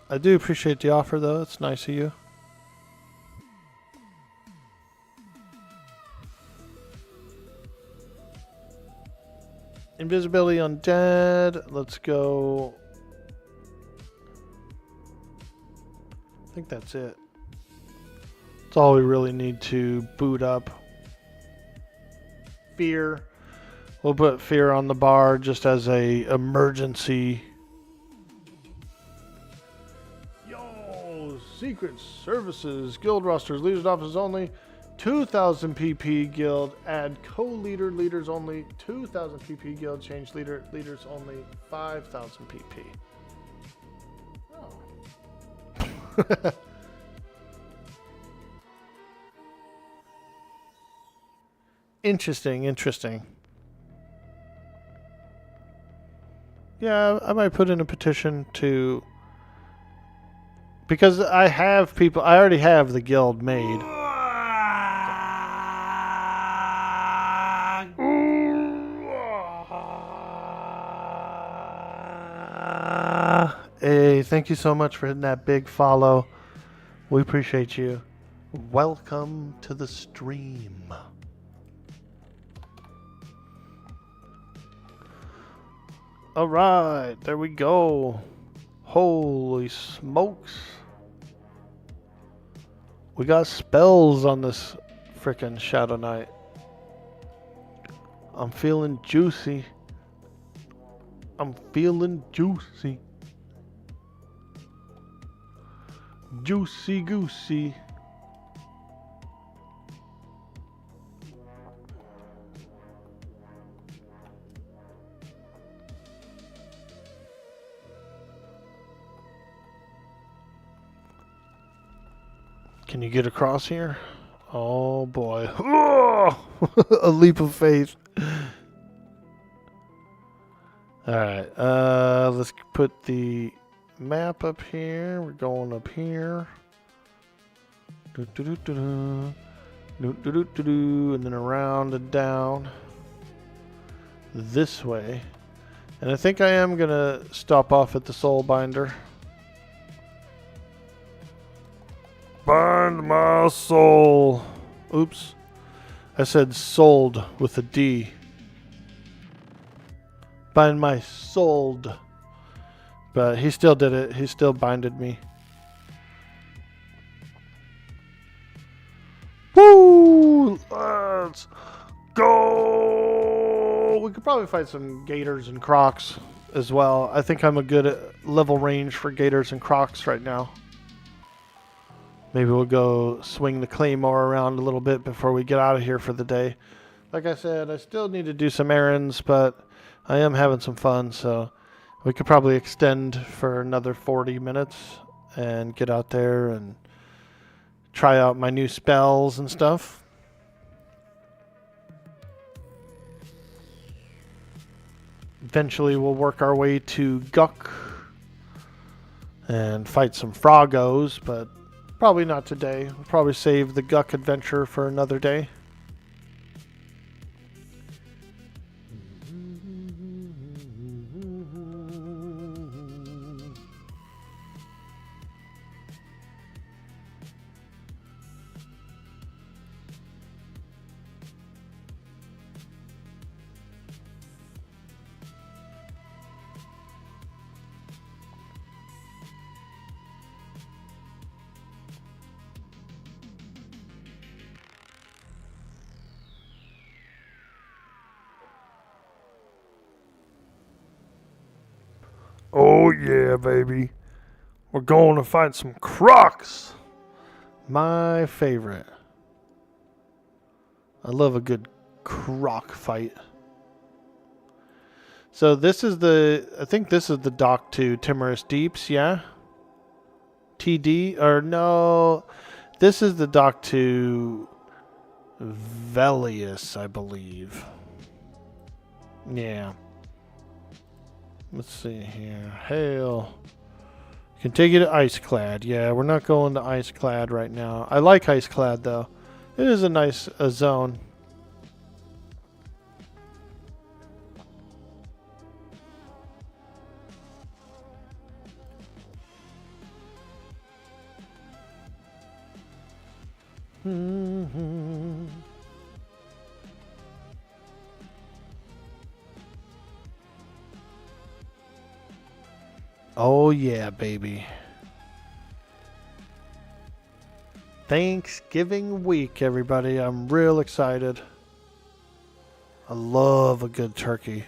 [SPEAKER 1] I do appreciate the offer, though. It's nice of you. Invisibility Undead. Let's go. I think that's it. That's all we really need to boot up. Fear. We'll put Fear on the bar just as a emergency. Yo, Secret Services, Guild Rosters, Leaders Offices only. 2,000 PP guild, add co-leader, leaders only. 2,000 PP guild, change leader, leaders only. 5,000 PP. Oh. Interesting. Yeah, I might put in a petition to... Because I have people... I already have the guild made. Hey, thank you so much for hitting that big follow. We appreciate you. Welcome to the stream. Alright, there we go. Holy smokes. We got spells on this frickin' Shadow Knight. I'm feeling juicy. I'm feeling juicy. Juicy goosey. Can you get across here? Oh boy. A leap of faith. Alright, let's put the map up here. We're going up here. And then around and down. This way. And I think I am going to stop off at the soul binder.
[SPEAKER 2] Bind my soul.
[SPEAKER 1] Oops. I said sold with a D. Bind my sold. But he still did it. He still binded me. Woo! Let's go! We could probably fight some gators and crocs as well. I think I'm a good level range for gators and crocs right now. Maybe we'll go swing the claymore around a little bit before we get out of here for the day. Like I said, I still need to do some errands, but I am having some fun, so we could probably extend for another 40 minutes and get out there and try out my new spells and stuff. Eventually we'll work our way to Guck and fight some Froggos, but probably not today. We'll probably save the Guck adventure for another day.
[SPEAKER 2] Oh yeah, baby. We're going to fight some crocs.
[SPEAKER 1] My favorite. I love a good croc fight. So this is I think this is the dock to Timorous Deeps, yeah? TD, or no, this is the dock to Velius, I believe. Yeah. Let's see here. Hail. Can take you to Iceclad. Yeah, we're not going to Iceclad right now. I like Iceclad though. It is a nice zone. Oh yeah, baby. Thanksgiving week, everybody. I'm real excited. I love a good turkey.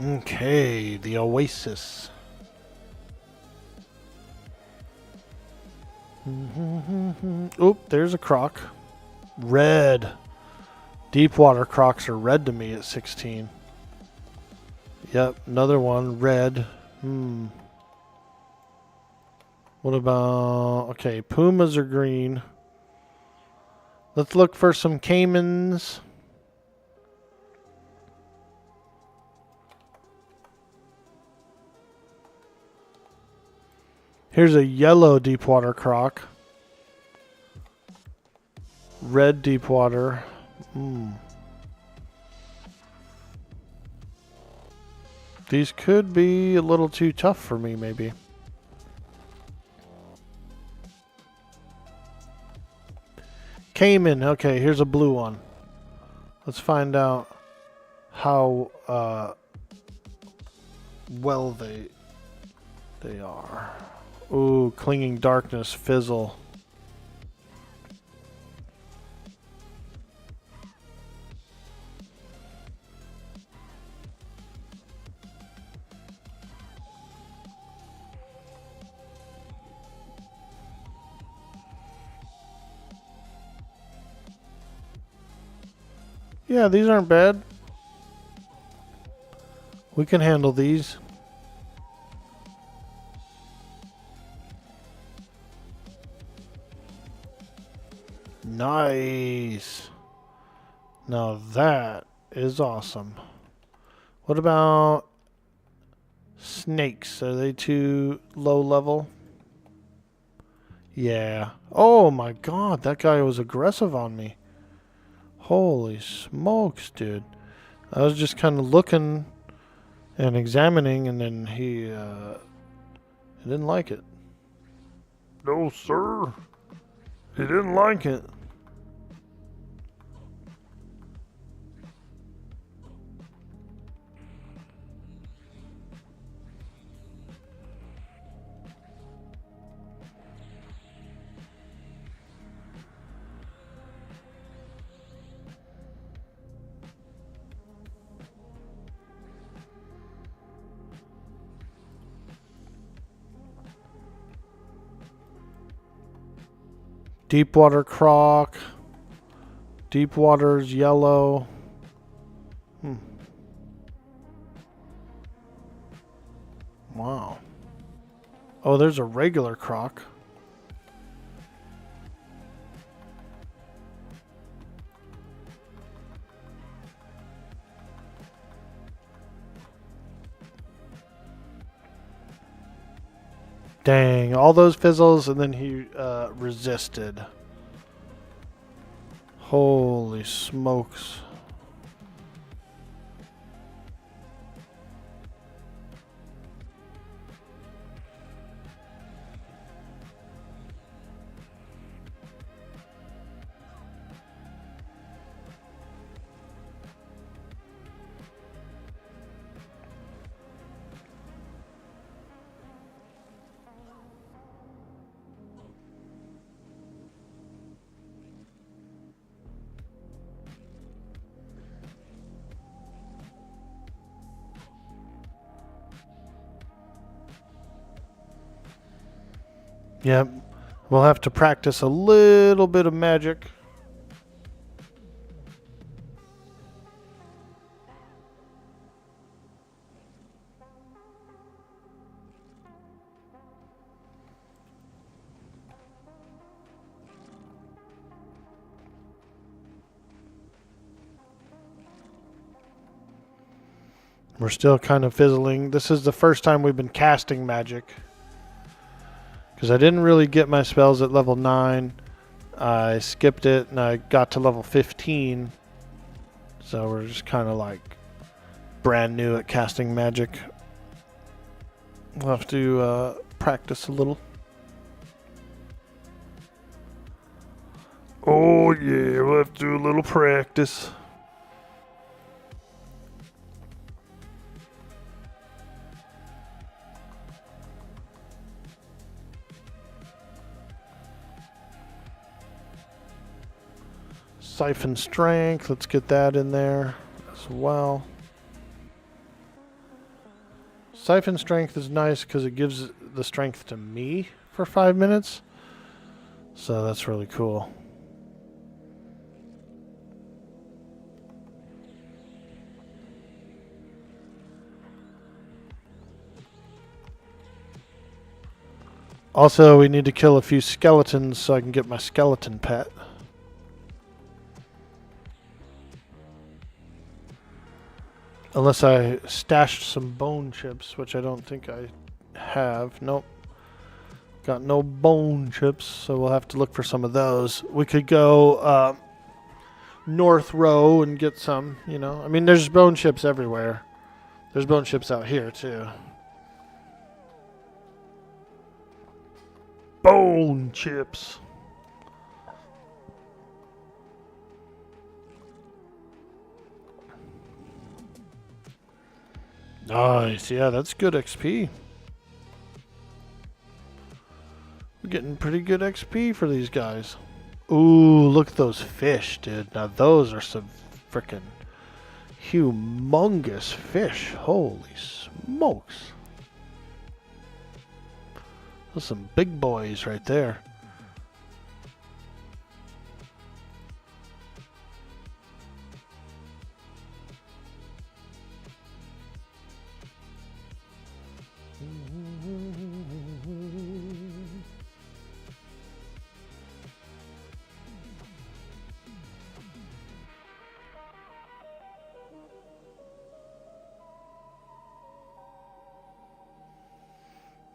[SPEAKER 1] Okay, the Oasis. Oop, there's a croc. Red. Deepwater crocs are red to me at 16. Yep, another one, red. What about... Okay, pumas are green. Let's look for some caimans. Here's a yellow deepwater croc. Red deepwater. These could be a little too tough for me, maybe. Cayman. Okay, here's a blue one. Let's find out how well they are. Ooh, clinging darkness, fizzle. Yeah, these aren't bad. We can handle these. Nice. Now that is awesome. What about snakes? Are they too low level? Yeah. Oh my god, that guy was aggressive on me. Holy smokes, dude. I was just kind of looking and examining, and then he didn't like it.
[SPEAKER 2] No, sir. He didn't like it.
[SPEAKER 1] Deepwater croc. Deepwater's yellow. Wow. Oh, there's a regular croc. Dang, all those fizzles, and then he resisted. Holy smokes. Yep. We'll have to practice a little bit of magic. We're still kind of fizzling. This is the first time we've been casting magic. Because I didn't really get my spells at level 9. I skipped it and I got to level 15. So we're just kind of like brand new at casting magic. We'll have to practice a little.
[SPEAKER 2] Oh, yeah, we'll have to do a little practice.
[SPEAKER 1] Siphon strength, let's get that in there as well. Siphon strength is nice because it gives the strength to me for 5 minutes. So that's really cool. Also, we need to kill a few skeletons so I can get my skeleton pet. Unless I stashed some bone chips, which I don't think I have. Nope. Got no bone chips, so we'll have to look for some of those. We could go North Row and get some, you know. I mean, there's bone chips everywhere. There's bone chips out here, too.
[SPEAKER 2] Bone chips.
[SPEAKER 1] Nice. Yeah, that's good XP. We're getting pretty good XP for these guys. Ooh, look at those fish, dude. Now those are some freaking humongous fish. Holy smokes. Those are some big boys right there.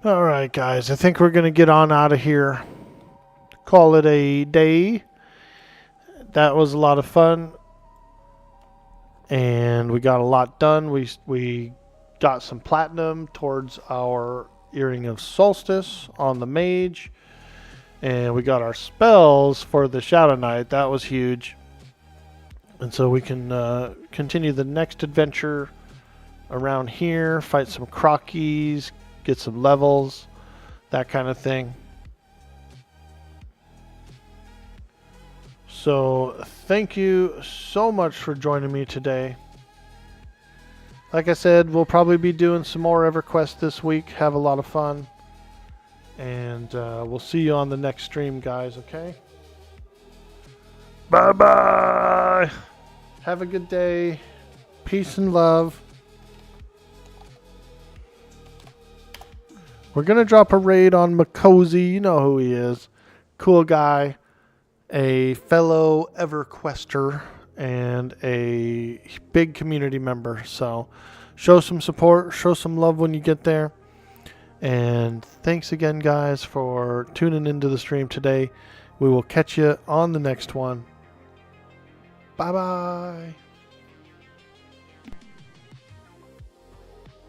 [SPEAKER 1] All right, guys. I think we're going to get on out of here. Call it a day. That was a lot of fun. And we got a lot done. We got some platinum towards our Earring of Solstice on the mage. And we got our spells for the Shadow Knight. That was huge. And so we can continue the next adventure around here, fight some crockies, get some levels, that kind of thing. So thank you so much for joining me today. Like I said, we'll probably be doing some more Everquest this week. Have a lot of fun. And we'll see you on the next stream, guys, okay?
[SPEAKER 2] Bye-bye.
[SPEAKER 1] Have a good day. Peace and love. We're going to drop a raid on Makozy. You know who he is. Cool guy. A fellow Everquester. And a big community member. So show some support. Show some love when you get there. And thanks again, guys, for tuning into the stream today. We will catch you on the next one. Bye-bye.